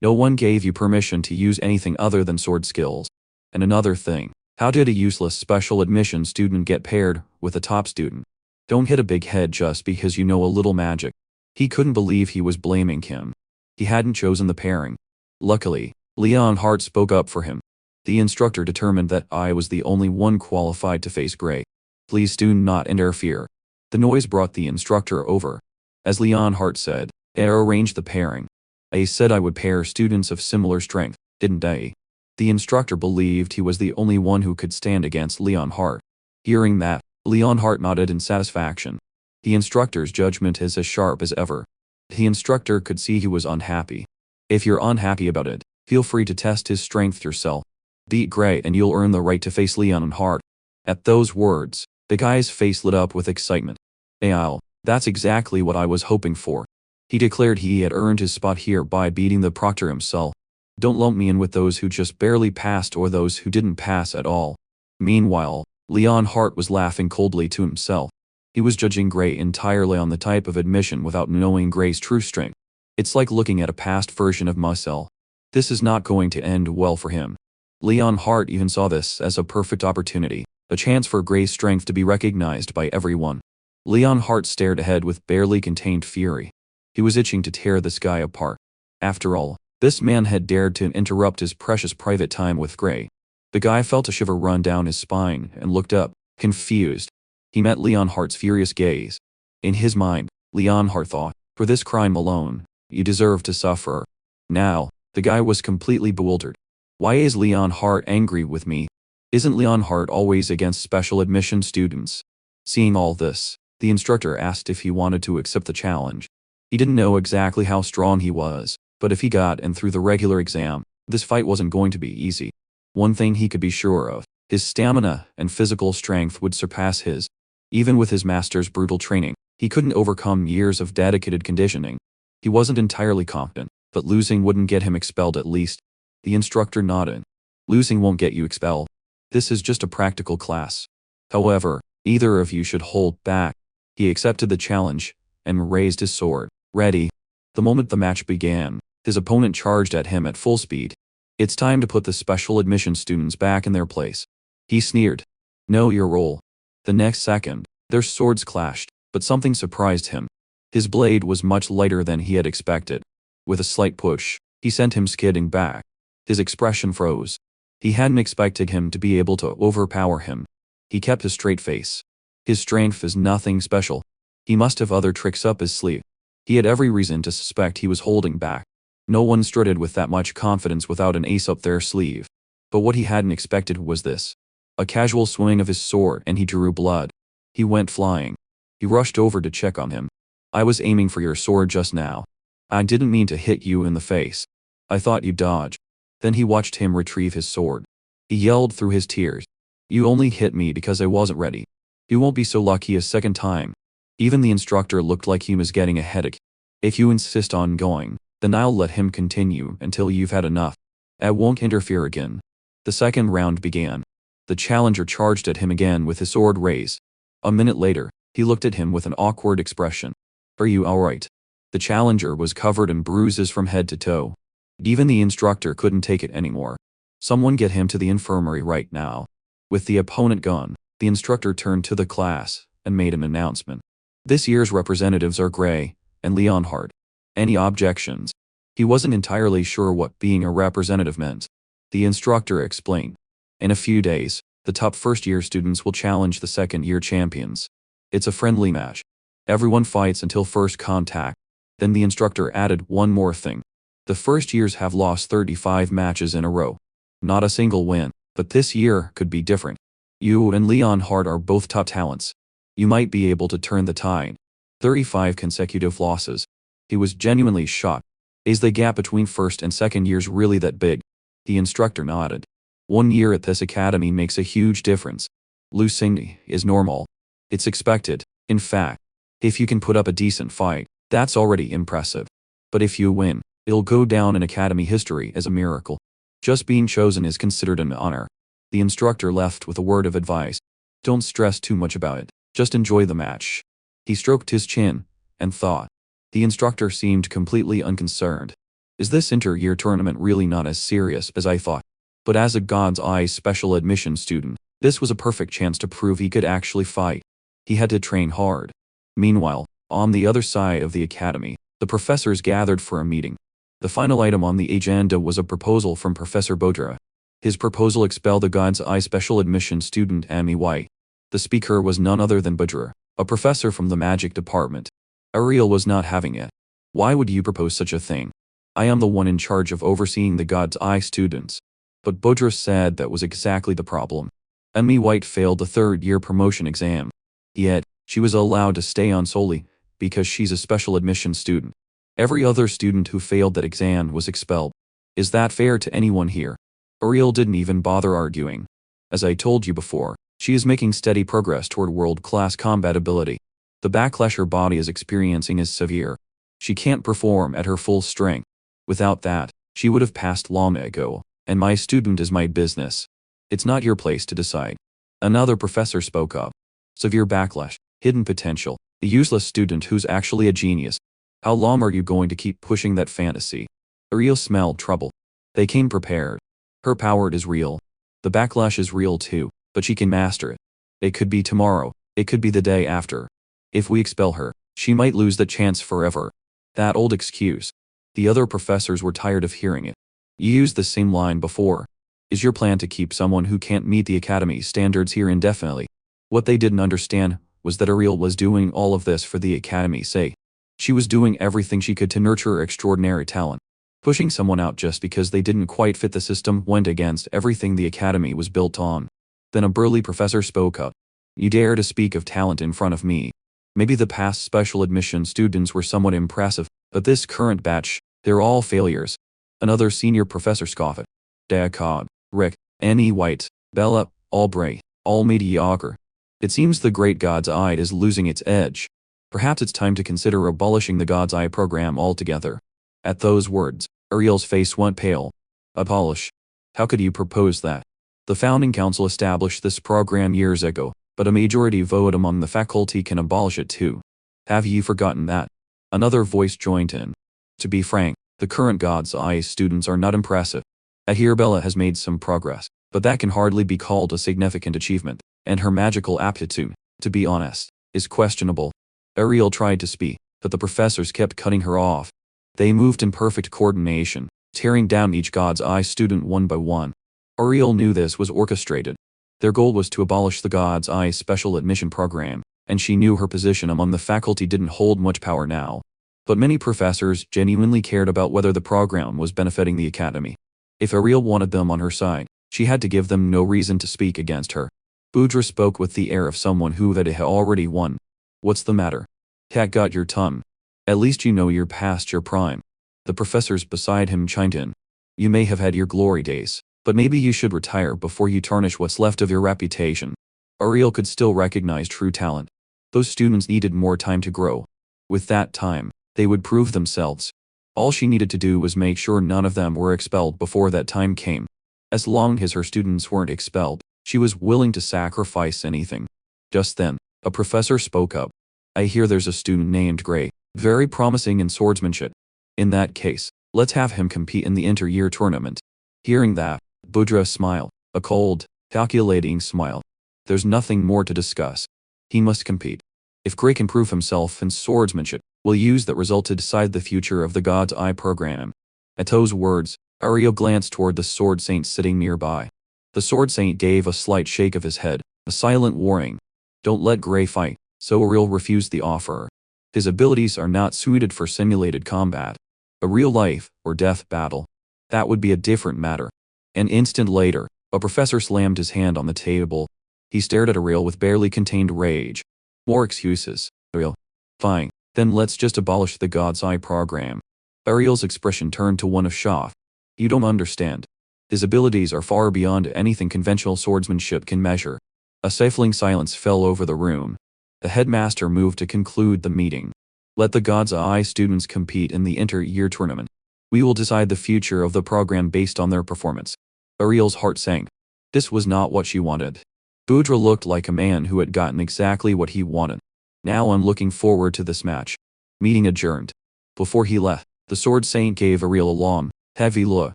No one gave you permission to use anything other than sword skills. And another thing, how did a useless special admission student get paired with a top student? Don't hit a big head just because you know a little magic. He couldn't believe he was blaming him. He hadn't chosen the pairing. Luckily, Leon's heart spoke up for him. The instructor determined that I was the only one qualified to face Gray. Please do not interfere. The noise brought the instructor over. As Leon's heart said, I arranged the pairing. I said I would pair students of similar strength, didn't I? The instructor believed he was the only one who could stand against Leon's heart. Hearing that, Leon's heart nodded in satisfaction. The instructor's judgment is as sharp as ever. The instructor could see he was unhappy. If you're unhappy about it, feel free to test his strength yourself. Beat Gray and you'll earn the right to face Leon's heart. At those words, the guy's face lit up with excitement. Ow, that's exactly what I was hoping for. He declared he had earned his spot here by beating the proctor himself. Don't lump me in with those who just barely passed or those who didn't pass at all. Meanwhile, Leon's heart was laughing coldly to himself. He was judging Gray entirely on the type of admission without knowing Gray's true strength. It's like looking at a past version of myself. This is not going to end well for him. Leon's heart even saw this as a perfect opportunity, a chance for Gray's strength to be recognized by everyone. Leon's heart stared ahead with barely contained fury. He was itching to tear this guy apart. After all, this man had dared to interrupt his precious private time with Gray. The guy felt a shiver run down his spine and looked up, confused. He met Leon's heart's furious gaze. In his mind, Leon's heart thought, for this crime alone, you deserve to suffer. Now, the guy was completely bewildered. Why is Leon's heart angry with me? Isn't Leon's heart always against special admission students? Seeing all this, the instructor asked if he wanted to accept the challenge. He didn't know exactly how strong he was, but if he got in through the regular exam, this fight wasn't going to be easy. One thing he could be sure of, his stamina and physical strength would surpass his. Even with his master's brutal training, he couldn't overcome years of dedicated conditioning. He wasn't entirely confident, but losing wouldn't get him expelled at least. The instructor nodded. Losing won't get you expelled. This is just a practical class. However, either of you should hold back. He accepted the challenge and raised his sword. Ready. The moment the match began, his opponent charged at him at full speed. It's time to put the special admission students back in their place. He sneered. Know your role. The next second, their swords clashed, but something surprised him. His blade was much lighter than he had expected. With a slight push, he sent him skidding back. His expression froze. He hadn't expected him to be able to overpower him. He kept a straight face. His strength is nothing special. He must have other tricks up his sleeve. He had every reason to suspect he was holding back. No one strutted with that much confidence without an ace up their sleeve. But what he hadn't expected was this. A casual swing of his sword and he drew blood. He went flying. He rushed over to check on him. I was aiming for your sword just now. I didn't mean to hit you in the face. I thought you'd dodge. Then he watched him retrieve his sword. He yelled through his tears. You only hit me because I wasn't ready. You won't be so lucky a second time. Even the instructor looked like he was getting a headache. If you insist on going, then I'll let him continue until you've had enough. I won't interfere again. The second round began. The challenger charged at him again with his sword raised. A minute later, he looked at him with an awkward expression. Are you alright? The challenger was covered in bruises from head to toe. Even the instructor couldn't take it anymore. Someone get him to the infirmary right now. With the opponent gone, the instructor turned to the class and made an announcement. This year's representatives are Gray and Leonhard. Any objections? He wasn't entirely sure what being a representative meant. The instructor explained. In a few days, the top first-year students will challenge the second-year champions. It's a friendly match. Everyone fights until first contact. Then the instructor added one more thing. The first years have lost 35 matches in a row. Not a single win, but this year could be different. You and Leonhard are both top talents. You might be able to turn the tide. 35 consecutive losses. He was genuinely shocked. Is the gap between first and second years really that big? The instructor nodded. 1 year at this academy makes a huge difference. Losing is normal. It's expected. In fact, if you can put up a decent fight, that's already impressive. But if you win, it'll go down in academy history as a miracle. Just being chosen is considered an honor. The instructor left with a word of advice. Don't stress too much about it. Just enjoy the match. He stroked his chin and thought. The instructor seemed completely unconcerned. Is this inter-year tournament really not as serious as I thought? But as a God's Eye special admission student, this was a perfect chance to prove he could actually fight. He had to train hard. Meanwhile, on the other side of the academy, the professors gathered for a meeting. The final item on the agenda was a proposal from Professor Bodra. His proposal expelled the God's Eye special admission student Amy White. The speaker was none other than Bodra, a professor from the magic department. Ariel was not having it. Why would you propose such a thing? I am the one in charge of overseeing the God's Eye students. But Bodra said that was exactly the problem. Amy White failed the third-year promotion exam. Yet, she was allowed to stay on solely because she's a special admission student. Every other student who failed that exam was expelled. Is that fair to anyone here? Ariel didn't even bother arguing. As I told you before, she is making steady progress toward world-class combat ability. The backlash her body is experiencing is severe. She can't perform at her full strength. Without that, she would have passed long ago, and my student is my business. It's not your place to decide. Another professor spoke up. Severe backlash, hidden potential, a useless student who's actually a genius. How long are you going to keep pushing that fantasy? Ariel smelled trouble. They came prepared. Her power is real. The backlash is real too, but she can master it. It could be tomorrow. It could be the day after. If we expel her, she might lose the chance forever. That old excuse. The other professors were tired of hearing it. You used the same line before. Is your plan to keep someone who can't meet the academy's standards here indefinitely? What they didn't understand was that Ariel was doing all of this for the academy's sake. She was doing everything she could to nurture her extraordinary talent. Pushing someone out just because they didn't quite fit the system went against everything the academy was built on. Then a burly professor spoke up. You dare to speak of talent in front of me? Maybe the past special admission students were somewhat impressive, but this current batch, they're all failures. Another senior professor scoffed. Dacod, Rick, Annie White, Bella, Albright, all mediocre. It seems the great God's Eye is losing its edge. Perhaps it's time to consider abolishing the God's Eye program altogether. At those words, Ariel's face went pale. Abolish? How could you propose that? The founding council established this program years ago, but a majority vote among the faculty can abolish it too. Have you forgotten that? Another voice joined in. To be frank, the current God's Eye students are not impressive. I hear Bella has made some progress, but that can hardly be called a significant achievement, and her magical aptitude, to be honest, is questionable. Ariel tried to speak, but the professors kept cutting her off. They moved in perfect coordination, tearing down each God's Eye student one by one. Ariel knew this was orchestrated. Their goal was to abolish the God's Eye special admission program, and she knew her position among the faculty didn't hold much power now. But many professors genuinely cared about whether the program was benefiting the academy. If Ariel wanted them on her side, she had to give them no reason to speak against her. Boudre spoke with the air of someone who had already won. What's the matter? Cat got your tongue. At least you know you're past your prime. The professors beside him chimed in. You may have had your glory days, but maybe you should retire before you tarnish what's left of your reputation. Ariel could still recognize true talent. Those students needed more time to grow. With that time, they would prove themselves. All she needed to do was make sure none of them were expelled before that time came. As long as her students weren't expelled, she was willing to sacrifice anything. Just then, a professor spoke up. I hear there's a student named Gray, very promising in swordsmanship. In that case, let's have him compete in the inter-year tournament. Hearing that, Budra smiled, a cold, calculating smile. There's nothing more to discuss. He must compete. If Gray can prove himself in swordsmanship, we'll use that result to decide the future of the God's Eye program. At those words, Ariel glanced toward the Sword Saint sitting nearby. The Sword Saint gave a slight shake of his head, a silent warning. Don't let Gray fight, so Ariel refused the offer. His abilities are not suited for simulated combat. A real life or death battle. That would be a different matter. An instant later, a professor slammed his hand on the table. He stared at Ariel with barely contained rage. More excuses, Ariel. Fine, then let's just abolish the God's Eye program. Ariel's expression turned to one of shock. You don't understand. His abilities are far beyond anything conventional swordsmanship can measure. A stifling silence fell over the room. The headmaster moved to conclude the meeting. Let the God's Eye students compete in the inter-year tournament. We will decide the future of the program based on their performance. Ariel's heart sank. This was not what she wanted. Budra looked like a man who had gotten exactly what he wanted. Now I'm looking forward to this match. Meeting adjourned. Before he left, the Sword Saint gave Ariel a long, heavy look.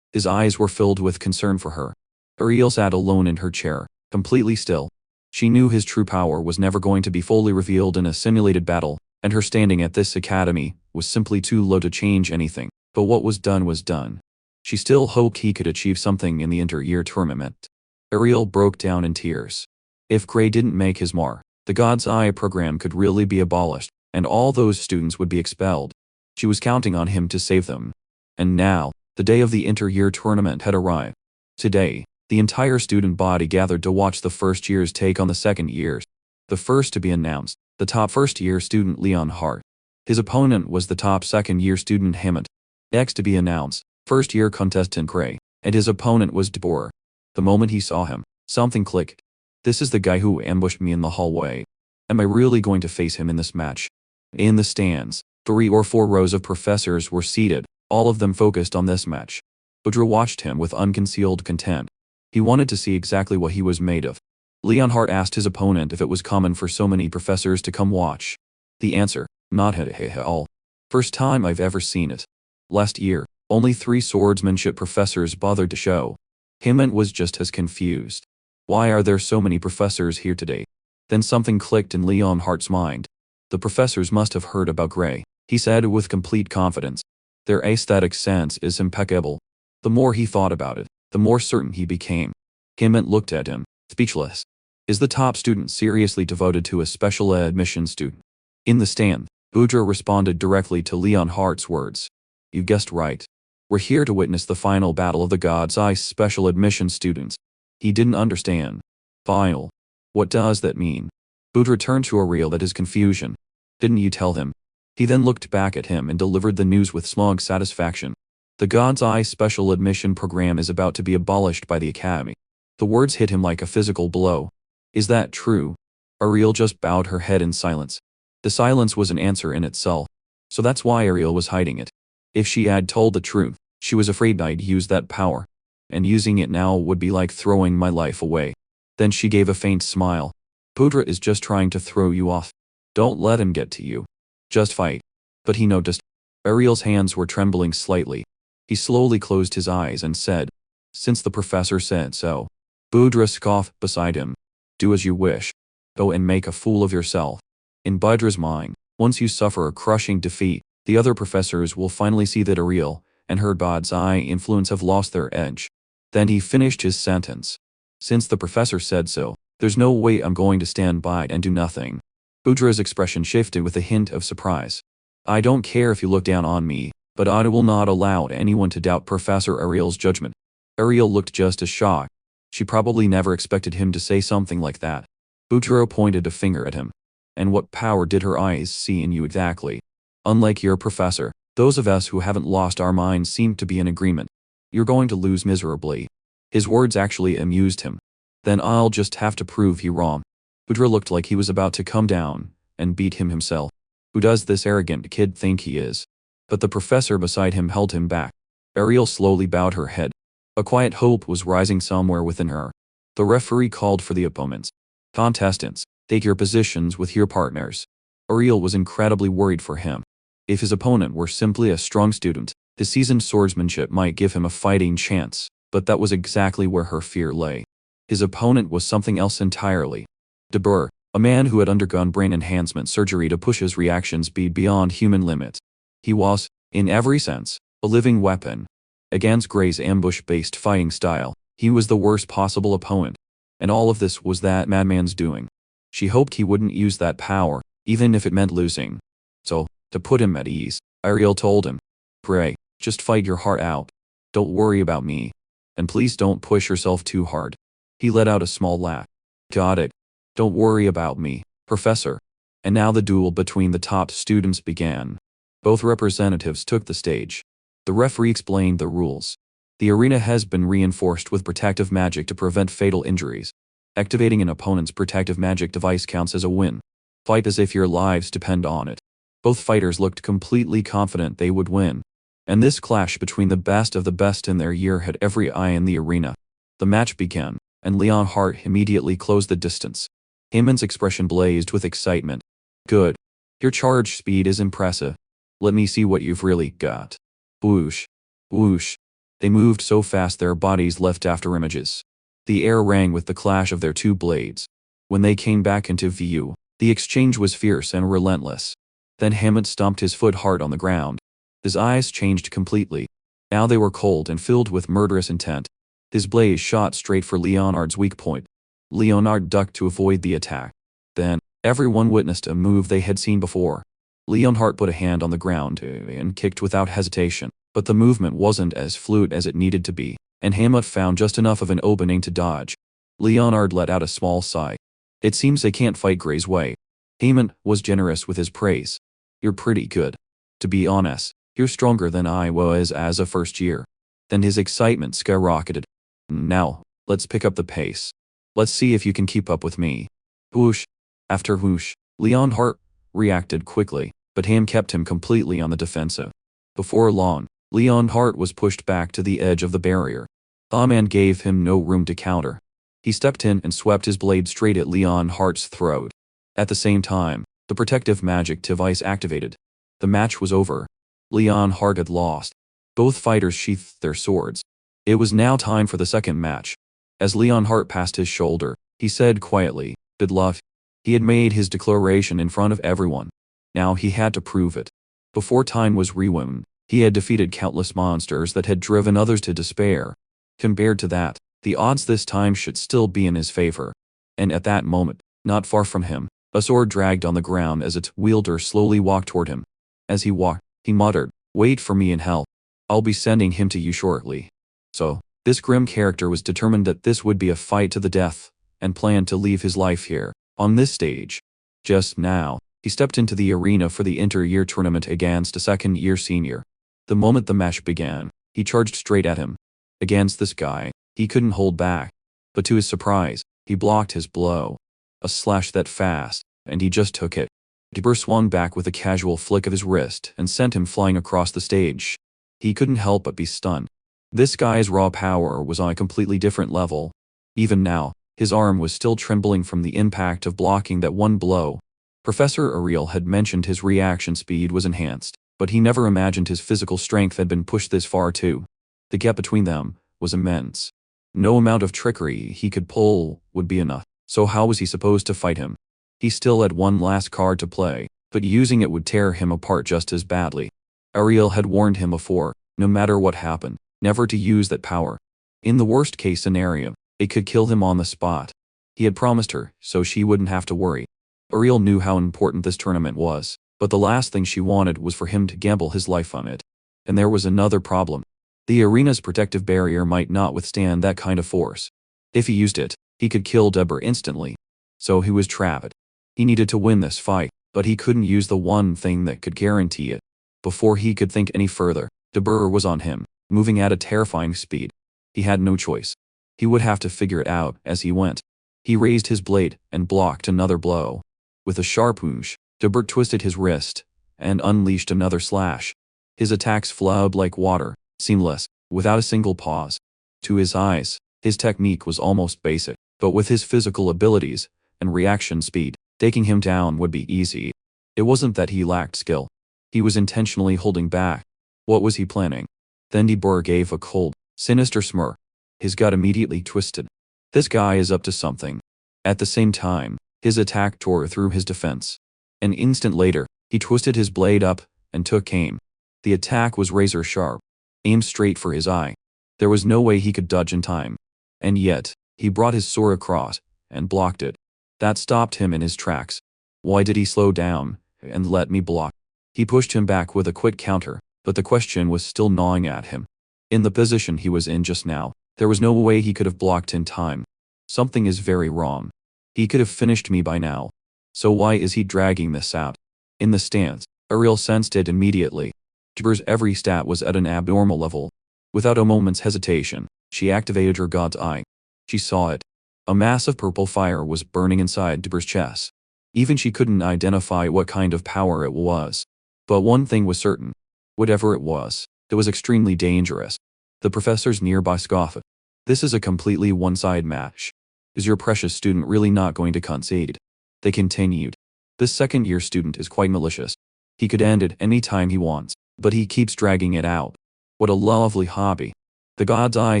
His eyes were filled with concern for her. Ariel sat alone in her chair, completely still. She knew his true power was never going to be fully revealed in a simulated battle, and her standing at this academy was simply too low to change anything. But what was done was done. She still hoped he could achieve something in the inter-year tournament. Ariel broke down in tears. If Gray didn't make his mark, the God's Eye program could really be abolished, and all those students would be expelled. She was counting on him to save them. And now, the day of the inter-year tournament had arrived. Today, the entire student body gathered to watch the first years take on the second years. The first to be announced, the top first-year student Léon Hart. His opponent was the top second-year student Hammond. Next to be announced, first-year contestant Gray, and his opponent was DeBoer. The moment he saw him, something clicked. This is the guy who ambushed me in the hallway. Am I really going to face him in this match? In the stands, 3 or 4 rows of professors were seated, all of them focused on this match. Budra watched him with unconcealed content. He wanted to see exactly what he was made of. Léon Hart asked his opponent if it was common for so many professors to come watch. The answer, not at all. First time I've ever seen it. Last year, only 3 swordsmanship professors bothered to show. Hammond was just as confused. Why are there so many professors here today? Then something clicked in Léon Hart's mind. The professors must have heard about Gray, he said with complete confidence. Their aesthetic sense is impeccable. The more he thought about it, the more certain he became. Hammond looked at him, speechless. Is the top student seriously devoted to a special admission student? In the stand, Budra responded directly to Léon Hart's words. You guessed right. We're here to witness the final battle of the God's Eye special admission students. He didn't understand. Final. What does that mean? Budra turned to Ariel at his confusion. Didn't you tell him? He then looked back at him and delivered the news with smug satisfaction. The God's Eye special admission program is about to be abolished by the academy. The words hit him like a physical blow. Is that true? Ariel just bowed her head in silence. The silence was an answer in itself. So that's why Ariel was hiding it. If she had told the truth, she was afraid I'd use that power. And using it now would be like throwing my life away. Then she gave a faint smile. Budra is just trying to throw you off. Don't let him get to you. Just fight. But he noticed. Ariel's hands were trembling slightly. He slowly closed his eyes and said, Since the professor said so. Budra scoffed beside him. Do as you wish. Go and make a fool of yourself. In Budra's mind, once you suffer a crushing defeat, the other professors will finally see that Ariel and her God's Eye influence have lost their edge. Then he finished his sentence. Since the professor said so, there's no way I'm going to stand by and do nothing. Budra's expression shifted with a hint of surprise. I don't care if you look down on me, but I will not allow anyone to doubt Professor Ariel's judgment. Ariel looked just as shocked. She probably never expected him to say something like that. Budra pointed a finger at him. And what power did her eyes see in you exactly? Unlike your professor, those of us who haven't lost our minds seem to be in agreement. You're going to lose miserably. His words actually amused him. Then I'll just have to prove he wrong. Budra looked like he was about to come down and beat him himself. Who does this arrogant kid think he is? But the professor beside him held him back. Ariel slowly bowed her head. A quiet hope was rising somewhere within her. The referee called for the opponents. Contestants, take your positions with your partners. Ariel was incredibly worried for him. If his opponent were simply a strong student, his seasoned swordsmanship might give him a fighting chance. But that was exactly where her fear lay. His opponent was something else entirely. Debur, a man who had undergone brain enhancement surgery to push his reaction speed beyond human limits. He was, in every sense, a living weapon. Against Gray's ambush-based fighting style, he was the worst possible opponent. And all of this was that madman's doing. She hoped he wouldn't use that power, even if it meant losing. So, to put him at ease, Ariel told him, "Gray, just fight your heart out. Don't worry about me. And please don't push yourself too hard." He let out a small laugh. "Got it. Don't worry about me, Professor." And now the duel between the top students began. Both representatives took the stage. The referee explained the rules. The arena has been reinforced with protective magic to prevent fatal injuries. Activating an opponent's protective magic device counts as a win. Fight as if your lives depend on it. Both fighters looked completely confident they would win. And this clash between the best of the best in their year had every eye in the arena. The match began, and Léon Hart immediately closed the distance. Heyman's expression blazed with excitement. "Good. Your charge speed is impressive. Let me see what you've really got." Whoosh. Whoosh. They moved so fast their bodies left afterimages. The air rang with the clash of their two blades. When they came back into view, the exchange was fierce and relentless. Then Hammond stomped his foot hard on the ground. His eyes changed completely. Now they were cold and filled with murderous intent. His blade shot straight for Leonard's weak point. Leonard ducked to avoid the attack. Then, everyone witnessed a move they had seen before. Leonhart put a hand on the ground and kicked without hesitation, but the movement wasn't as fluid as it needed to be, and Hammond found just enough of an opening to dodge. Leonard let out a small sigh. "It seems they can't fight Gray's way." Hammond was generous with his praise. "You're pretty good. To be honest, you're stronger than I was as a first year." Then his excitement skyrocketed. "Now, let's pick up the pace. Let's see if you can keep up with me." Whoosh. After whoosh, Leonhart reacted quickly, but Ham kept him completely on the defensive. Before long, Leonhart was pushed back to the edge of the barrier. Thawman gave him no room to counter. He stepped in and swept his blade straight at Leonhart's throat. At the same time, the protective magic device activated. The match was over. Leonhart had lost. Both fighters sheathed their swords. It was now time for the second match. As Leonhart passed his shoulder, he said quietly, "Good luck." He had made his declaration in front of everyone. Now he had to prove it. Before time was rewound, he had defeated countless monsters that had driven others to despair. Compared to that, the odds this time should still be in his favor. And at that moment, not far from him, a sword dragged on the ground as its wielder slowly walked toward him. As he walked, he muttered, "Wait for me in hell. I'll be sending him to you shortly." So, this grim character was determined that this would be a fight to the death, and planned to leave his life here, on this stage. Just now, he stepped into the arena for the inter-year tournament against a second-year senior. The moment the match began, he charged straight at him. Against this guy, he couldn't hold back. But to his surprise, he blocked his blow. A slash that fast, and he just took it. Debur swung back with a casual flick of his wrist and sent him flying across the stage. He couldn't help but be stunned. This guy's raw power was on a completely different level. Even now, his arm was still trembling from the impact of blocking that one blow. Professor Ariel had mentioned his reaction speed was enhanced, but he never imagined his physical strength had been pushed this far too. The gap between them was immense. No amount of trickery he could pull would be enough, so how was he supposed to fight him? He still had one last card to play, but using it would tear him apart just as badly. Ariel had warned him before, no matter what happened, never to use that power. In the worst-case scenario, it could kill him on the spot. He had promised her, so she wouldn't have to worry. Ariel knew how important this tournament was, but the last thing she wanted was for him to gamble his life on it. And there was another problem. The arena's protective barrier might not withstand that kind of force. If he used it, he could kill Debur instantly. So he was trapped. He needed to win this fight, but he couldn't use the one thing that could guarantee it. Before he could think any further, Debur was on him, moving at a terrifying speed. He had no choice. He would have to figure it out as he went. He raised his blade and blocked another blow. With a sharp whoosh, Debur twisted his wrist and unleashed another slash. His attacks flowed like water, seamless, without a single pause. To his eyes, his technique was almost basic, but with his physical abilities and reaction speed, taking him down would be easy. It wasn't that he lacked skill. He was intentionally holding back. What was he planning? Then Debur gave a cold, sinister smirk. His gut immediately twisted. This guy is up to something. At the same time, his attack tore through his defense. An instant later, he twisted his blade up and took aim. The attack was razor sharp, aimed straight for his eye. There was no way he could dodge in time. And yet, he brought his sword across and blocked it. That stopped him in his tracks. Why did he slow down and let me block? He pushed him back with a quick counter, but the question was still gnawing at him. In the position he was in just now, there was no way he could have blocked in time. Something is very wrong. He could have finished me by now. So why is he dragging this out? In the stands, Ariel sensed it immediately. Jibber's every stat was at an abnormal level. Without a moment's hesitation, she activated her god's eye. She saw it. A massive purple fire was burning inside Jibber's chest. Even she couldn't identify what kind of power it was. But one thing was certain. Whatever it was extremely dangerous. The professors nearby scoffed. This is a completely one-side match. Is your precious student really not going to concede? They continued. This second-year student is quite malicious. He could end it any time he wants, but he keeps dragging it out. What a lovely hobby. The God's Eye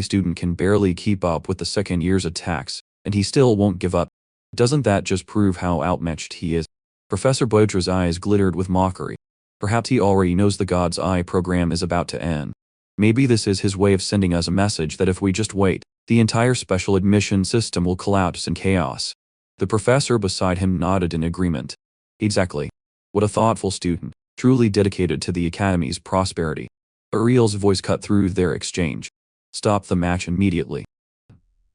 student can barely keep up with the second year's attacks, and he still won't give up. Doesn't that just prove how outmatched he is? Professor Bodra's eyes glittered with mockery. Perhaps he already knows the God's Eye program is about to end. Maybe this is his way of sending us a message that if we just wait, the entire special admission system will collapse in chaos. The professor beside him nodded in agreement. Exactly. What a thoughtful student, truly dedicated to the Academy's prosperity. Ariel's voice cut through their exchange. Stop the match immediately.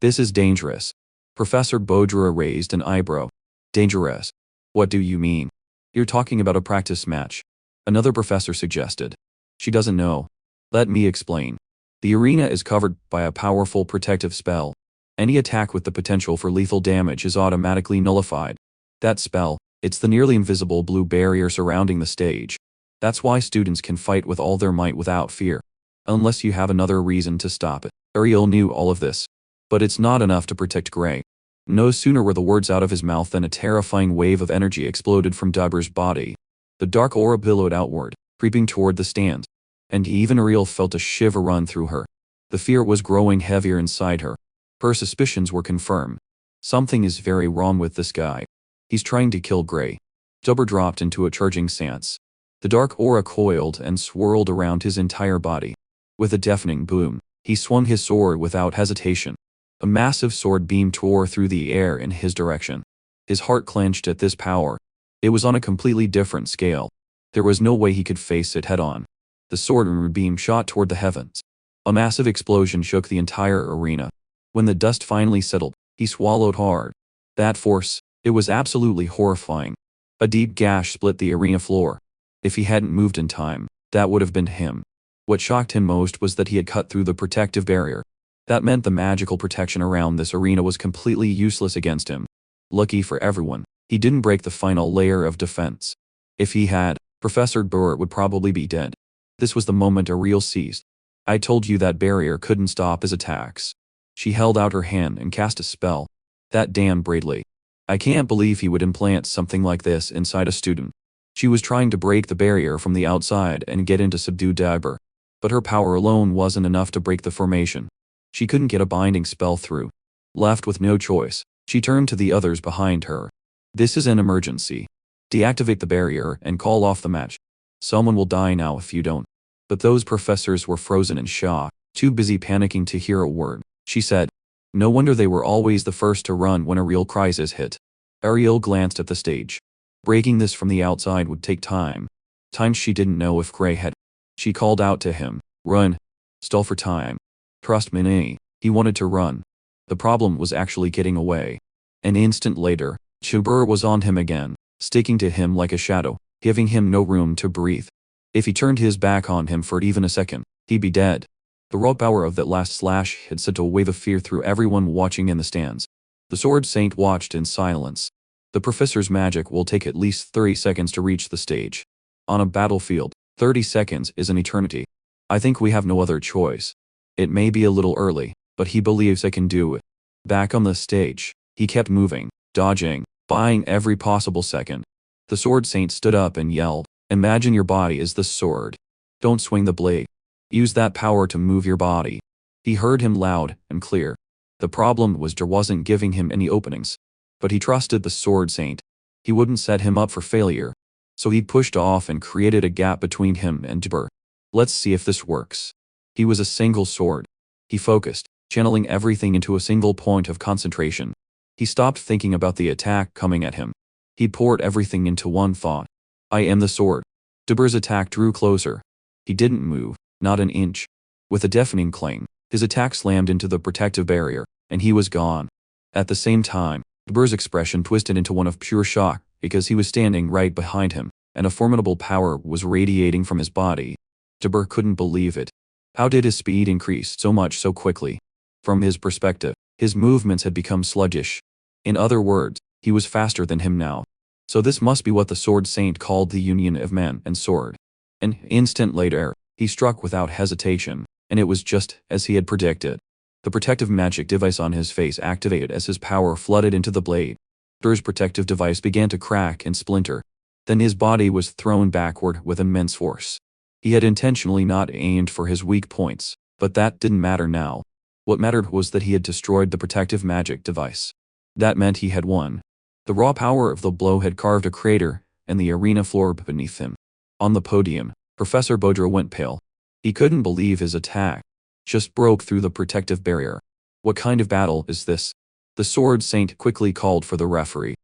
This is dangerous. Professor Bodra raised an eyebrow. Dangerous? What do you mean? You're talking about a practice match. Another professor suggested. She doesn't know. Let me explain. The arena is covered by a powerful protective spell. Any attack with the potential for lethal damage is automatically nullified. That spell, it's the nearly invisible blue barrier surrounding the stage. That's why students can fight with all their might without fear. Unless you have another reason to stop it. Ariel knew all of this. But it's not enough to protect Gray. No sooner were the words out of his mouth than a terrifying wave of energy exploded from Dubber's body. The dark aura billowed outward, creeping toward the stands. And even Ariel felt a shiver run through her. The fear was growing heavier inside her. Her suspicions were confirmed. Something is very wrong with this guy. He's trying to kill Gray. Dubber dropped into a charging stance. The dark aura coiled and swirled around his entire body. With a deafening boom, he swung his sword without hesitation. A massive sword beam tore through the air in his direction. His heart clenched at this power. It was on a completely different scale. There was no way he could face it head-on. The sword beam shot toward the heavens. A massive explosion shook the entire arena. When the dust finally settled, he swallowed hard. That force, it was absolutely horrifying. A deep gash split the arena floor. If he hadn't moved in time, that would have been him. What shocked him most was that he had cut through the protective barrier. That meant the magical protection around this arena was completely useless against him. Lucky for everyone, he didn't break the final layer of defense. If he had, Professor Burr would probably be dead. This was the moment Ariel seized. I told you that barrier couldn't stop his attacks. She held out her hand and cast a spell. That damn Bradley. I can't believe he would implant something like this inside a student. She was trying to break the barrier from the outside and get in to subdue Dubber. But her power alone wasn't enough to break the formation. She couldn't get a binding spell through. Left with no choice, she turned to the others behind her. This is an emergency. Deactivate the barrier and call off the match. Someone will die now if you don't. But those professors were frozen in shock, too busy panicking to hear a word. She said. No wonder they were always the first to run when a real crisis hit. Ariel glanced at the stage. Breaking this from the outside would take time. Time she didn't know if Gray had. She called out to him. Run. Stall for time. Trust me, he wanted to run. The problem was actually getting away. An instant later, Chubur was on him again, sticking to him like a shadow, giving him no room to breathe. If he turned his back on him for even a second, he'd be dead. The raw power of that last slash had sent a wave of fear through everyone watching in the stands. The Sword Saint watched in silence. The professor's magic will take at least 30 seconds to reach the stage. On a battlefield, 30 seconds is an eternity. I think we have no other choice. It may be a little early, but he believes I can do it. Back on the stage, he kept moving, dodging, buying every possible second. The Sword Saint stood up and yelled, Imagine your body is the sword. Don't swing the blade. Use that power to move your body. He heard him loud and clear. The problem was Dur wasn't giving him any openings. But he trusted the Sword Saint. He wouldn't set him up for failure. So he pushed off and created a gap between him and Dur. Let's see if this works. He was a single sword. He focused, channeling everything into a single point of concentration. He stopped thinking about the attack coming at him. He poured everything into one thought. I am the sword. Dur's attack drew closer. He didn't move, not an inch. With a deafening clang, his attack slammed into the protective barrier, and he was gone. At the same time, Dur's expression twisted into one of pure shock, because he was standing right behind him, and a formidable power was radiating from his body. Dur couldn't believe it. How did his speed increase so much so quickly? From his perspective, his movements had become sluggish. In other words, he was faster than him now. So this must be what the Sword Saint called the union of man and sword. An instant later, he struck without hesitation, and it was just as he had predicted. The protective magic device on his face activated as his power flooded into the blade. Dur's protective device began to crack and splinter. Then his body was thrown backward with immense force. He had intentionally not aimed for his weak points, but that didn't matter now. What mattered was that he had destroyed the protective magic device. That meant he had won. The raw power of the blow had carved a crater in the arena floor beneath him. On the podium, Professor Backdoor went pale. He couldn't believe his attack just broke through the protective barrier. What kind of battle is this? The Sword Saint quickly called for the referee.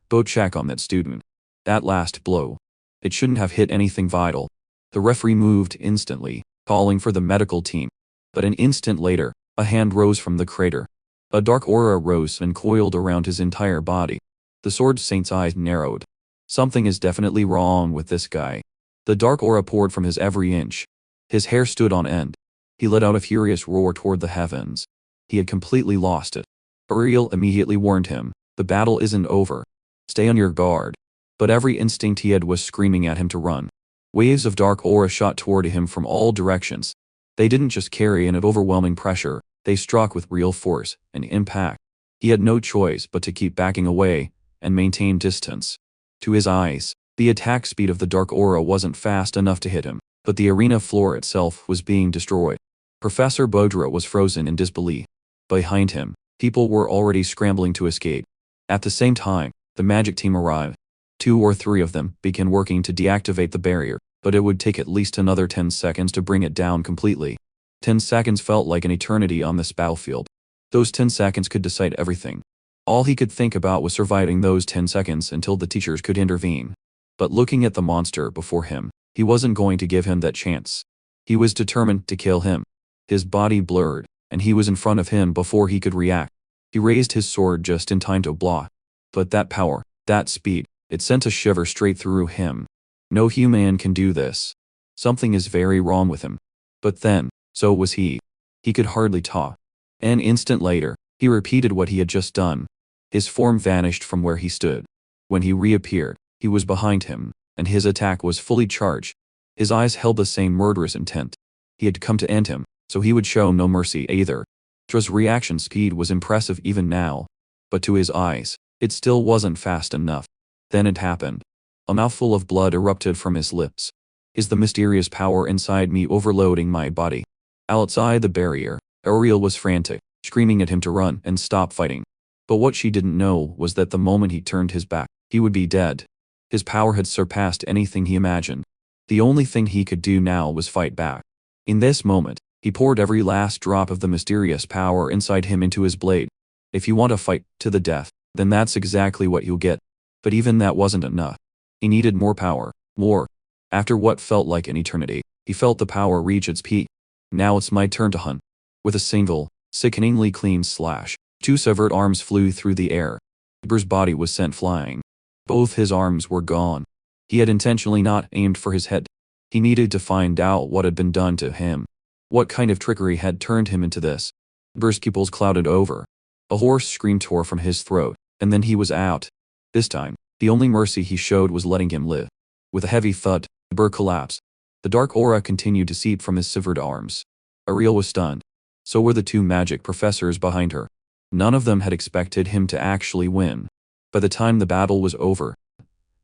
Go check on that student. That last blow. It shouldn't have hit anything vital. The referee moved instantly, calling for the medical team. But an instant later, a hand rose from the crater. A dark aura rose and coiled around his entire body. The Sword Saint's eyes narrowed. Something is definitely wrong with this guy. The dark aura poured from his every inch. His hair stood on end. He let out a furious roar toward the heavens. He had completely lost it. Ariel immediately warned him, the battle isn't over. Stay on your guard. But every instinct he had was screaming at him to run. Waves of dark aura shot toward him from all directions. They didn't just carry an overwhelming pressure, they struck with real force and impact. He had no choice but to keep backing away and maintain distance. To his eyes, the attack speed of the dark aura wasn't fast enough to hit him, but the arena floor itself was being destroyed. Professor Backdoor was frozen in disbelief. Behind him, people were already scrambling to escape. At the same time, the magic team arrived. 2 or 3 of them began working to deactivate the barrier, but it would take at least another 10 seconds to bring it down completely. 10 seconds felt like an eternity on this battlefield. Those 10 seconds could decide everything. All he could think about was surviving those 10 seconds until the teachers could intervene. But looking at the monster before him, he wasn't going to give him that chance. He was determined to kill him. His body blurred, and he was in front of him before he could react. He raised his sword just in time to block. But that power, that speed, it sent a shiver straight through him. No human can do this. Something is very wrong with him. But then, so was he. He could hardly talk. An instant later, he repeated what he had just done. His form vanished from where he stood. When he reappeared, he was behind him, and his attack was fully charged. His eyes held the same murderous intent. He had come to end him, so he would show no mercy either. Dur's reaction speed was impressive even now. But to his eyes, it still wasn't fast enough. Then it happened. A mouthful of blood erupted from his lips. Is the mysterious power inside me overloading my body? Outside the barrier, Ariel was frantic, screaming at him to run and stop fighting. But what she didn't know was that the moment he turned his back, he would be dead. His power had surpassed anything he imagined. The only thing he could do now was fight back. In this moment, he poured every last drop of the mysterious power inside him into his blade. If you want to fight to the death, then that's exactly what you'll get. But even that wasn't enough. He needed more power, more. After what felt like an eternity, he felt the power reach its peak. Now it's my turn to hunt. With a single, sickeningly clean slash, 2 severed arms flew through the air. Dur's body was sent flying. Both his arms were gone. He had intentionally not aimed for his head. He needed to find out what had been done to him. What kind of trickery had turned him into this? Dur's pupils clouded over. A hoarse scream tore from his throat, and then he was out. This time, the only mercy he showed was letting him live. With a heavy thud, Dur collapsed. The dark aura continued to seep from his severed arms. Ariel was stunned. So were the 2 magic professors behind her. None of them had expected him to actually win. By the time the battle was over,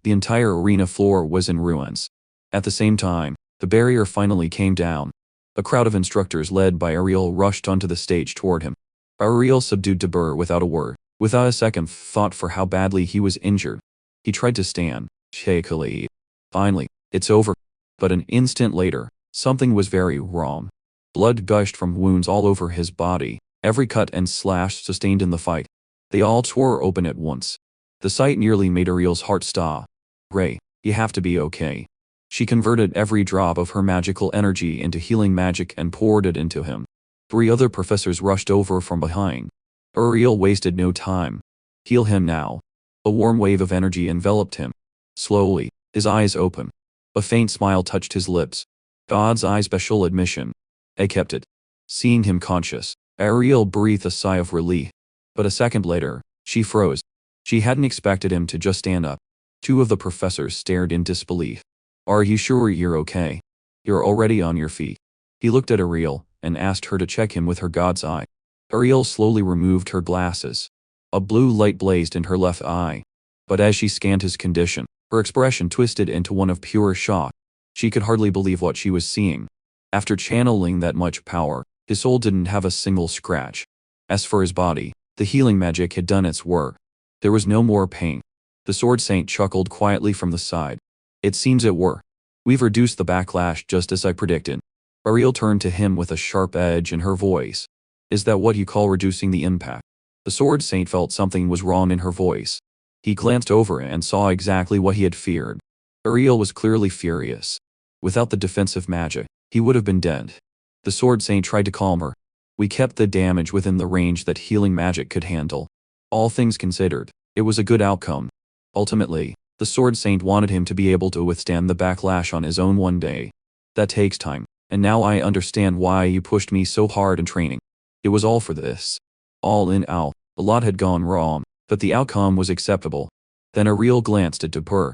the entire arena floor was in ruins. At the same time, the barrier finally came down. A crowd of instructors led by Ariel rushed onto the stage toward him. Ariel subdued Dabur without a word, without a second thought for how badly he was injured. He tried to stand, shakily. Finally, it's over. But an instant later, something was very wrong. Blood gushed from wounds all over his body, every cut and slash sustained in the fight. They all tore open at once. The sight nearly made Ariel's heart stop. Ray, you have to be okay. She converted every drop of her magical energy into healing magic and poured it into him. 3 other professors rushed over from behind. Ariel wasted no time. Heal him now. A warm wave of energy enveloped him. Slowly, his eyes opened. A faint smile touched his lips. God's eye special admission. I kept it. Seeing him conscious, Ariel breathed a sigh of relief. But a second later, she froze. She hadn't expected him to just stand up. 2 of the professors stared in disbelief. Are you sure you're okay? You're already on your feet. He looked at Ariel and asked her to check him with her God's eye. Ariel slowly removed her glasses. A blue light blazed in her left eye. But as she scanned his condition, her expression twisted into one of pure shock. She could hardly believe what she was seeing. After channeling that much power, his soul didn't have a single scratch. As for his body, the healing magic had done its work. There was no more pain. The Sword Saint chuckled quietly from the side. It seems it worked. We've reduced the backlash just as I predicted. Ariel turned to him with a sharp edge in her voice. Is that what you call reducing the impact? The Sword Saint felt something was wrong in her voice. He glanced over and saw exactly what he had feared. Ariel was clearly furious. Without the defensive magic, he would have been dead. The Sword Saint tried to calm her. We kept the damage within the range that healing magic could handle. All things considered, it was a good outcome. Ultimately, the Sword Saint wanted him to be able to withstand the backlash on his own one day. That takes time, and now I understand why you pushed me so hard in training. It was all for this. All in all, a lot had gone wrong, but the outcome was acceptable. Then Ariel glanced at Dabur,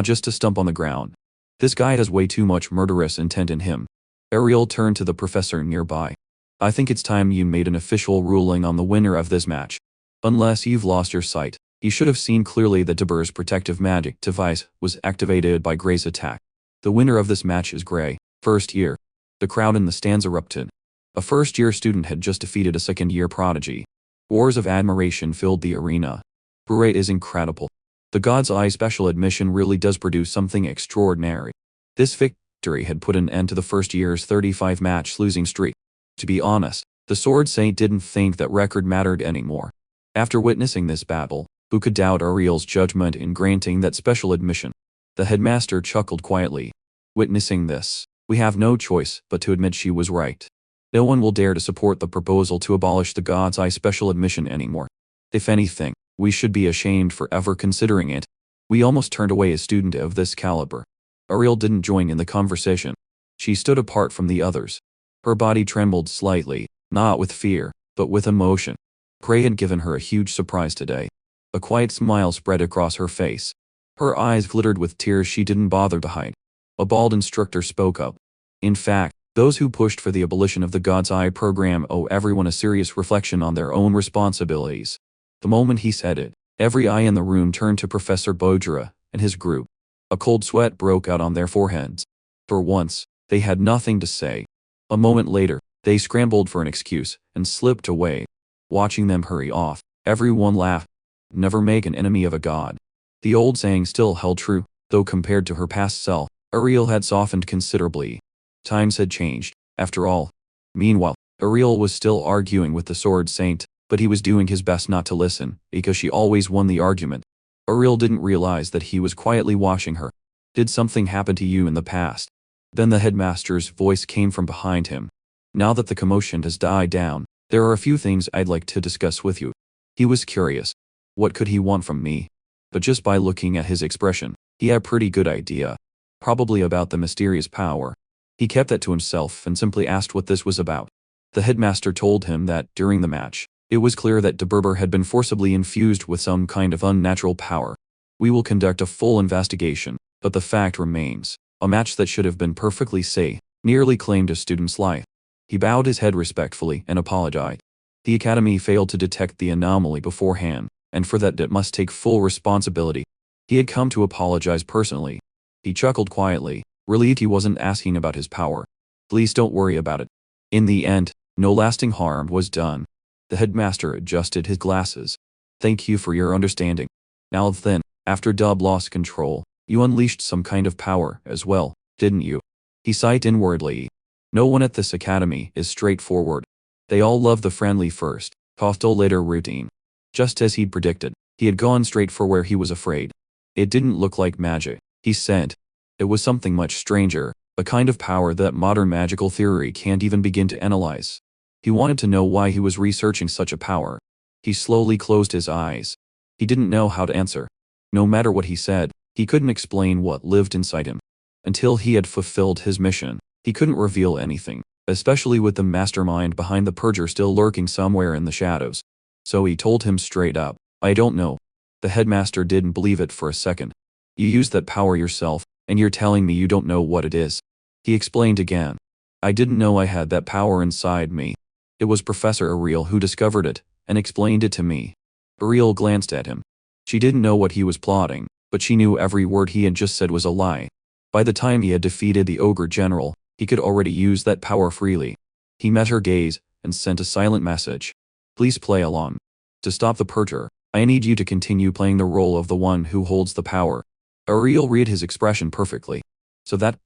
just a stump on the ground. This guy has way too much murderous intent in him. Ariel turned to the professor nearby. I think it's time you made an official ruling on the winner of this match. Unless you've lost your sight, you should have seen clearly that Dabur's protective magic device was activated by Gray's attack. The winner of this match is Gray, first year. The crowd in the stands erupted. A first-year student had just defeated a second-year prodigy. Roars of admiration filled the arena. Gray is incredible. The God's Eye special admission really does produce something extraordinary. This victory had put an end to the first year's 35-match losing streak. To be honest, the Sword Saint didn't think that record mattered anymore. After witnessing this battle, who could doubt Ariel's judgment in granting that special admission? The headmaster chuckled quietly. Witnessing this, we have no choice but to admit she was right. No one will dare to support the proposal to abolish the God's Eye special admission anymore. If anything, we should be ashamed for ever considering it. We almost turned away a student of this caliber. Ariel didn't join in the conversation. She stood apart from the others. Her body trembled slightly, not with fear, but with emotion. Gray had given her a huge surprise today. A quiet smile spread across her face. Her eyes glittered with tears she didn't bother to hide. A bald instructor spoke up. In fact, those who pushed for the abolition of the God's Eye program owe everyone a serious reflection on their own responsibilities. The moment he said it, every eye in the room turned to Professor Bojra and his group. A cold sweat broke out on their foreheads. For once, they had nothing to say. A moment later, they scrambled for an excuse and slipped away. Watching them hurry off, everyone laughed. Never make an enemy of a god. The old saying still held true, though compared to her past self, Ariel had softened considerably. Times had changed, after all. Meanwhile, Ariel was still arguing with the Sword Saint, but he was doing his best not to listen, because she always won the argument. Ariel didn't realize that he was quietly watching her. Did something happen to you in the past? Then the headmaster's voice came from behind him. Now that the commotion has died down, there are a few things I'd like to discuss with you. He was curious. What could he want from me? But just by looking at his expression, he had a pretty good idea. Probably about the mysterious power. He kept that to himself and simply asked what this was about. The headmaster told him that, during the match, it was clear that Dabur had been forcibly infused with some kind of unnatural power. We will conduct a full investigation, but the fact remains, a match that should have been perfectly safe, nearly claimed a student's life. He bowed his head respectfully and apologized. The academy failed to detect the anomaly beforehand, and for that it must take full responsibility. He had come to apologize personally. He chuckled quietly, relieved he wasn't asking about his power. Please don't worry about it. In the end, no lasting harm was done. The headmaster adjusted his glasses. Thank you for your understanding. Now then, after Dub lost control, you unleashed some kind of power as well, didn't you? He sighed inwardly. No one at this academy is straightforward. They all love the friendly first, hostile later routine. Just as he'd predicted, he had gone straight for where he was afraid. It didn't look like magic, he said. It was something much stranger, a kind of power that modern magical theory can't even begin to analyze. He wanted to know why he was researching such a power. He slowly closed his eyes. He didn't know how to answer. No matter what he said, he couldn't explain what lived inside him. Until he had fulfilled his mission, he couldn't reveal anything, especially with the mastermind behind the purger still lurking somewhere in the shadows. So he told him straight up, I don't know. The headmaster didn't believe it for a second. You used that power yourself, and you're telling me you don't know what it is. He explained again. I didn't know I had that power inside me. It was Professor Ariel who discovered it, and explained it to me. Ariel glanced at him. She didn't know what he was plotting, but she knew every word he had just said was a lie. By the time he had defeated the ogre general, he could already use that power freely. He met her gaze, and sent a silent message. Please play along. To stop the purger, I need you to continue playing the role of the one who holds the power. Ariel read his expression perfectly. So that's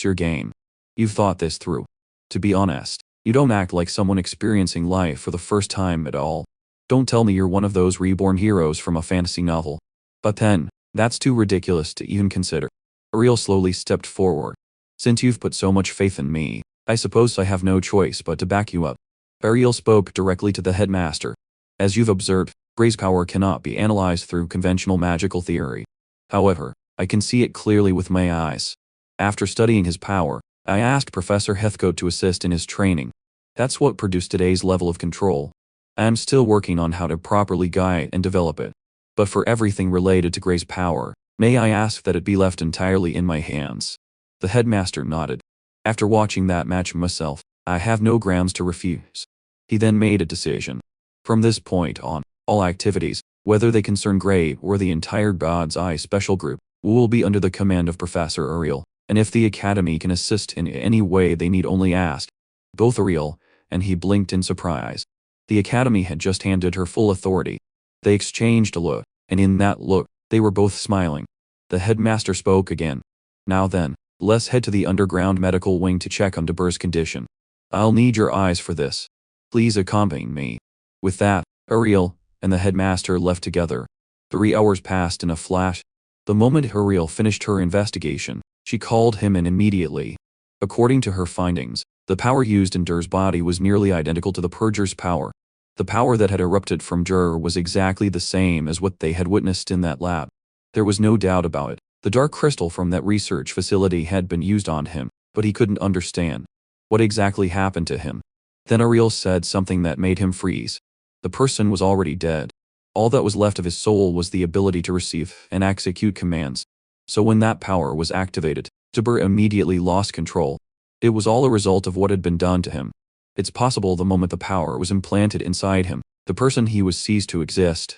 your game. You've thought this through. To be honest, you don't act like someone experiencing life for the first time at all. Don't tell me you're one of those reborn heroes from a fantasy novel. But then, that's too ridiculous to even consider. Ariel slowly stepped forward. Since you've put so much faith in me, I suppose I have no choice but to back you up. Ariel spoke directly to the headmaster. As you've observed, Gray's power cannot be analyzed through conventional magical theory. However, I can see it clearly with my eyes. After studying his power, I asked Professor Heathcote to assist in his training. That's what produced today's level of control. I am still working on how to properly guide and develop it. But for everything related to Gray's power, may I ask that it be left entirely in my hands? The headmaster nodded. After watching that match myself, I have no grounds to refuse. He then made a decision. From this point on, all activities, whether they concern Gray or the entire God's Eye special group, will be under the command of Professor Ariel, and if the Academy can assist in any way they need only ask. Both Ariel, and he blinked in surprise. The Academy had just handed her full authority. They exchanged a look, and in that look, they were both smiling. The headmaster spoke again. Now then, let's head to the underground medical wing to check on Debur's condition. I'll need your eyes for this. Please accompany me. With that, Ariel and the headmaster left together. 3 hours passed in a flash. The moment Ariel finished her investigation, she called him in immediately. According to her findings, the power used in Dur's body was nearly identical to the purger's power. The power that had erupted from Dur was exactly the same as what they had witnessed in that lab. There was no doubt about it. The dark crystal from that research facility had been used on him, but he couldn't understand what exactly happened to him. Then Ariel said something that made him freeze. The person was already dead. All that was left of his soul was the ability to receive and execute commands. So when that power was activated, Debur immediately lost control. It was all a result of what had been done to him. It's possible the moment the power was implanted inside him, the person he was ceased to exist,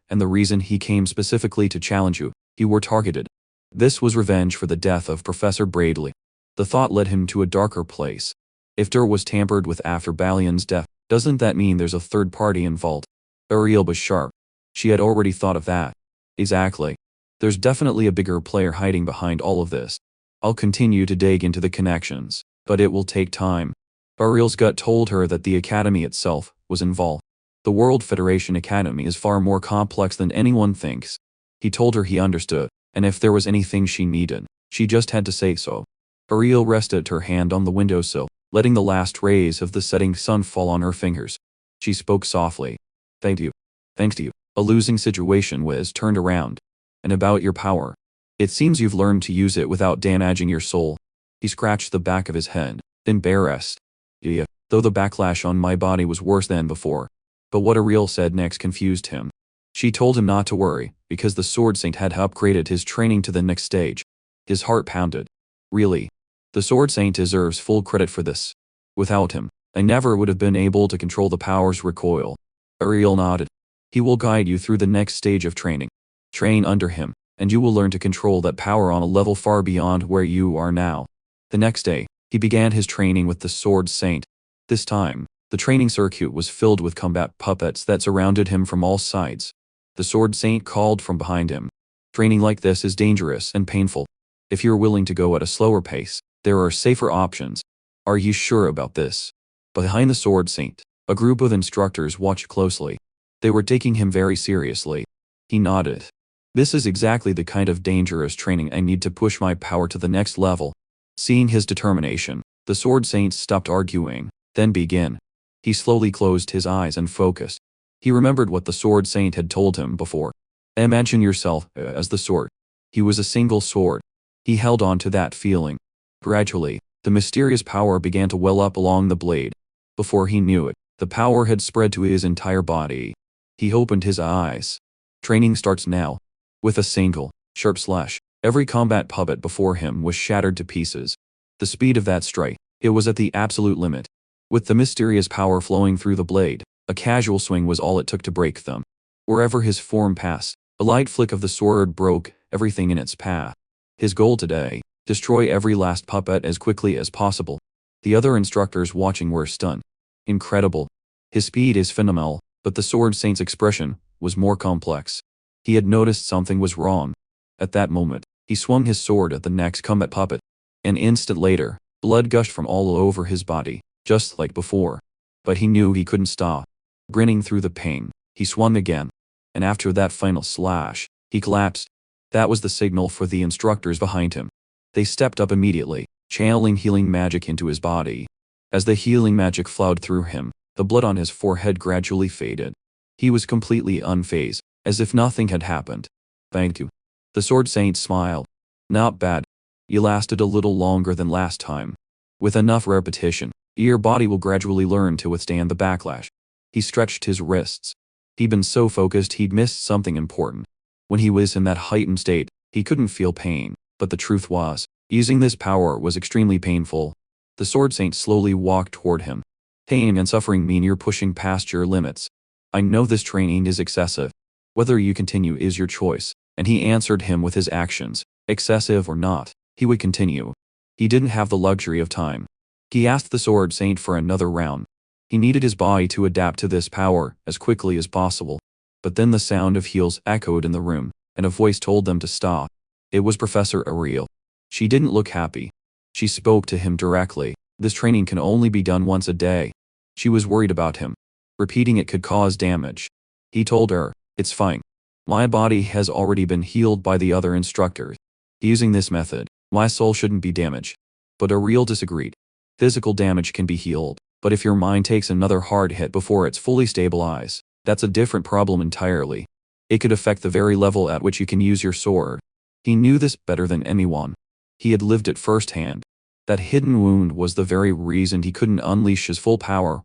and the reason he came specifically to challenge you, he were targeted. This was revenge for the death of Professor Bradley. The thought led him to a darker place. If Dur was tampered with after Balion's death, doesn't that mean there's a third party involved? Ariel was sharp. She had already thought of that. Exactly. There's definitely a bigger player hiding behind all of this. I'll continue to dig into the connections, but it will take time. Ariel's gut told her that the Academy itself was involved. The World Federation Academy is far more complex than anyone thinks. He told her he understood, and if there was anything she needed, she just had to say so. Ariel rested her hand on the windowsill, letting the last rays of the setting sun fall on her fingers. She spoke softly. Thank you. Thanks to you. A losing situation was turned around. And about your power. It seems you've learned to use it without damaging your soul. He scratched the back of his head, embarrassed. Yeah, though the backlash on my body was worse than before. But what Ariel said next confused him. She told him not to worry, because the Sword Saint had upgraded his training to the next stage. His heart pounded. Really? The Sword Saint deserves full credit for this. Without him, I never would have been able to control the power's recoil. Ariel nodded. He will guide you through the next stage of training. Train under him, and you will learn to control that power on a level far beyond where you are now. The next day, He began his training with the Sword Saint. This time, the training circuit was filled with combat puppets that surrounded him from all sides. The Sword Saint called from behind him. Training like this is dangerous and painful. If you're willing to go at a slower pace, there are safer options. Are you sure about this? Behind the Sword Saint, a group of instructors watched closely. They were taking him very seriously. He nodded. This is exactly the kind of dangerous training I need to push my power to the next level. Seeing his determination, the Sword Saint stopped arguing, then began. He slowly closed his eyes and focused. He remembered what the Sword Saint had told him before. Imagine yourself as the sword. He was a single sword. He held on to that feeling. Gradually, the mysterious power began to well up along the blade. Before he knew it, the power had spread to his entire body. He opened his eyes. Training starts now. With a single, sharp slash, every combat puppet before him was shattered to pieces. The speed of that strike, it was at the absolute limit. With the mysterious power flowing through the blade, a casual swing was all it took to break them. Wherever his form passed, a light flick of the sword broke everything in its path. His goal today, destroy every last puppet as quickly as possible. The other instructors watching were stunned. Incredible. His speed is phenomenal, but the Sword Saint's expression was more complex. He had noticed something was wrong. At that moment, he swung his sword at the next combat puppet. An instant later, blood gushed from all over his body, just like before. But he knew he couldn't stop. Grinning through the pain, he swung again. And after that final slash, he collapsed. That was the signal for the instructors behind him. They stepped up immediately, channeling healing magic into his body. As the healing magic flowed through him, the blood on his forehead gradually faded. He was completely unfazed, as if nothing had happened. Thank you. The Sword Saint smiled. Not bad. You lasted a little longer than last time. With enough repetition, your body will gradually learn to withstand the backlash. He stretched his wrists. He'd been so focused he'd missed something important. When he was in that heightened state, he couldn't feel pain, but the truth was, using this power was extremely painful. The Sword Saint slowly walked toward him. Pain and suffering mean you're pushing past your limits. I know this training is excessive. Whether you continue is your choice. And he answered him with his actions. Excessive or not, he would continue. He didn't have the luxury of time. He asked the Sword Saint for another round. He needed his body to adapt to this power as quickly as possible. But then the sound of heels echoed in the room, and a voice told them to stop. It was Professor Ariel. She didn't look happy. She spoke to him directly. This training can only be done once a day. She was worried about him. Repeating it could cause damage. He told her, "It's fine. My body has already been healed by the other instructors. Using this method, my soul shouldn't be damaged." But Ariel disagreed. Physical damage can be healed, but if your mind takes another hard hit before it's fully stabilized, that's a different problem entirely. It could affect the very level at which you can use your sword. He knew this better than anyone. He had lived it firsthand. That hidden wound was the very reason he couldn't unleash his full power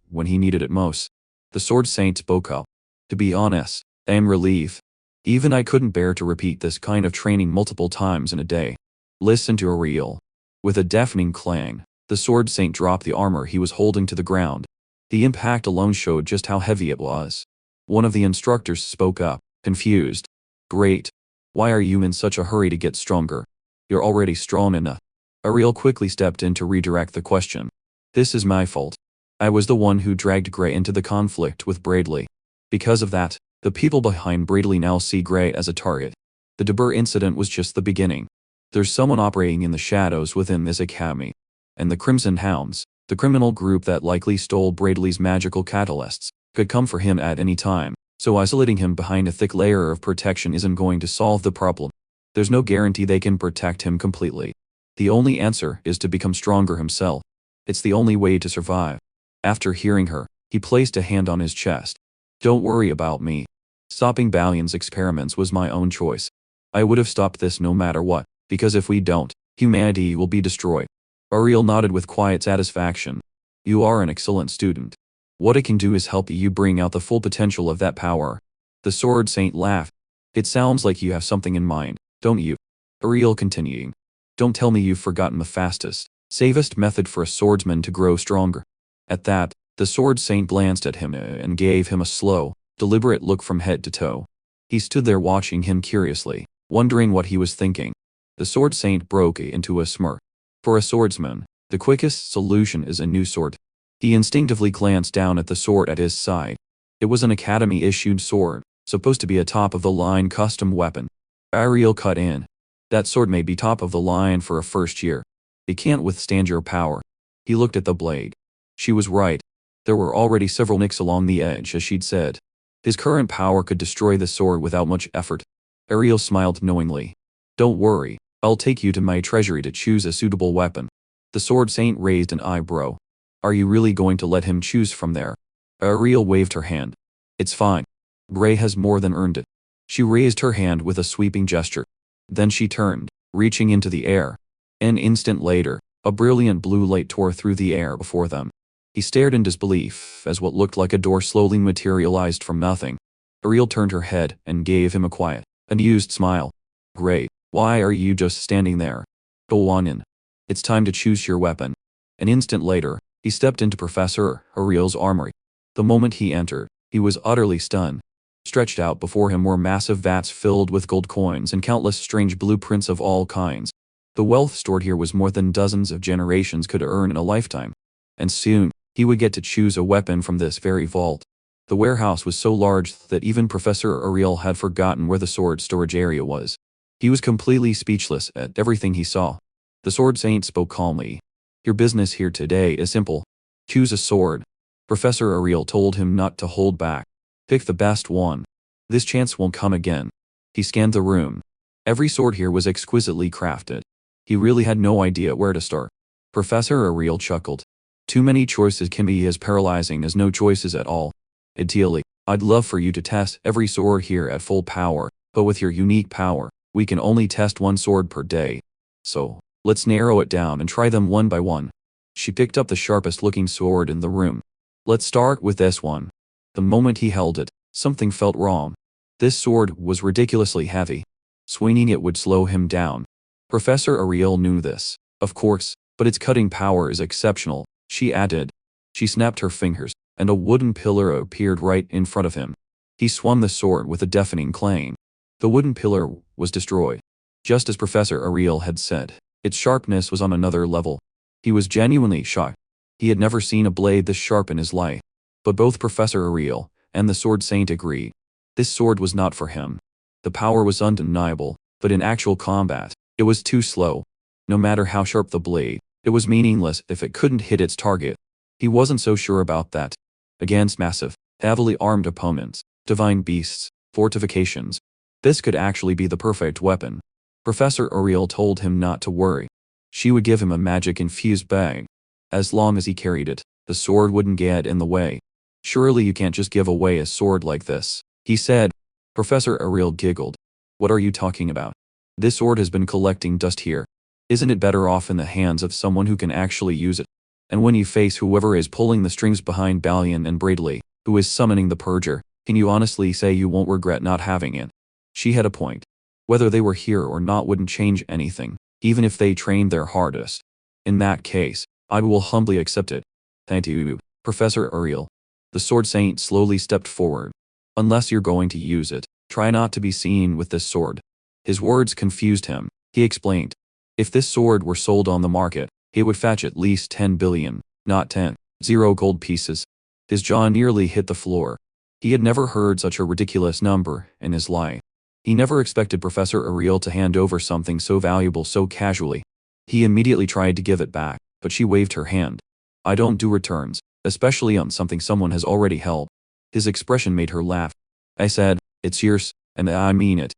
when he needed it most. The Sword Saint spoke up. To be honest, I am relieved. Even I couldn't bear to repeat this kind of training multiple times in a day. Listen to Ariel. With a deafening clang, the Sword Saint dropped the armor he was holding to the ground. The impact alone showed just how heavy it was. One of the instructors spoke up, confused. Great. Why are you in such a hurry to get stronger? You're already strong enough. Ariel quickly stepped in to redirect the question. This is my fault. I was the one who dragged Gray into the conflict with Bradley. Because of that, the people behind Bradley now see Gray as a target. The Debur incident was just the beginning. There's someone operating in the shadows within this academy. And the Crimson Hounds, the criminal group that likely stole Bradley's magical catalysts, could come for him at any time, so isolating him behind a thick layer of protection isn't going to solve the problem. There's no guarantee they can protect him completely. The only answer is to become stronger himself. It's the only way to survive. After hearing her, he placed a hand on his chest. Don't worry about me. Stopping Balion's experiments was my own choice. I would have stopped this no matter what, because if we don't, humanity will be destroyed. Ariel nodded with quiet satisfaction. You are an excellent student. What it can do is help you bring out the full potential of that power. The Sword Saint laughed. It sounds like you have something in mind, don't you? Ariel continuing. Don't tell me you've forgotten the fastest, safest method for a swordsman to grow stronger. At that, the Sword Saint glanced at him and gave him a slow, deliberate look from head to toe. He stood there watching him curiously, wondering what he was thinking. The Sword Saint broke into a smirk. For a swordsman, The quickest solution is a new sword. He instinctively glanced down at the sword at his side. It was an Academy-issued sword, supposed to be a top-of-the-line custom weapon. Ariel cut in. That sword may be top of the line for a first year. It can't withstand your power. He looked at the blade. She was right. There were already several nicks along the edge, as she'd said. His current power could destroy the sword without much effort. Ariel smiled knowingly. Don't worry, I'll take you to my treasury to choose a suitable weapon. The sword saint raised an eyebrow. Are you really going to let him choose from there? Ariel waved her hand. It's fine. Gray has more than earned it. She raised her hand with a sweeping gesture. Then she turned, reaching into the air. An instant later, a brilliant blue light tore through the air before them. He stared in disbelief as what looked like a door slowly materialized from nothing. Ariel turned her head and gave him a quiet, amused smile. Great, why are you just standing there? Go on in. It's time to choose your weapon. An instant later, he stepped into Professor Ariel's armory. The moment he entered, he was utterly stunned. Stretched out before him were massive vats filled with gold coins and countless strange blueprints of all kinds. The wealth stored here was more than dozens of generations could earn in a lifetime. And soon, he would get to choose a weapon from this very vault. The warehouse was so large that even Professor Ariel had forgotten where the sword storage area was. He was completely speechless at everything he saw. The sword saint spoke calmly. Your business here today is simple. Choose a sword. Professor Ariel told him not to hold back. Pick the best one. This chance won't come again. He scanned the room. Every sword here was exquisitely crafted. He really had no idea where to start. Professor Ariel chuckled. Too many choices can be as paralyzing as no choices at all. Ideally, I'd love for you to test every sword here at full power, but with your unique power, we can only test one sword per day. So, let's narrow it down and try them one by one. She picked up the sharpest looking sword in the room. Let's start with this one. The moment he held it, something felt wrong. This sword was ridiculously heavy. Swinging it would slow him down. Professor Ariel knew this, of course, but its cutting power is exceptional, she added. She snapped her fingers, and a wooden pillar appeared right in front of him. He swung the sword with a deafening clang. The wooden pillar was destroyed. Just as Professor Ariel had said, its sharpness was on another level. He was genuinely shocked. He had never seen a blade this sharp in his life. But both Professor Ariel and the sword saint agreed. This sword was not for him. The power was undeniable, but in actual combat, it was too slow. No matter how sharp the blade, it was meaningless if it couldn't hit its target. He wasn't so sure about that. Against massive, heavily armed opponents, divine beasts, fortifications, this could actually be the perfect weapon. Professor Ariel told him not to worry. She would give him a magic-infused bag. As long as he carried it, the sword wouldn't get in the way. Surely you can't just give away a sword like this, he said. Professor Ariel giggled. What are you talking about? This sword has been collecting dust here. Isn't it better off in the hands of someone who can actually use it? And when you face whoever is pulling the strings behind Balian and Bradley, who is summoning the Purger, can you honestly say you won't regret not having it? She had a point. Whether they were here or not wouldn't change anything, even if they trained their hardest. In that case, I will humbly accept it. Thank you, Professor Ariel. The sword saint slowly stepped forward. Unless you're going to use it, try not to be seen with this sword. His words confused him. He explained. If this sword were sold on the market, it would fetch at least 10 billion, not 10,000 gold pieces. His jaw nearly hit the floor. He had never heard such a ridiculous number in his life. He never expected Professor Ariel to hand over something so valuable so casually. He immediately tried to give it back, but she waved her hand. I don't do returns, especially on something someone has already held. His expression made her laugh. I said, it's yours, and I mean it.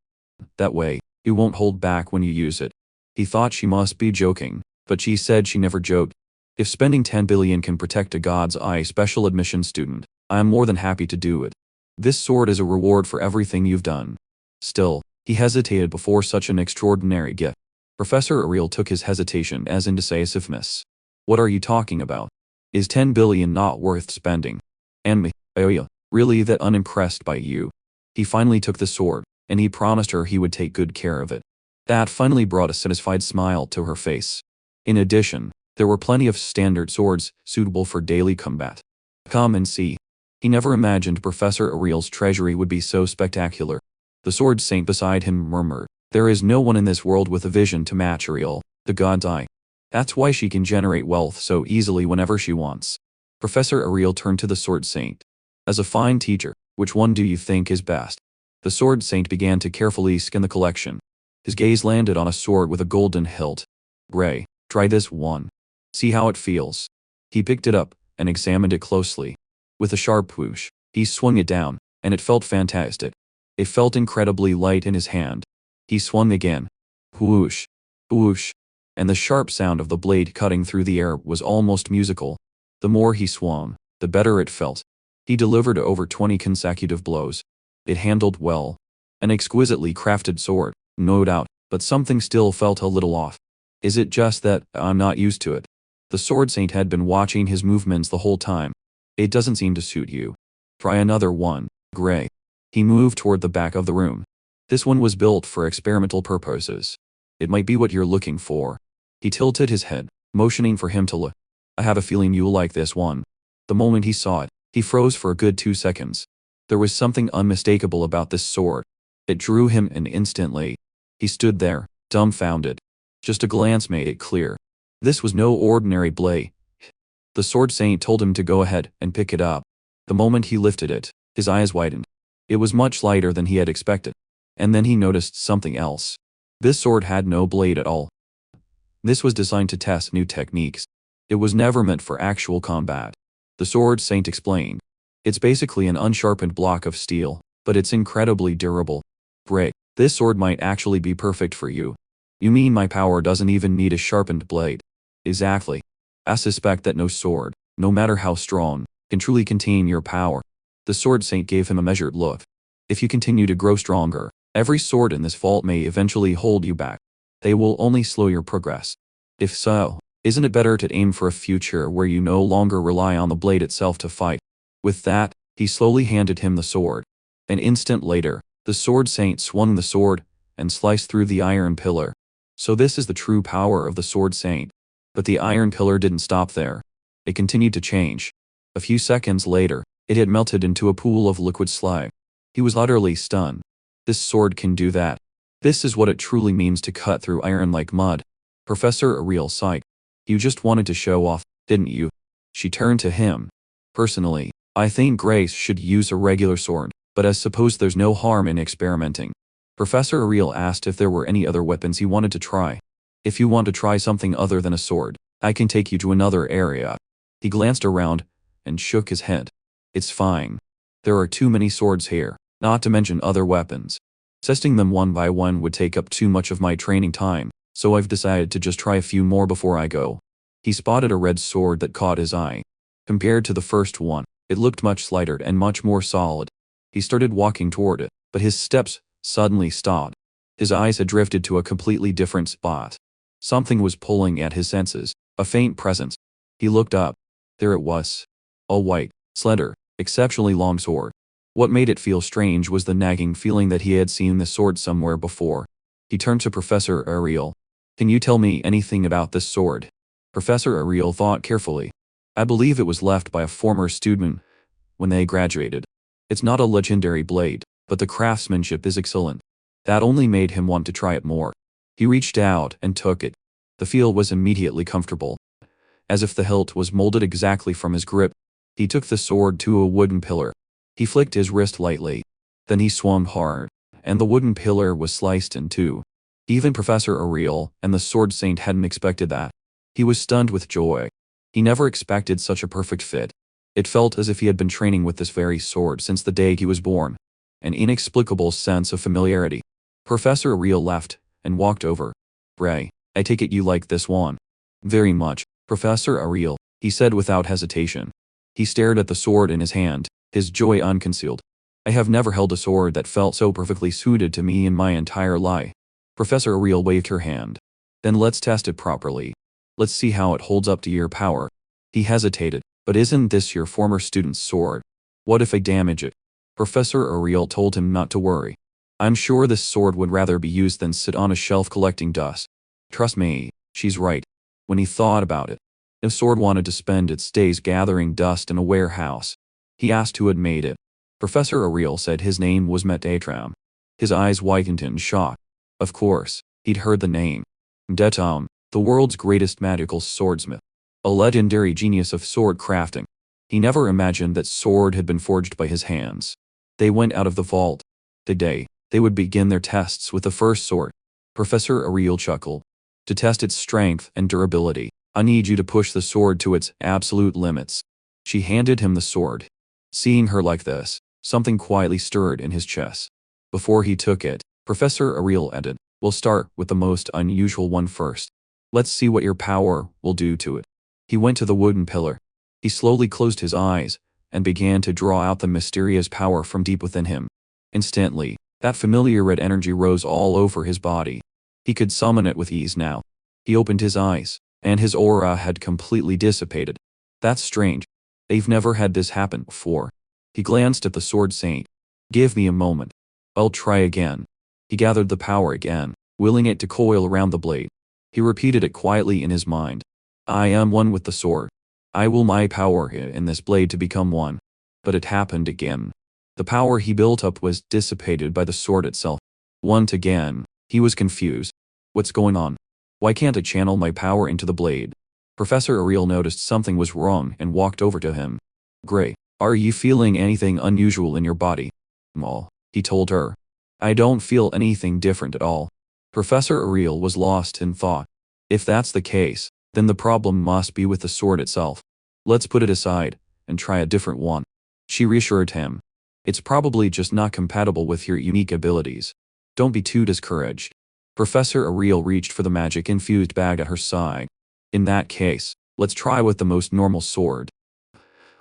That way, you won't hold back when you use it. He thought she must be joking, but she said she never joked. If spending 10 billion can protect a God's Eye special admission student, I am more than happy to do it. This sword is a reward for everything you've done. Still, he hesitated before such an extraordinary gift. Professor Ariel took his hesitation as indecisiveness. What are you talking about? Is 10 billion not worth spending? And me, really that unimpressed by you? He finally took the sword, and he promised her he would take good care of it. That finally brought a satisfied smile to her face. In addition, there were plenty of standard swords suitable for daily combat. Come and see. He never imagined Professor Ariel's treasury would be so spectacular. The sword saint beside him murmured, there is no one in this world with a vision to match Ariel, the God's Eye. That's why she can generate wealth so easily whenever she wants. Professor Ariel turned to the Sword Saint. As a fine teacher, which one do you think is best? The Sword Saint began to carefully scan the collection. His gaze landed on a sword with a golden hilt. Ray, try this one. See how it feels. He picked it up and examined it closely. With a sharp whoosh, he swung it down, and it felt fantastic. It felt incredibly light in his hand. He swung again. Whoosh, whoosh, and the sharp sound of the blade cutting through the air was almost musical. The more he swung, the better it felt. He delivered over 20 consecutive blows. It handled well. An exquisitely crafted sword, no doubt, but something still felt a little off. Is it just that I'm not used to it? The Sword Saint had been watching his movements the whole time. It doesn't seem to suit you. Try another one, Gray. He moved toward the back of the room. This one was built for experimental purposes. It might be what you're looking for. He tilted his head, motioning for him to look. I have a feeling you'll like this one. The moment he saw it, he froze for a good 2 seconds. There was something unmistakable about this sword. It drew him in instantly. He stood there, dumbfounded. Just a glance made it clear. This was no ordinary blade. The Sword Saint told him to go ahead and pick it up. The moment he lifted it, his eyes widened. It was much lighter than he had expected. And then he noticed something else. This sword had no blade at all. This was designed to test new techniques. It was never meant for actual combat. The Sword Saint explained. It's basically an unsharpened block of steel, but it's incredibly durable. Bray, this sword might actually be perfect for you. You mean my power doesn't even need a sharpened blade? Exactly. I suspect that no sword, no matter how strong, can truly contain your power. The Sword Saint gave him a measured look. If you continue to grow stronger, every sword in this vault may eventually hold you back. They will only slow your progress. If so, isn't it better to aim for a future where you no longer rely on the blade itself to fight? With that, he slowly handed him the sword. An instant later, the Sword Saint swung the sword and sliced through the iron pillar. So this is the true power of the Sword Saint. But the iron pillar didn't stop there. It continued to change. A few seconds later, it had melted into a pool of liquid slime. He was utterly stunned. This sword can do that. This is what it truly means to cut through iron like mud. Professor Ariel sighed. You just wanted to show off, didn't you? She turned to him. Personally, I think Grace should use a regular sword, but I suppose there's no harm in experimenting. Professor Ariel asked if there were any other weapons he wanted to try. If you want to try something other than a sword, I can take you to another area. He glanced around and shook his head. It's fine. There are too many swords here, not to mention other weapons. Testing them one by one would take up too much of my training time, so I've decided to just try a few more before I go. He spotted a red sword that caught his eye. Compared to the first one, it looked much slighter and much more solid. He started walking toward it, but his steps suddenly stopped. His eyes had drifted to a completely different spot. Something was pulling at his senses, a faint presence. He looked up. There it was. A white, slender, exceptionally long sword. What made it feel strange was the nagging feeling that he had seen the sword somewhere before. He turned to Professor Ariel. Can you tell me anything about this sword? Professor Ariel thought carefully. I believe it was left by a former student when they graduated. It's not a legendary blade, but the craftsmanship is excellent. That only made him want to try it more. He reached out and took it. The feel was immediately comfortable. As if the hilt was molded exactly from his grip. He took the sword to a wooden pillar. He flicked his wrist lightly. Then he swung hard, and the wooden pillar was sliced in two. Even Professor Ariel and the Sword Saint hadn't expected that. He was stunned with joy. He never expected such a perfect fit. It felt as if he had been training with this very sword since the day he was born. An inexplicable sense of familiarity. Professor Ariel left and walked over. Ray, I take it you like this one. Very much, Professor Ariel, he said without hesitation. He stared at the sword in his hand, his joy unconcealed. I have never held a sword that felt so perfectly suited to me in my entire life. Professor Ariel waved her hand. Then let's test it properly. Let's see how it holds up to your power. He hesitated. But isn't this your former student's sword? What if I damage it? Professor Ariel told him not to worry. I'm sure this sword would rather be used than sit on a shelf collecting dust. Trust me, she's right. When he thought about it, the sword wanted to spend its days gathering dust in a warehouse. He asked who had made it. Professor Ariel said his name was Metatram. His eyes widened in shock. Of course, he'd heard the name. Detam. the world's greatest magical swordsmith, a legendary genius of sword crafting. He never imagined that sword had been forged by his hands. They went out of the vault. Today, they would begin their tests with the first sword. Professor Ariel chuckled. To test its strength and durability, I need you to push the sword to its absolute limits. She handed him the sword. Seeing her like this, something quietly stirred in his chest. Before he took it, Professor Ariel added, "We'll start with the most unusual one first. Let's see what your power will do to it." He went to the wooden pillar. He slowly closed his eyes and began to draw out the mysterious power from deep within him. Instantly, that familiar red energy rose all over his body. He could summon it with ease now. He opened his eyes, and his aura had completely dissipated. That's strange. They've never had this happen before. He glanced at the sword saint. "Give me a moment. I'll try again." He gathered the power again, willing it to coil around the blade. He repeated it quietly in his mind. "I am one with the sword. I will my power in this blade to become one." But it happened again. The power he built up was dissipated by the sword itself. Once again, he was confused. What's going on? Why can't I channel my power into the blade? Professor Ariel noticed something was wrong and walked over to him. "Gray, are you feeling anything unusual in your body?" "Well," he told her. "I don't feel anything different at all." Professor Ariel was lost in thought. If that's the case, then the problem must be with the sword itself. "Let's put it aside and try a different one," she reassured him. "It's probably just not compatible with your unique abilities. Don't be too discouraged." Professor Ariel reached for the magic-infused bag at her side. "In that case, let's try with the most normal sword."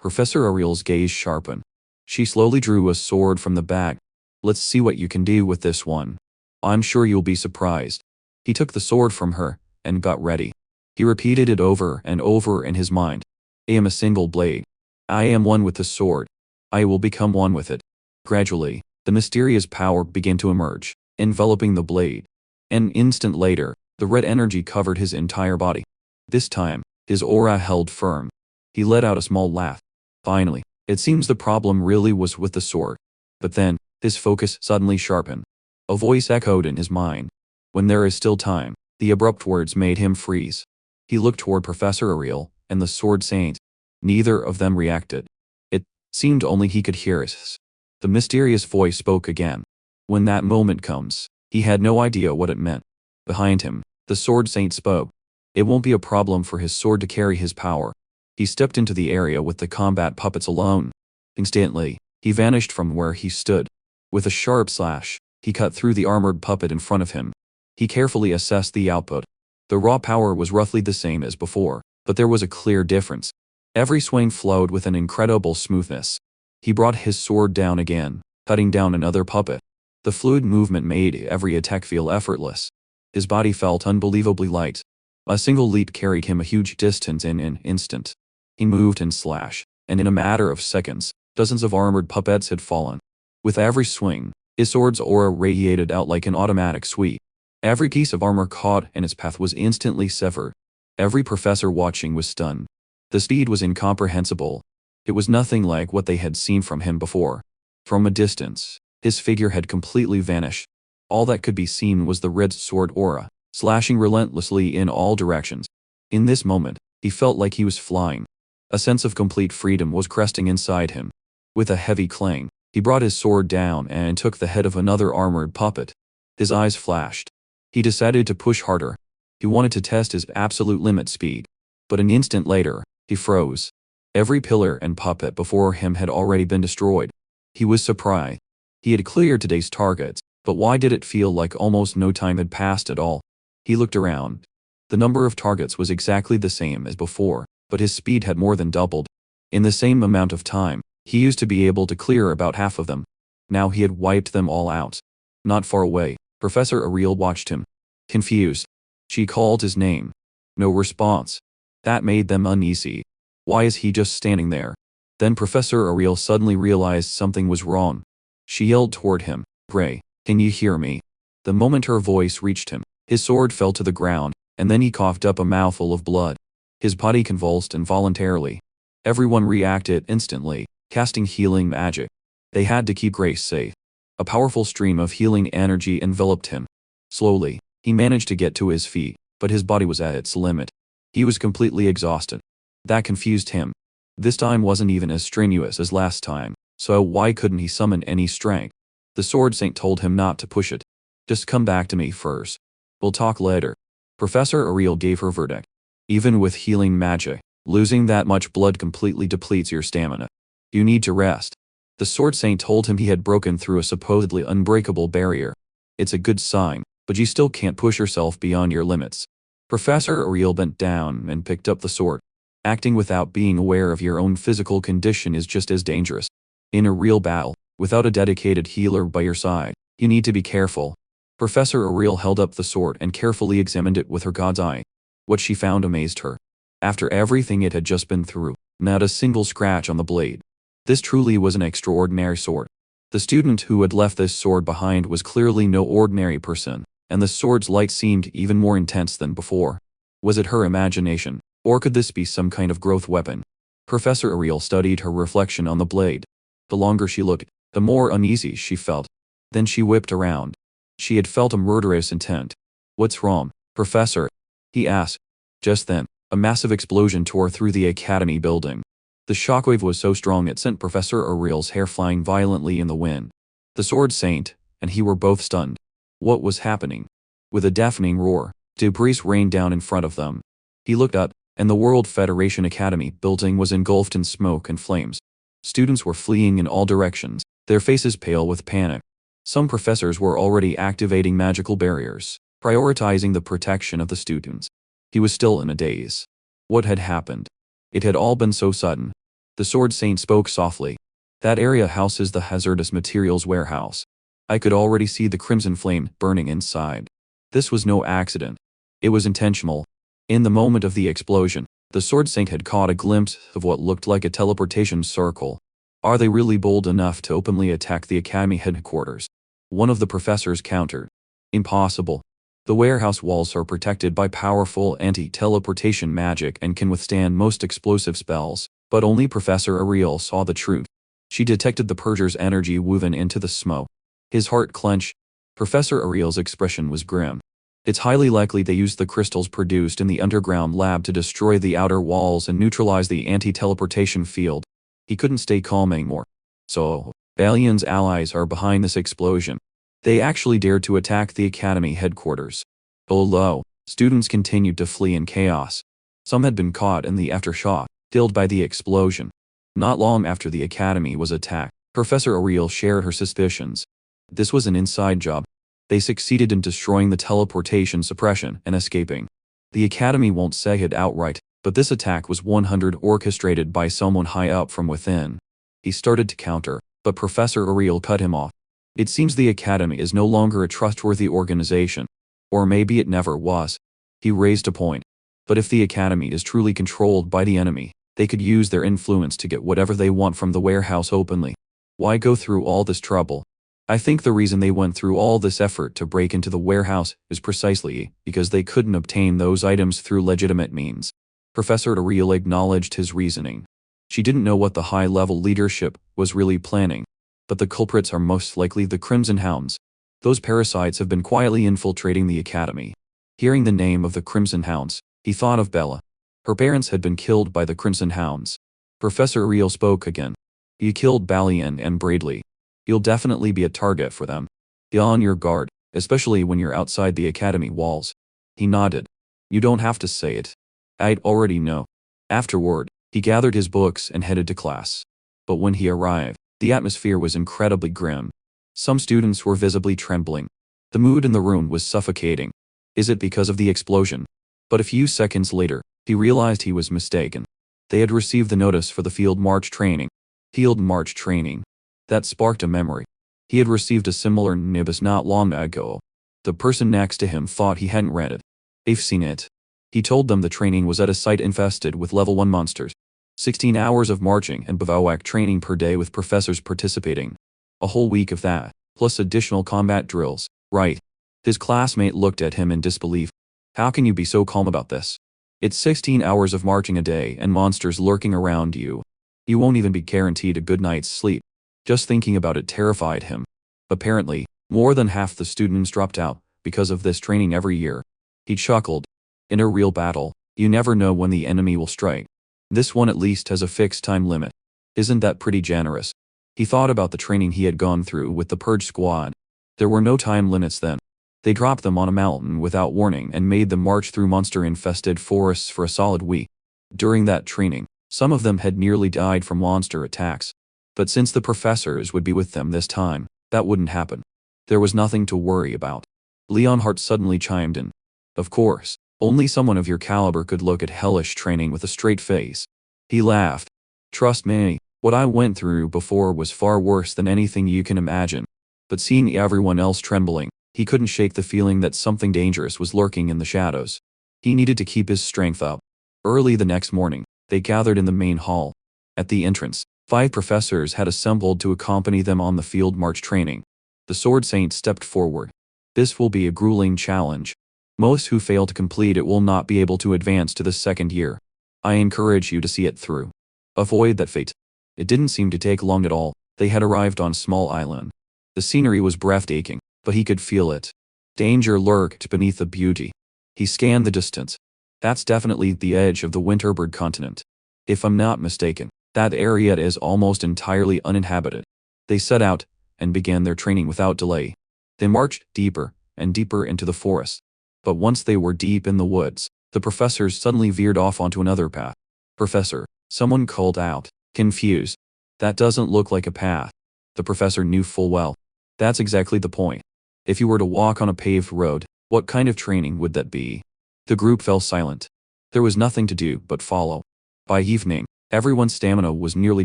Professor Ariel's gaze sharpened. She slowly drew a sword from the bag. "Let's see what you can do with this one. I'm sure you'll be surprised." He took the sword from her and got ready. He repeated it over and over in his mind. "I am a single blade. I am one with the sword. I will become one with it." Gradually, the mysterious power began to emerge, enveloping the blade. An instant later, the red energy covered his entire body. This time, his aura held firm. He let out a small laugh. Finally, it seems the problem really was with the sword. But then, his focus suddenly sharpened. A voice echoed in his mind. "When there is still time." The abrupt words made him freeze. He looked toward Professor Ariel and the sword saint. Neither of them reacted. It seemed only he could hear us. The mysterious voice spoke again. When that moment comes, he had no idea what it meant. Behind him, the sword saint spoke. It won't be a problem for his sword to carry his power. He stepped into the area with the combat puppets alone. Instantly, he vanished from where he stood. With a sharp slash, he cut through the armored puppet in front of him. He carefully assessed the output. The raw power was roughly the same as before, but there was a clear difference. Every swing flowed with an incredible smoothness. He brought his sword down again, cutting down another puppet. The fluid movement made every attack feel effortless. His body felt unbelievably light. A single leap carried him a huge distance in an instant. He moved and slashed, and in a matter of seconds, dozens of armored puppets had fallen. With every swing, his sword's aura radiated out like an automatic sweep. Every piece of armor caught in its path was instantly severed. Every professor watching was stunned. The speed was incomprehensible. It was nothing like what they had seen from him before. From a distance, his figure had completely vanished. All that could be seen was the red sword aura, slashing relentlessly in all directions. In this moment, he felt like he was flying. A sense of complete freedom was cresting inside him. With a heavy clang, he brought his sword down and took the head of another armored puppet. His eyes flashed. He decided to push harder. He wanted to test his absolute limit speed. But an instant later, he froze. Every pillar and puppet before him had already been destroyed. He was surprised. He had cleared today's targets, but why did it feel like almost no time had passed at all? He looked around. The number of targets was exactly the same as before, but his speed had more than doubled. In the same amount of time, he used to be able to clear about half of them. Now he had wiped them all out. Not far away, Professor Ariel watched him. Confused. She called his name. No response. That made them uneasy. Why is he just standing there? Then Professor Ariel suddenly realized something was wrong. She yelled toward him, "Gray, can you hear me?" The moment her voice reached him, his sword fell to the ground, and then he coughed up a mouthful of blood. His body convulsed involuntarily. Everyone reacted instantly, casting healing magic. They had to keep Gray safe. A powerful stream of healing energy enveloped him. Slowly, he managed to get to his feet. but his body was at its limit. He was completely exhausted. That confused him. This time wasn't even as strenuous as last time, so why couldn't he summon any strength? The Sword Saint told him not to push it. Just come back to me first. We'll talk later. Professor Ariel gave her verdict. Even with healing magic, losing that much blood completely depletes your stamina. You need to rest. The Sword Saint told him he had broken through a supposedly unbreakable barrier. It's a good sign, but you still can't push yourself beyond your limits. Professor Ariel bent down and picked up the sword. Acting without being aware of your own physical condition is just as dangerous. In a real battle, without a dedicated healer by your side, you need to be careful. Professor Ariel held up the sword and carefully examined it with her god's eye. What she found amazed her. After everything it had just been through, not a single scratch on the blade. This truly was an extraordinary sword. The student who had left this sword behind was clearly no ordinary person, and the sword's light seemed even more intense than before. Was it her imagination, or could this be some kind of growth weapon? Professor Ariel studied her reflection on the blade. The longer she looked, the more uneasy she felt. Then she whipped around. She had felt a murderous intent. What's wrong, Professor? He asked. Just then, a massive explosion tore through the academy building. The shockwave was so strong it sent Professor Ariel's hair flying violently in the wind. The Sword Saint and he were both stunned. What was happening? With a deafening roar, debris rained down in front of them. He looked up, and the World Federation Academy building was engulfed in smoke and flames. Students were fleeing in all directions, their faces pale with panic. Some professors were already activating magical barriers, prioritizing the protection of the students. He was still in a daze. What had happened? It had all been so sudden. The Sword Saint spoke softly. That area houses the hazardous materials warehouse. I could already see the crimson flame burning inside. This was no accident. It was intentional. In the moment of the explosion, the Sword Saint had caught a glimpse of what looked like a teleportation circle. Are they really bold enough to openly attack the academy headquarters? One of the professors countered. Impossible. The warehouse walls are protected by powerful anti-teleportation magic and can withstand most explosive spells, but only Professor Ariel saw the truth. She detected the purger's energy woven into the smoke. His heart clenched. Professor Ariel's expression was grim. It's highly likely they used the crystals produced in the underground lab to destroy the outer walls and neutralize the anti-teleportation field. He couldn't stay calm anymore. So, Alion's allies are behind this explosion. They actually dared to attack the academy headquarters. Although, students continued to flee in chaos. Some had been caught in the aftershock, killed by the explosion. Not long after the academy was attacked, Professor Ariel shared her suspicions. This was an inside job. They succeeded in destroying the teleportation suppression and escaping. The academy won't say it outright, but this attack was 100% orchestrated by someone high up from within. He started to counter, but Professor Ariel cut him off. It seems the academy is no longer a trustworthy organization. Or maybe it never was. He raised a point. But if the academy is truly controlled by the enemy, they could use their influence to get whatever they want from the warehouse openly. Why go through all this trouble? I think the reason they went through all this effort to break into the warehouse is precisely because they couldn't obtain those items through legitimate means. Professor Ariel acknowledged his reasoning. She didn't know what the high-level leadership was really planning. But the culprits are most likely the Crimson Hounds. Those parasites have been quietly infiltrating the academy. Hearing the name of the Crimson Hounds, he thought of Bella. Her parents had been killed by the Crimson Hounds. Professor Ariel spoke again. You killed Balian and Bradley. You'll definitely be a target for them. Be on your guard, especially when you're outside the academy walls. He nodded. You don't have to say it. I'd already know. Afterward, he gathered his books and headed to class. But when he arrived, the atmosphere was incredibly grim. Some students were visibly trembling. The mood in the room was suffocating. Is it because of the explosion? But a few seconds later, he realized he was mistaken. They had received the notice for the field march training. Field march training. That sparked a memory. He had received a similar nibus not long ago. The person next to him thought he hadn't read it. They've seen it. He told them the training was at a site infested with level 1 monsters. 16 hours of marching and bivouac training per day with professors participating. A whole week of that, plus additional combat drills, right? His classmate looked at him in disbelief. How can you be so calm about this? It's 16 hours of marching a day and monsters lurking around you. You won't even be guaranteed a good night's sleep. Just thinking about it terrified him. Apparently, more than half the students dropped out because of this training every year. He chuckled. In a real battle, you never know when the enemy will strike. This one at least has a fixed time limit. Isn't that pretty generous? He thought about the training he had gone through with the Purge Squad. There were no time limits then. They dropped them on a mountain without warning and made them march through monster-infested forests for a solid week. During that training, some of them had nearly died from monster attacks. But since the professors would be with them this time, that wouldn't happen. There was nothing to worry about. Leonhardt suddenly chimed in. Of course, only someone of your caliber could look at hellish training with a straight face. He laughed. Trust me, what I went through before was far worse than anything you can imagine. But seeing everyone else trembling, he couldn't shake the feeling that something dangerous was lurking in the shadows. He needed to keep his strength up. Early the next morning, they gathered in the main hall. At the entrance, 5 professors had assembled to accompany them on the field march training. The Sword Saint stepped forward. This will be a grueling challenge. Most who fail to complete it will not be able to advance to the second year. I encourage you to see it through. Avoid that fate. It didn't seem to take long at all. They had arrived on a small island. The scenery was breathtaking, but he could feel it. Danger lurked beneath the beauty. He scanned the distance. That's definitely the edge of the Winterbird continent. If I'm not mistaken, that area is almost entirely uninhabited. They set out and began their training without delay. They marched deeper and deeper into the forest. But once they were deep in the woods, the professors suddenly veered off onto another path. Professor, someone called out, confused. That doesn't look like a path. The professor knew full well. That's exactly the point. If you were to walk on a paved road, what kind of training would that be? The group fell silent. There was nothing to do but follow. By evening, everyone's stamina was nearly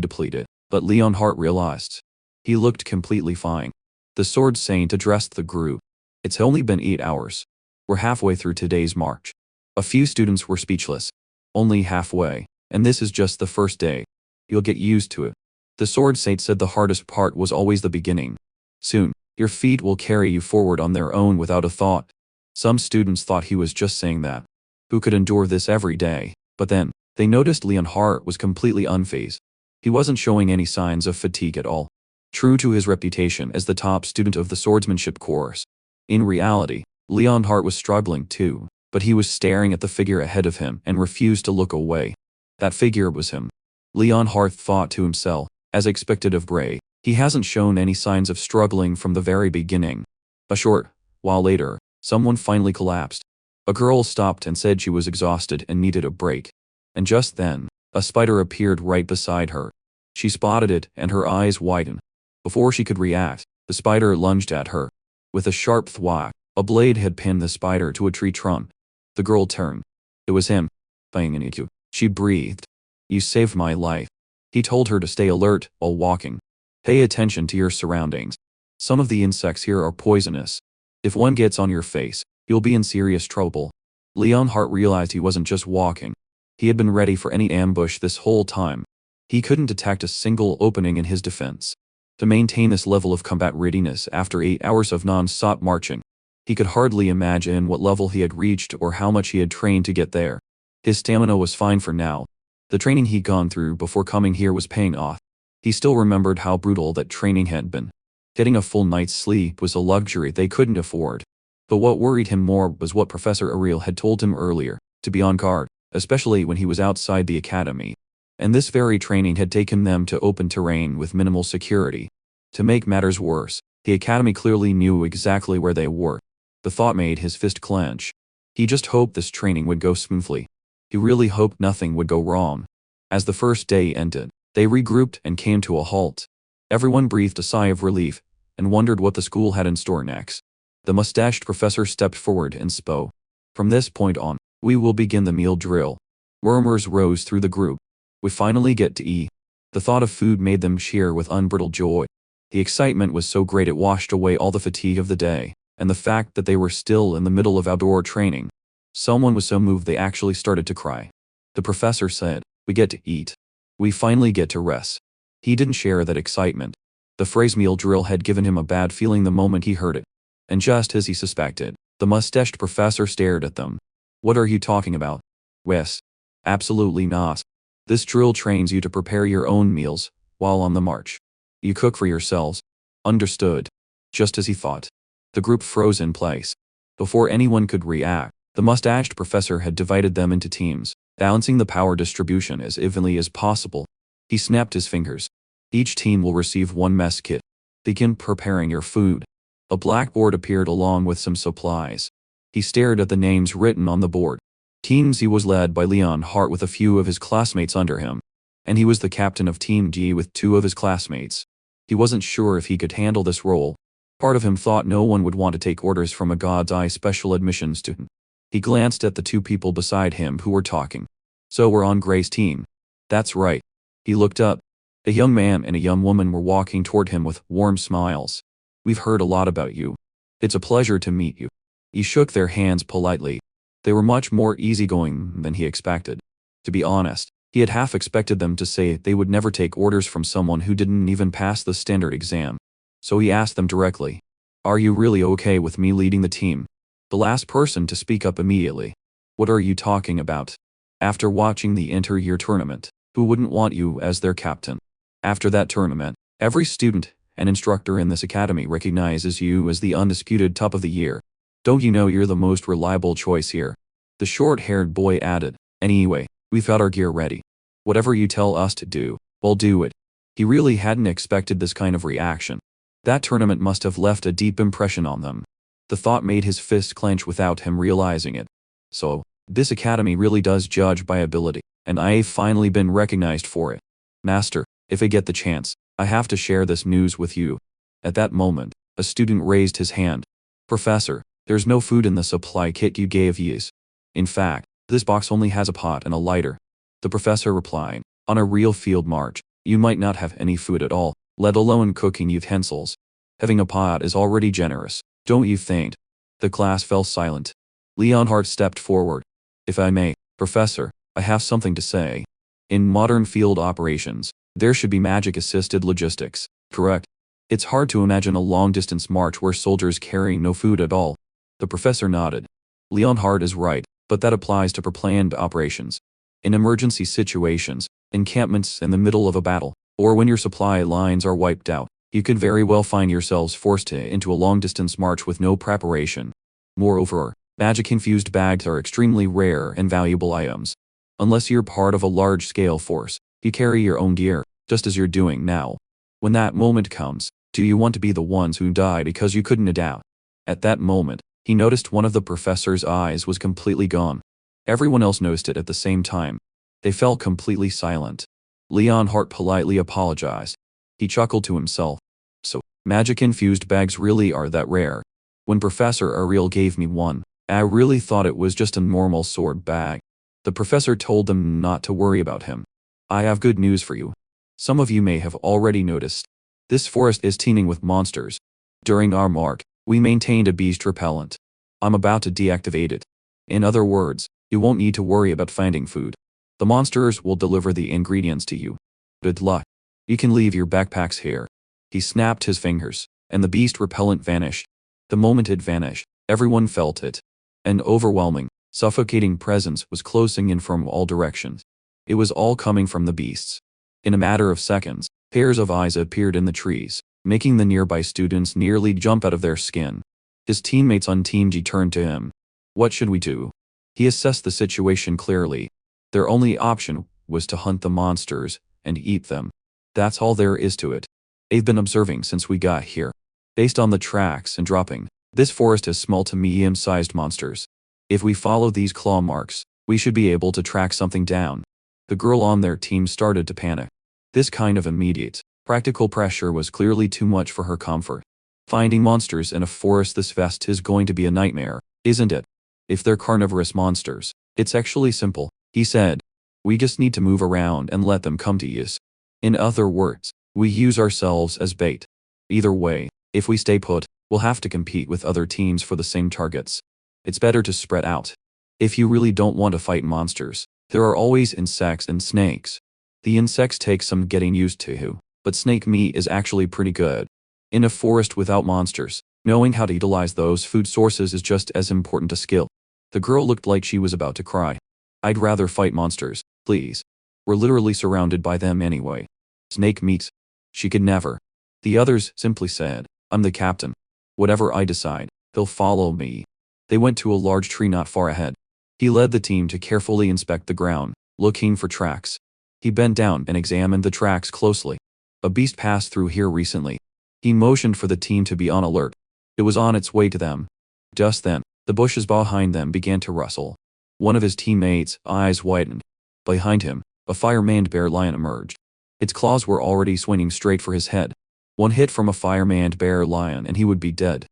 depleted, but Leonhardt realized. He looked completely fine. The Sword Saint addressed the group. It's only been 8 hours. We're halfway through today's march. A few students were speechless. Only halfway, and this is just the first day. You'll get used to it. The Sword Saint said the hardest part was always the beginning. Soon, your feet will carry you forward on their own without a thought. Some students thought he was just saying that. Who could endure this every day? But then, they noticed Leonhardt was completely unfazed. He wasn't showing any signs of fatigue at all. True to his reputation as the top student of the swordsmanship course. In reality, Leonhardt was struggling too, but he was staring at the figure ahead of him and refused to look away. That figure was him. Leonhardt thought to himself, as expected of Bray, he hasn't shown any signs of struggling from the very beginning. A short while later, someone finally collapsed. A girl stopped and said she was exhausted and needed a break. And just then, a spider appeared right beside her. She spotted it and her eyes widened. Before she could react, the spider lunged at her. With a sharp thwack, a blade had pinned the spider to a tree trunk. The girl turned. It was him. Bang, she breathed. You saved my life. He told her to stay alert while walking. Pay attention to your surroundings. Some of the insects here are poisonous. If one gets on your face, you'll be in serious trouble. Leonhardt realized he wasn't just walking. He had been ready for any ambush this whole time. He couldn't detect a single opening in his defense. To maintain this level of combat readiness after 8 hours of non-stop marching, he could hardly imagine what level he had reached or how much he had trained to get there. His stamina was fine for now. The training he'd gone through before coming here was paying off. He still remembered how brutal that training had been. Getting a full night's sleep was a luxury they couldn't afford. But what worried him more was what Professor Ariel had told him earlier, to be on guard, especially when he was outside the academy. And this very training had taken them to open terrain with minimal security. To make matters worse, the academy clearly knew exactly where they were. The thought made his fist clench. He just hoped this training would go smoothly. He really hoped nothing would go wrong. As the first day ended, they regrouped and came to a halt. Everyone breathed a sigh of relief and wondered what the school had in store next. The mustached professor stepped forward and spoke. From this point on, we will begin the meal drill. Murmurs rose through the group. We finally get to eat. The thought of food made them cheer with unbridled joy. The excitement was so great it washed away all the fatigue of the day, and the fact that they were still in the middle of outdoor training. Someone was so moved they actually started to cry. The professor said, "We get to eat. We finally get to rest." He didn't share that excitement. The phrase meal drill had given him a bad feeling the moment he heard it. And just as he suspected, the mustached professor stared at them. "What are you talking about?" "Wes. Absolutely not. This drill trains you to prepare your own meals while on the march. You cook for yourselves." "Understood." Just as he thought, the group froze in place. Before anyone could react, The mustached professor had divided them into teams, balancing the power distribution as evenly as possible. He snapped his fingers. Each team will receive one mess kit. Begin preparing your food. A blackboard appeared along with some supplies. He stared at the names written on the board. Team Z was led by Léon Hart with a few of his classmates under him, and he was the captain of Team G with 2 of his classmates. He wasn't sure if he could handle this role. Part of him thought no one would want to take orders from a God's Eye special admission student. He glanced at the 2 people beside him who were talking. So we're on Gray's team. That's right. He looked up. A young man and a young woman were walking toward him with warm smiles. We've heard a lot about you. It's a pleasure to meet you. He shook their hands politely. They were much more easygoing than he expected. To be honest, he had half expected them to say they would never take orders from someone who didn't even pass the standard exam. So he asked them directly, "Are you really okay with me leading the team?" The last person to speak up immediately. "What are you talking about? After watching the inter-year tournament, who wouldn't want you as their captain? After that tournament, every student and instructor in this academy recognizes you as the undisputed top of the year. Don't you know you're the most reliable choice here?" The short-haired boy added, "Anyway, we've got our gear ready. Whatever you tell us to do, we'll do it." He really hadn't expected this kind of reaction. That tournament must have left a deep impression on them. The thought made his fist clench without him realizing it. So, this academy really does judge by ability, and I've finally been recognized for it. Master, if I get the chance, I have to share this news with you. At that moment, a student raised his hand. "Professor, there's no food in the supply kit you gave yous. In fact, this box only has a pot and a lighter." The professor replied, "On a real field march, you might not have any food at all, let alone cooking utensils. Having a pot is already generous, don't you think?" The class fell silent. Léon Hart stepped forward. "If I may, Professor, I have something to say. In modern field operations, there should be magic-assisted logistics, correct? It's hard to imagine a long-distance march where soldiers carry no food at all." The professor nodded. Léon Hart is right, but that applies to pre-planned operations. In emergency situations, encampments in the middle of a battle, or when your supply lines are wiped out, you could very well find yourselves forced into a long-distance march with no preparation. Moreover, magic-infused bags are extremely rare and valuable items. Unless you're part of a large-scale force, you carry your own gear, just as you're doing now. When that moment comes, do you want to be the ones who die because you couldn't adapt? At that moment, he noticed one of the professor's eyes was completely gone. Everyone else noticed it at the same time. They fell completely silent. Léon Hart politely apologized. He chuckled to himself. So, magic-infused bags really are that rare. When Professor Ariel gave me one, I really thought it was just a normal sword bag. The professor told them not to worry about him. I have good news for you. Some of you may have already noticed. This forest is teeming with monsters. During our march, we maintained a beast repellent. I'm about to deactivate it. In other words, you won't need to worry about finding food. The monsters will deliver the ingredients to you. Good luck. You can leave your backpacks here. He snapped his fingers, and the beast repellent vanished. The moment it vanished, everyone felt it. An overwhelming, suffocating presence was closing in from all directions. It was all coming from the beasts. In a matter of seconds, pairs of eyes appeared in the trees, making the nearby students nearly jump out of their skin. His teammates on Team G turned to him. What should we do? He assessed the situation clearly. Their only option was to hunt the monsters and eat them. That's all there is to it. I've been observing since we got here. Based on the tracks and dropping, this forest has small to medium-sized monsters. If we follow these claw marks, we should be able to track something down. The girl on their team started to panic. This kind of immediate, practical pressure was clearly too much for her comfort. Finding monsters in a forest this vast is going to be a nightmare, isn't it? If they're carnivorous monsters, it's actually simple, he said. We just need to move around and let them come to us. In other words, we use ourselves as bait. Either way, if we stay put, we'll have to compete with other teams for the same targets. It's better to spread out. If you really don't want to fight monsters, there are always insects and snakes. The insects take some getting used to, but snake meat is actually pretty good. In a forest without monsters, knowing how to utilize those food sources is just as important a skill. The girl looked like she was about to cry. I'd rather fight monsters, please. We're literally surrounded by them anyway. Snake meat. She could never. The others simply said, I'm the captain. Whatever I decide, they'll follow me. They went to a large tree not far ahead. He led the team to carefully inspect the ground, looking for tracks. He bent down and examined the tracks closely. A beast passed through here recently. He motioned for the team to be on alert. It was on its way to them. Just then, the bushes behind them began to rustle. One of his teammates' eyes widened. Behind him, a fire-maned bear lion emerged. Its claws were already swinging straight for his head. One hit from a fire-maned bear lion and he would be dead.